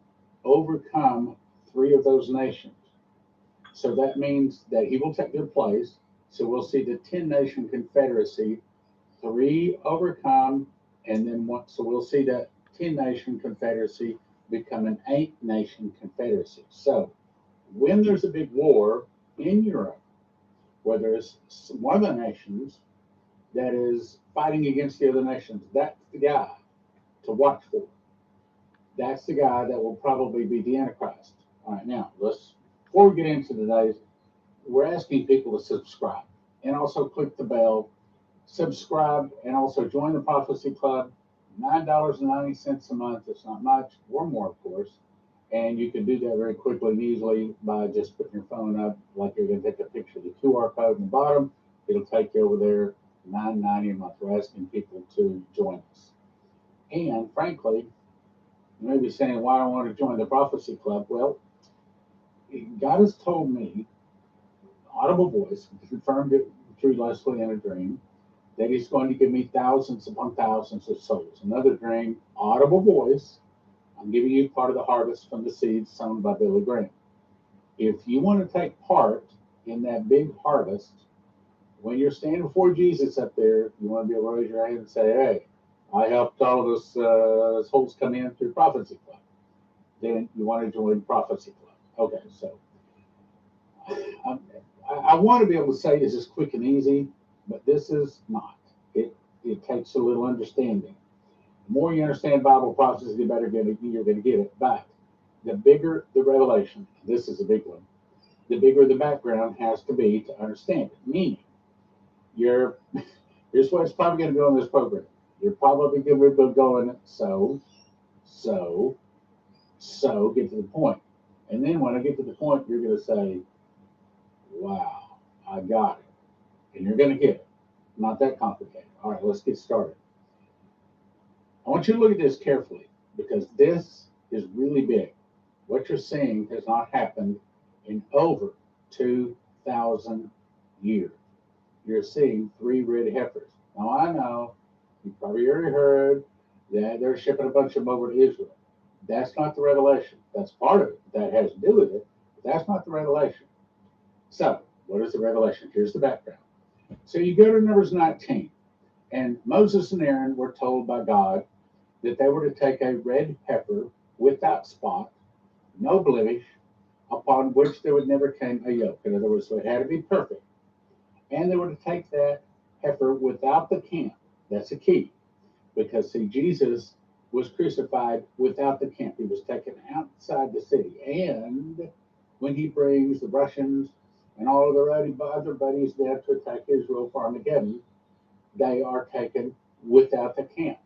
Speaker 5: overcome 3 of those nations. So that means that he will take their place. So we'll see the 10-nation confederacy, 3 overcome, and then one. So we'll see that 10-nation confederacy become an 8-nation confederacy. So when there's a big war in Europe, where there's one of the nations that is fighting against the other nations, that's the guy to watch for. That's the guy that will probably be the Antichrist. All right, now before we get into today's, we're asking people to subscribe and also click the bell, subscribe, and also join the Prophecy Club. $9.90 a month. It's not much, or more, of course. And you can do that very quickly and easily by just putting your phone up, like you're going to take a picture of the QR code in the bottom. It'll take you over there. $9.90 a month. We're asking people to join us. And frankly, you may be saying, why do I want to join the Prophecy Club? Well, God has told me, audible voice, confirmed it through Leslie in a dream, that he's going to give me thousands upon thousands of souls. Another dream, audible voice, I'm giving you part of the harvest from the seeds sown by Billy Graham. If you want to take part in that big harvest, when you're standing before Jesus up there, you want to be able to raise your hand and say, hey, I helped all of us souls come in through Prophecy Club. Then you want to join Prophecy Club. Okay, so I want to be able to say this is quick and easy, but this is not. It takes a little understanding. The more you understand Bible prophecy, the better you're going to get it. But the bigger the revelation, this is a big one, the bigger the background has to be to understand it. Meaning, here's what it's probably going to do on this program. You're probably going to be going so, get to the point. And then when I get to the point, you're going to say, wow, I got it. And you're going to get it. Not that complicated. All right, let's get started. I want you to look at this carefully because this is really big. What you're seeing has not happened in over 2,000 years. You're seeing 3 red heifers. Now, I know you probably already heard that they're shipping a bunch of them over to Israel. That's not the revelation. That's part of it. That has to do with it. But that's not the revelation. So, what is the revelation? Here's the background. So you go to Numbers 19, and Moses and Aaron were told by God that they were to take a red heifer without spot, no blemish, upon which there would never come a yoke. In other words, so it had to be perfect. And they were to take that heifer without the camp. That's a key. Because, see, Jesus was crucified without the camp. He was taken outside the city. And when he brings the Russians and all of their other buddies down to attack Israel for Armageddon, they are taken without the camp.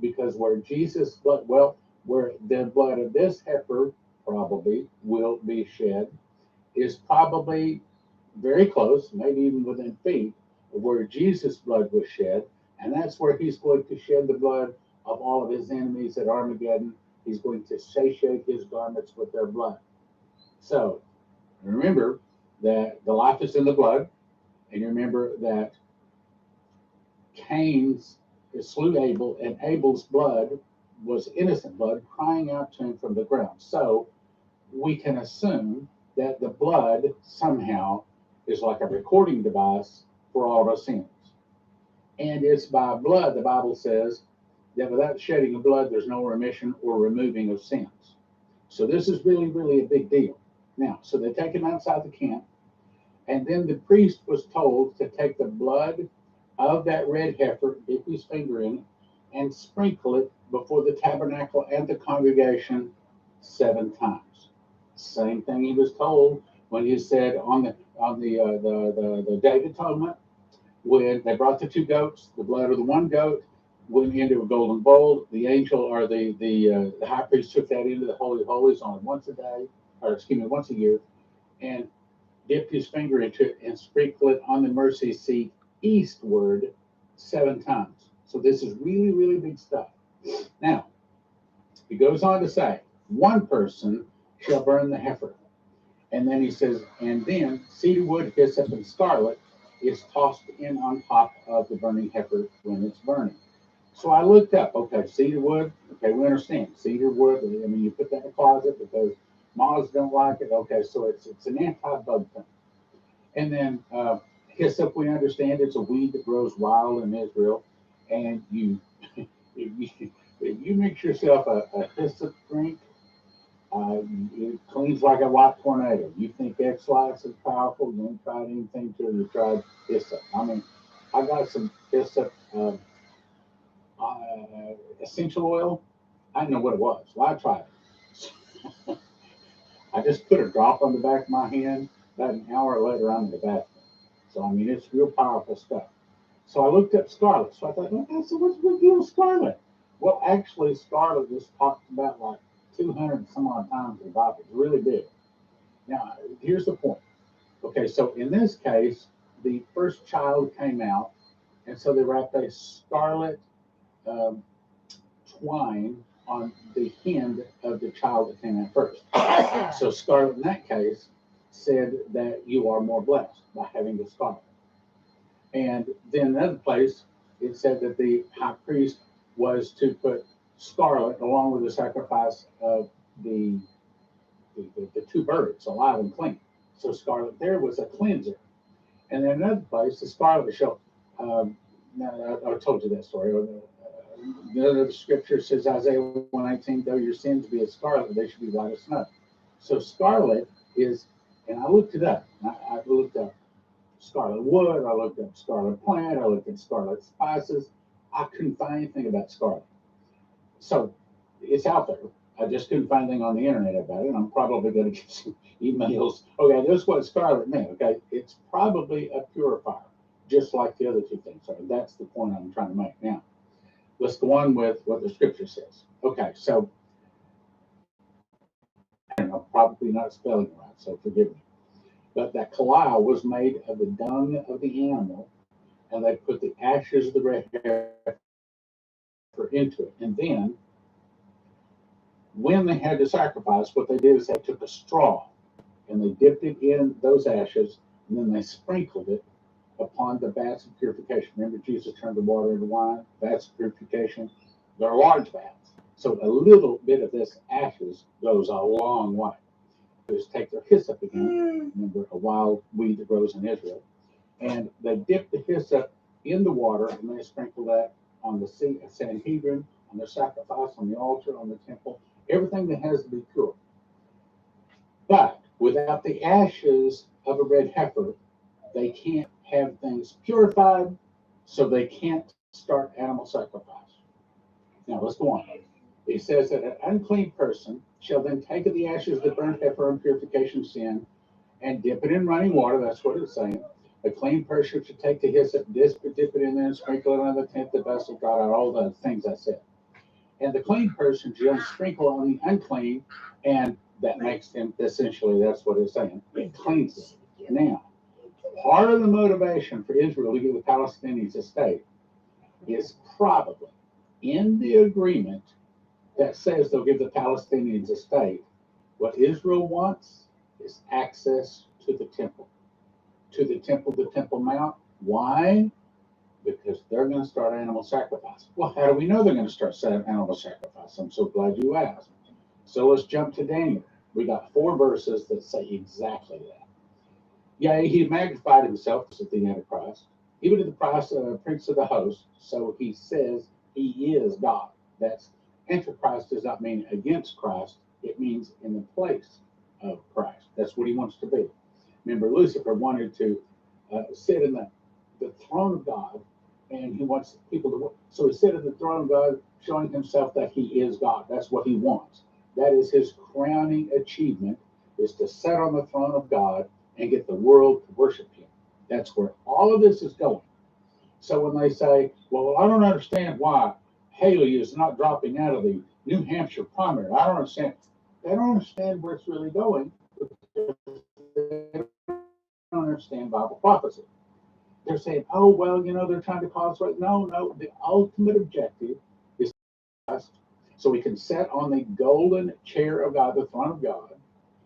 Speaker 5: Because where Jesus' blood, where the blood of this heifer probably will be shed, is probably very close, maybe even within feet, of where Jesus' blood was shed. And that's where he's going to shed the blood of all of his enemies at Armageddon. He's going to satiate his garments with their blood. So remember that the life is in the blood. And you remember that Cain's slew Abel, and Abel's blood was innocent blood crying out to him from the ground. So we can assume that the blood somehow is like a recording device for all of our sins. And it's by blood, the Bible says, that without shedding of blood, there's no remission or removing of sins. So this is really, really a big deal. Now, so they take him outside the camp, and then the priest was told to take the blood of that red heifer, dip his finger in it, and sprinkle it before the tabernacle and the congregation 7 times. Same thing he was told when he said on the Day of Atonement, when they brought the 2 goats, the blood of the one goat went into a golden bowl. The angel or the high priest took that into the Holy of Holies on once a year, and dipped his finger into it and sprinkled it on the mercy seat eastward 7 times. So this is really, really big stuff. Now, he goes on to say, 1 person shall burn the heifer. And then he says, and then cedar wood, hyssop, and scarlet is tossed in on top of the burning heifer when it's burning. So I looked up, okay, cedar wood, okay, we understand. Cedar wood, I mean, you put that in the closet because moths don't like it. Okay, so it's an anti-bug thing. And then hyssop, we understand it's a weed that grows wild in Israel. And if you mix yourself a hyssop drink, it cleans like a white tornado. You think X-Lax is powerful, you ain't tried anything till you tried hyssop. I mean, I got some hyssop essential oil. I didn't know what it was. Well, I tried it. I just put a drop on the back of my hand. About an hour later, I'm in the bathroom. So, I mean, it's real powerful stuff. So I looked up scarlet. So I thought, okay, so what's the big deal with scarlet? Well, actually, scarlet is talked about like 200 some odd times in the Bible. It's really big. Now, here's the point. Okay, so in this case, the first child came out, and so they wrapped a scarlet twine on the hand of the child that came out first. So scarlet in that case said that you are more blessed by having the scarlet. And then another place, it said that the high priest was to put scarlet along with the sacrifice of the 2 birds, alive and clean. So scarlet there was a cleanser. And then another place, the scarlet shall, now I told you that story. the scripture says, Isaiah 1:19, though your sins be as scarlet, they should be white as snow. So scarlet is, and I looked it up. I looked up scarlet wood, I looked up scarlet plant, I looked at scarlet spices. I couldn't find anything about scarlet. So it's out there. I just couldn't find anything on the internet about it. And I'm probably going to get some emails. Okay, this is what scarlet meant. Okay, it's probably a purifier, just like the other two things are. That's the point I'm trying to make. Now, let's go on with what the scripture says. Okay, so I'm probably not spelling it right, so forgive me. But that kalal was made of the dung of the animal, and they put the ashes of the red heifer into it. And then, when they had to sacrifice, what they did is they took a straw and they dipped it in those ashes, and then they sprinkled it upon the vats of purification. Remember, Jesus turned the water into wine, vats of purification. They're large vats. So a little bit of this ashes goes a long way. Just take their hyssop again, remember, a wild weed that grows in Israel, and they dip the hyssop in the water, and they sprinkle that on the Sanhedrin, on the sacrifice, on the altar, on the temple, everything that has to be pure. But without the ashes of a red heifer, they can't have things purified, so they can't start animal sacrifice. Now let's go on. It says that an unclean person shall then take of the ashes of the burnt heifer and purification sin and dip it in running water. That's what it's saying. A clean person should take the hyssop, dip it in there, and sprinkle it on the tent, the vessel, got out all the things I said. And the clean person should sprinkle on the unclean, and that makes them, essentially, that's what it's saying. It cleans it. Now, part of the motivation for Israel to give the Palestinians a state is probably in the agreement that says they'll give the Palestinians a state. What Israel wants is access to the temple, the Temple Mount. Why? Because they're going to start animal sacrifice. Well, how do we know they're going to start animal sacrifice? I'm so glad you asked. So let's jump to Daniel. We got 4 verses that say exactly that. Yea, he magnified himself as the Antichrist, even to the prince of the host. So he says he is God. That's Antichrist does not mean against Christ. It means in the place of Christ. That's what he wants to be. Remember, Lucifer wanted to sit in the throne of God, and he wants people to. So he sit at the throne of God, showing himself that he is God. That's what he wants. That is his crowning achievement, is to sit on the throne of God and get the world to worship him. That's where all of this is going. So when they say, well, I don't understand why Haley is not dropping out of the New Hampshire primary, I don't understand. They don't understand where it's really going. They don't understand Bible prophecy. They're saying, oh, well, they're trying to cause right. No, the ultimate objective is Christ. So we can sit on the golden chair of God, the throne of God,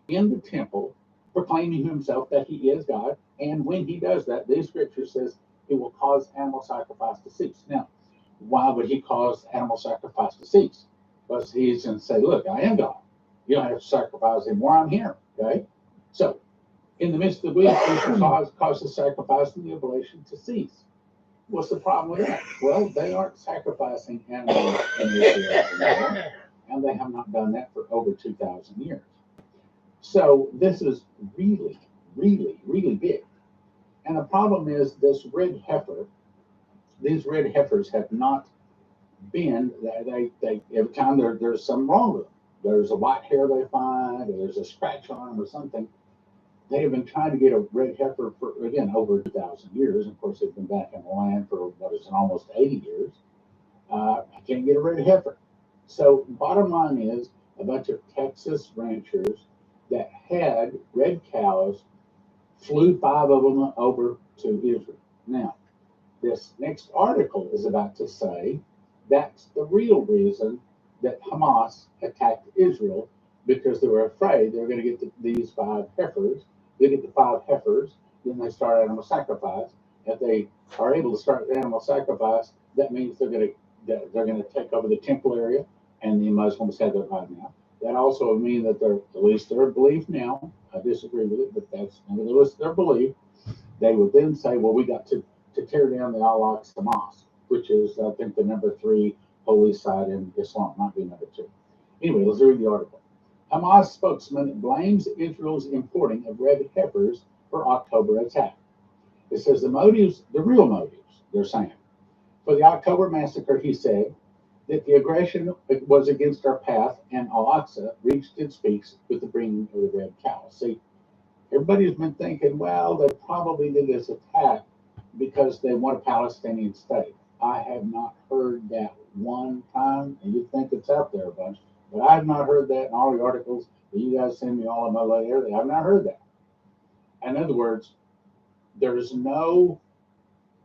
Speaker 5: in the temple, proclaiming himself that he is God. And when he does that, the scripture says it will cause animal sacrifice to cease. Now, why would he cause animal sacrifice to cease? Because he's going to say, look, I am God. You don't have to sacrifice anymore. I'm here. Okay? So, in the midst of the week, he cause the sacrifice and the oblation to cease. What's the problem with that? Well, they aren't sacrificing animals in Israel anymore, and they have not done that for over 2,000 years. So this is really, really, really big. And the problem is this red heifer, these red heifers have not been, they every time there's something wrong with them. There's a white hair they find, or there's a scratch on them or something. They have been trying to get a red heifer for, again, over 2,000 years. Of course, they've been back in the land for, almost 80 years. I can't get a red heifer. So bottom line is, a bunch of Texas ranchers that had red cows flew 5 of them over to Israel. Now, this next article is about to say that's the real reason that Hamas attacked Israel, because they were afraid they were going to get these 5 heifers. They get the 5 heifers, then they start animal sacrifice. If they are able to start animal sacrifice, that means they're going to take over the temple area, and the Muslims have their right now. That also would mean that at least their belief now, I disagree with it, but that's nevertheless their belief. They would then say, well, we got to tear down the Al-Aqsa Mosque, which is, I think, the number 3 holy side, and Islam might be number 2. Anyway, let's read the article. Hamas spokesman blames Israel's importing of red heifers for October attack. It says the real motives, they're saying, for the October massacre, he said that the aggression was against our path, and Al-Aqsa reached its peaks with the bringing of the red cows. See, everybody's been thinking, well, they probably did this attack because they want a Palestinian state. I have not heard that one time, and you'd think it's out there a bunch, but I have not heard that in all the articles that you guys send me all in my letter. I have not heard that. In other words, there is no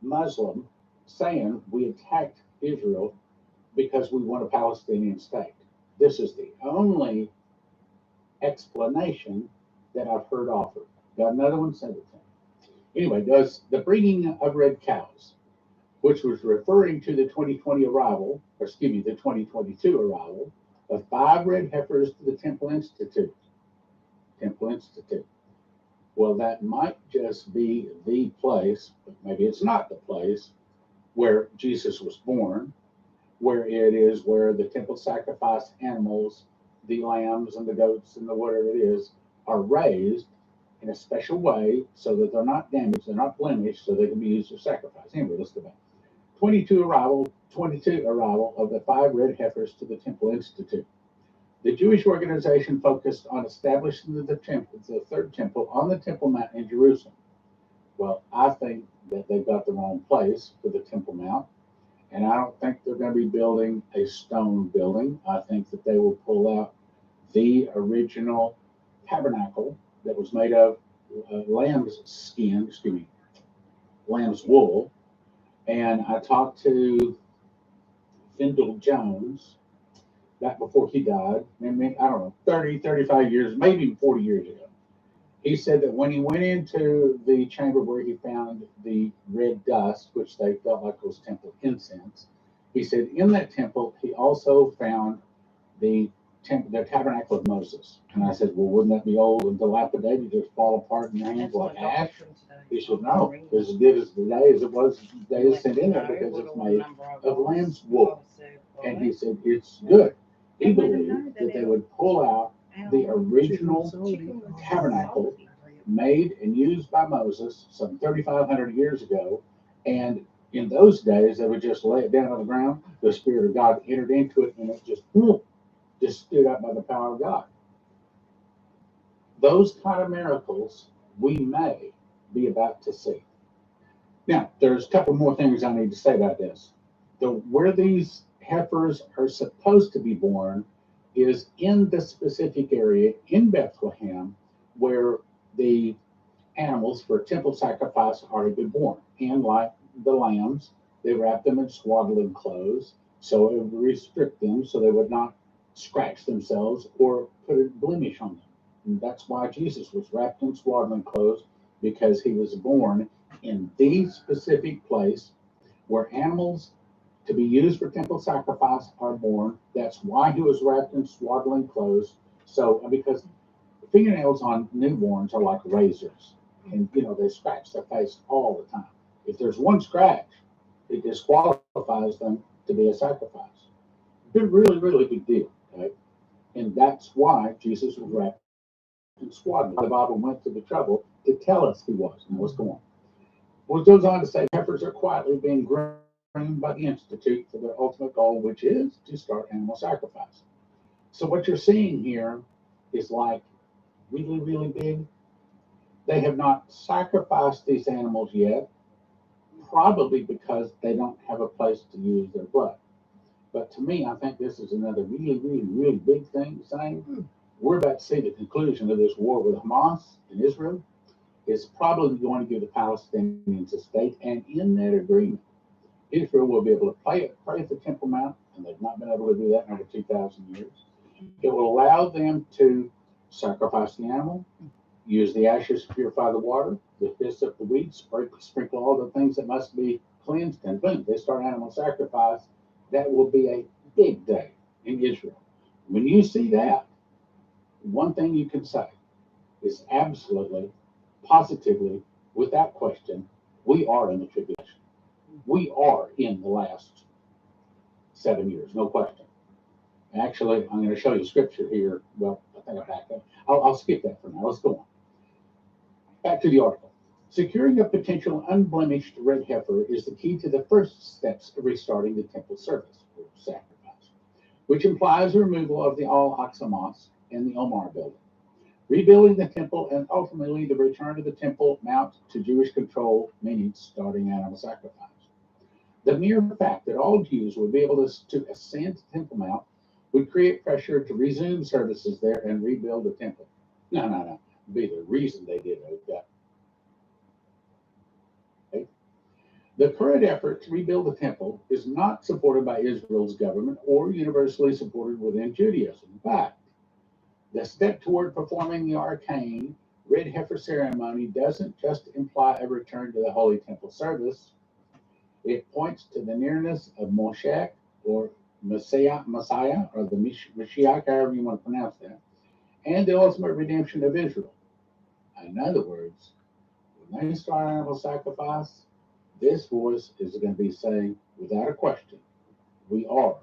Speaker 5: Muslim saying we attacked Israel because we want a Palestinian state. This is the only explanation that I've heard offered. Got another one? Send it to me. Anyway, does the bringing of red cows, which was referring to the 2020 arrival, or excuse me, the 2022 arrival of 5 red heifers to the Temple Institute. Temple Institute. Well, that might just be the place, but maybe it's not the place where Jesus was born, where it is where the temple sacrifice animals, the lambs and the goats and the whatever it is, are raised in a special way so that they're not damaged, they're not blemished, so they can be used for sacrifice. Anyway, let's go back. 22 arrival of the 5 red heifers to the Temple Institute. The Jewish organization focused on establishing the temple, the third temple on the Temple Mount in Jerusalem. Well, I think that they've got the wrong place for the Temple Mount, and I don't think they're going to be building a stone building. I think that they will pull out the original tabernacle that was made of lamb's skin, excuse me, lamb's wool. And I talked to Findle Jones back before he died, I don't know, 30, 35 years, maybe 40 years ago. He said that when he went into the chamber where he found the red dust, which they felt like was temple incense, he said in that temple he also found the tabernacle of Moses. And I said, well, wouldn't that be old and dilapidated, just fall apart in your hands like ash? He said, no, it's as good as the day as it was the day it's sent in there because it's made of lamb's wool. And he said, it's good. He believed that they would pull out the original tabernacle made and used by Moses some 3,500 years ago. And in those days, they would just lay it down on the ground. The Spirit of God entered into it, and it just stood up by the power of God. Those kind of miracles we may be about to see. Now, there's a couple more things I need to say about this. Where these heifers are supposed to be born is in the specific area in Bethlehem where the animals for temple sacrifice are to be born. And like the lambs, they wrap them in swaddling clothes so it would restrict them so they would not scratch themselves or put a blemish on them. And that's why Jesus was wrapped in swaddling clothes, because he was born in the specific place where animals to be used for temple sacrifice are born. That's why he was wrapped in swaddling clothes. So, because fingernails on newborns are like razors, and they scratch their face all the time. If there's one scratch, it disqualifies them to be a sacrifice. It's a really, really big deal, okay? And that's why Jesus was wrapped in swaddling. The Bible went to the trouble to tell us he was and what's going on. Well, it goes on to say heifers are quietly being groomed by the Institute for their ultimate goal, which is to start animal sacrifice. So what you're seeing here is like really, really big. They have not sacrificed these animals yet, probably because they don't have a place to use their blood. But to me, I think this is another really, really, really big thing saying we're about to see the conclusion of this war with Hamas and Israel is probably going to give the Palestinians a state. And in that agreement, Israel will be able to pray at the Temple Mount, and they've not been able to do that in over 2,000 years. It will allow them to sacrifice the animal, use the ashes to purify the water, the hyssop, the weeds, sprinkle all the things that must be cleansed, and boom, they start animal sacrifice. That will be a big day in Israel. When you see that, one thing you can say is absolutely, positively, without question, we are in the tribulation. We are in the last 7 years, no question. Actually, I'm going to show you scripture here. Well, I think I'll back up. I'll skip that for now. Let's go on. Back to the article. Securing a potential unblemished red heifer is the key to the first steps of restarting the temple service, or sacrifice, which implies the removal of the Al-Aqsa Mosque and the Omar building, rebuilding the temple, and ultimately the return of the Temple Mount to Jewish control, meaning starting animal sacrifice. The mere fact that all Jews would be able to ascend to Temple Mount would create pressure to resume services there and rebuild the temple. No. Be the reason they did it. Okay. The current effort to rebuild the temple is not supported by Israel's government or universally supported within Judaism. In fact, the step toward performing the arcane red heifer ceremony doesn't just imply a return to the Holy Temple service. It points to the nearness of Moshe, or Messiah, or the Mashiach, however you want to pronounce that, and the ultimate redemption of Israel. In other words, when they start animal sacrifice, this voice is going to be saying, without a question, we are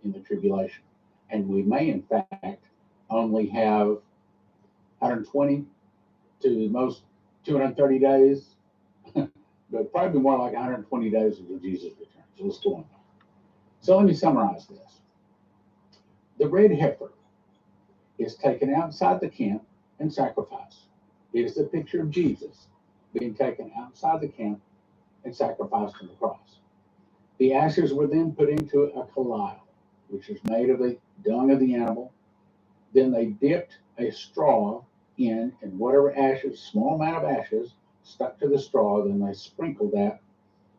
Speaker 5: in the tribulation. And we may, in fact, only have 120 to most 230 days, but probably more like 120 days until Jesus returns. So let's go on. So let me summarize this. The red heifer is taken outside the camp and sacrificed. It is a picture of Jesus being taken outside the camp and sacrificed on the cross. The ashes were then put into a kalal, which is made of the dung of the animal. Then they dipped a straw in, and whatever ashes, small amount of ashes, stuck to the straw. Then they sprinkled that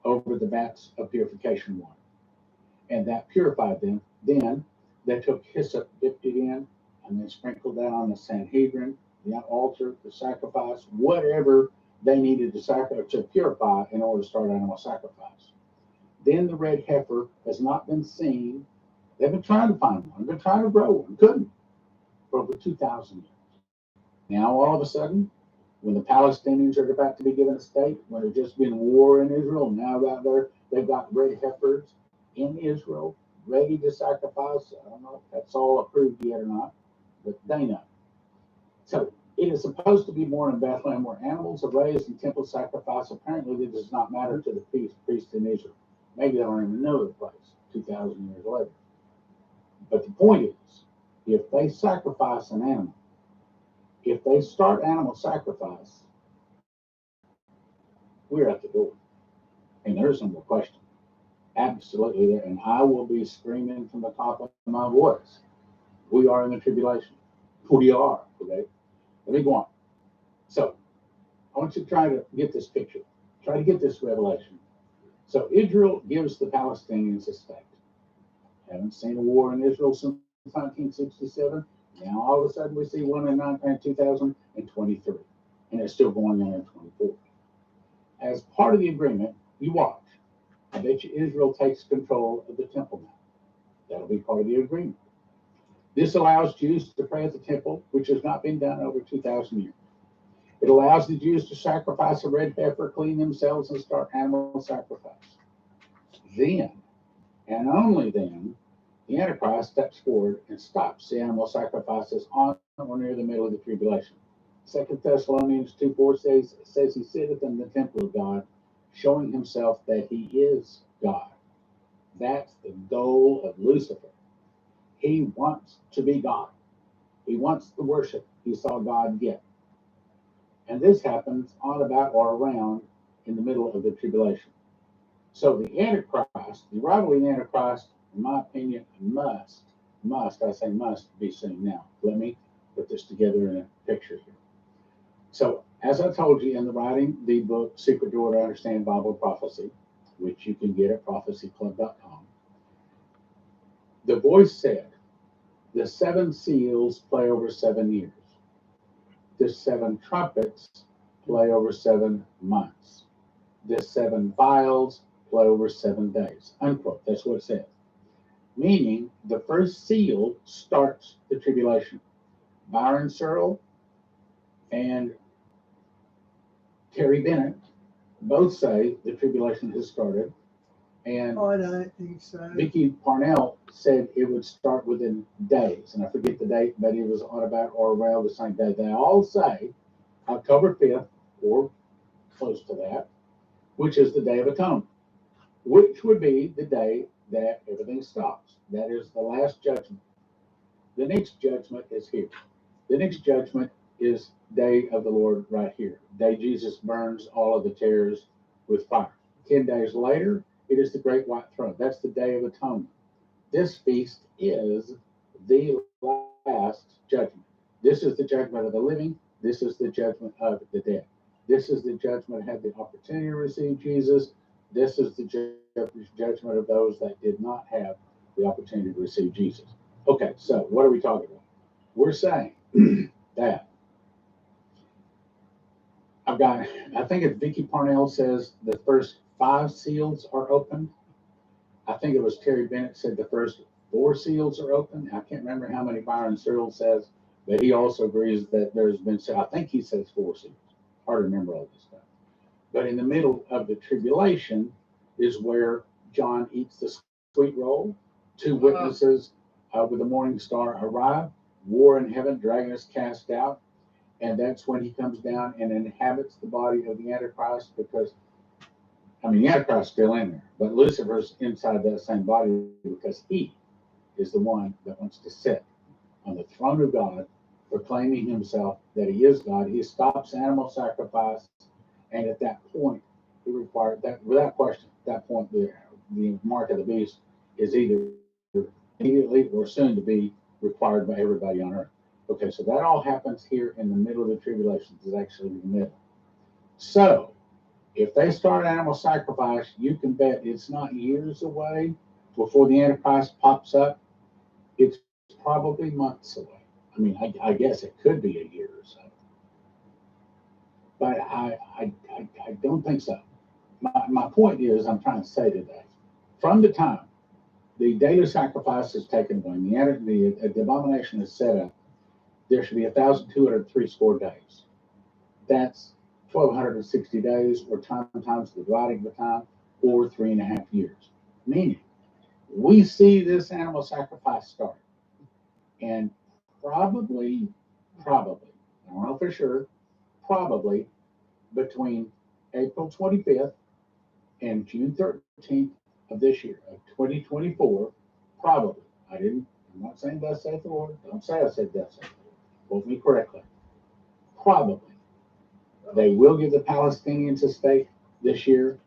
Speaker 5: over the vats of purification water, and that purified them. Then they took hyssop, dipped it in, and then sprinkled that on the Sanhedrin, the altar, the sacrifice, whatever they needed to purify in order to start animal sacrifice. Then the red heifer has not been seen. They've been trying to find one. They've been trying to grow one. Couldn't for over 2,000 years. Now, all of a sudden, when the Palestinians are about to be given a state, when there's just been war in Israel, now they've got red heifers in Israel ready to sacrifice. I don't know if that's all approved yet or not, but they know. So it is supposed to be born in Bethlehem, where animals are raised in temple sacrifice. Apparently, it does not matter to the priests in Israel. Maybe they don't even know the place 2,000 years later. But the point is, if they sacrifice an animal, if they start animal sacrifice, we're at the door. And there's no more question. Absolutely there. And I will be screaming from the top of my voice. We are in the tribulation. We are, okay? Let me go on. So I want you to try to get this picture. Try to get this revelation. So Israel gives the Palestinians a state. Haven't seen a war in Israel since 1967. Now all of a sudden we see one in 2023. And it's still going on in 24. As part of the agreement, you watch. I bet you Israel takes control of the Temple Mount. That'll be part of the agreement. This allows Jews to pray at the temple, which has not been done over 2,000 years. It allows the Jews to sacrifice a red heifer, clean themselves, and start animal sacrifice. Then, and only then, the Antichrist steps forward and stops the animal sacrifices on or near the middle of the tribulation. 2 Thessalonians 2:4 says he sitteth in the temple of God, showing himself that he is God. That's the goal of Lucifer. He wants to be God. He wants the worship he saw God get. And this happens on, about, or around in the middle of the tribulation. So the Antichrist, the arrival of the Antichrist, in my opinion, must be seen now. Let me put this together in a picture here. So, as I told you in the writing, the book Secret Door to Understand Bible Prophecy, which you can get at prophecyclub.com, the voice said, the 7 seals play over 7 years. The 7 trumpets play over 7 months. The 7 vials play over 7 days. Unquote. That's what it says. Meaning the first seal starts the tribulation. Byron Searle and Terry Bennett both say the tribulation has started. And
Speaker 1: I don't think so.
Speaker 5: Vicky Parnell said it would start within days, and I forget the date, but it was on about or around the same day. They all say October 5th or close to that, which is the Day of Atonement, which would be the day that everything stops. That is the last judgment. The next judgment is here. The next judgment is Day of the Lord right here. Day Jesus burns all of the tares with fire. 10 days later, it is the Great White Throne. That's the Day of Atonement. This feast is the last judgment. This is the judgment of the living. This is the judgment of the dead. This is the judgment that had the opportunity to receive Jesus. This is the judgment of those that did not have the opportunity to receive Jesus. Okay, so what are we talking about? We're saying that I think it's Vicky Parnell says the first 5 seals are opened. I think it was Terry Bennett said the first 4 seals are open. I can't remember how many Byron Searle says, but he also agrees that there's been, I think he says 4 seals. Hard to remember all this stuff. But in the middle of the tribulation is where John eats the sweet roll. 2 witnesses with the morning star arrive. War in heaven, dragon is cast out. And that's when he comes down and inhabits the body of the Antichrist because, the Antichrist's still in there, but Lucifer's inside that same body because he is the one that wants to sit on the throne of God, proclaiming himself that he is God. He stops animal sacrifice, and at that point, he required that without question. At that point, the mark of the beast is either immediately or soon to be required by everybody on earth. Okay, so that all happens here in the middle of the tribulation. It's actually in the middle. So, if they start animal sacrifice, you can bet it's not years away before the Antichrist pops up. It's probably months away. I guess it could be a year or so. But I don't think so. My point is, I'm trying to say today, from the time the daily sacrifice is taken away, the abomination is set up, there should be 1,203 score days. That's 1,260 days, or times dividing the time, or 3.5 years. Meaning, we see this animal sacrifice start, and probably, I don't know for sure, probably between April 25th and June 13th of this year, of 2024, probably. I'm not saying thus saith the Lord. Don't say I said thus saith the Lord. Quote me correctly. Probably. They will give the Palestinians a state this year.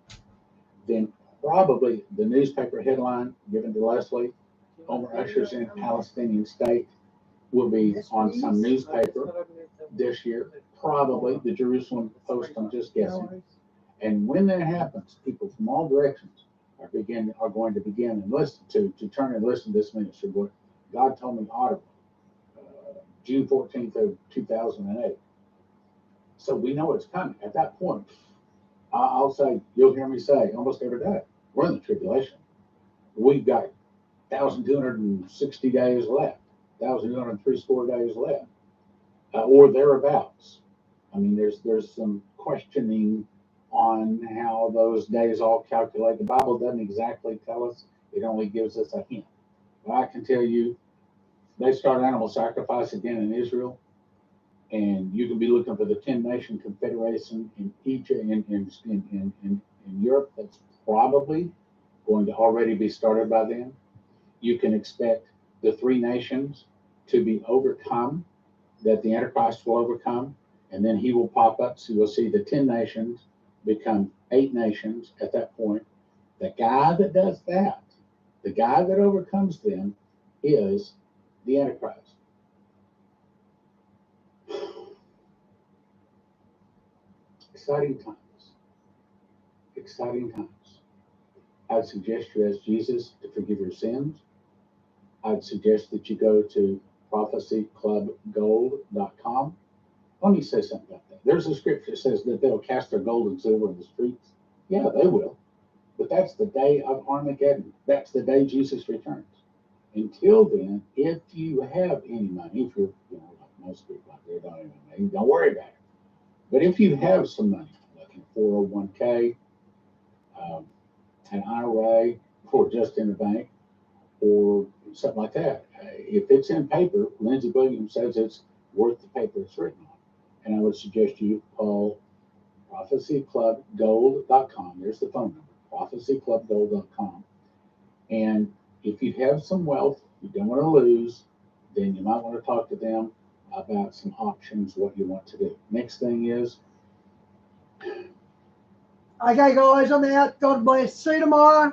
Speaker 5: Then probably the newspaper headline given to Leslie, Homer ushers in Palestinian state, will be on some newspaper this year. Probably the Jerusalem Post, I'm just guessing. And when that happens, people from all directions are going to begin and listen to turn and listen to this ministry. What God told me audibly, June 14th of 2008. So we know it's coming. At that point, I'll say, you'll hear me say almost every day, we're in the tribulation. We've got 1,260 days left, 1,203 score days left, or thereabouts. There's some questioning on how those days all calculate. The Bible doesn't exactly tell us. It only gives us a hint. But I can tell you, they start animal sacrifice again in Israel, and you can be looking for the 10-nation confederation in Egypt, in Europe. That's probably going to already be started by then. You can expect the 3 nations to be overcome, that the Antichrist will overcome, and then he will pop up. So you'll see the 10 nations become 8 nations at that point. The guy that does that, the guy that overcomes them, is the Antichrist. Exciting times. Exciting times. I'd suggest you ask Jesus to forgive your sins. I'd suggest that you go to prophecyclubgold.com. Let me say something about that. There's a scripture that says that they'll cast their gold and silver in the streets. Yeah, they will. But that's the day of Armageddon. That's the day Jesus returns. Until then, if you have any money, if you're, like most people out there don't even know, don't worry about it. But if you have some money, like in 401k, an IRA or just in a bank or something like that. If it's in paper, Lindsey Williams says it's worth the paper it's written on. And I would suggest you call prophecyclubgold.com. There's the phone number, prophecyclubgold.com. And if you have some wealth you don't want to lose, then you might want to talk to them about some options, what you want to do. Next thing is,
Speaker 1: Okay, guys, I'm out. God bless. See you tomorrow.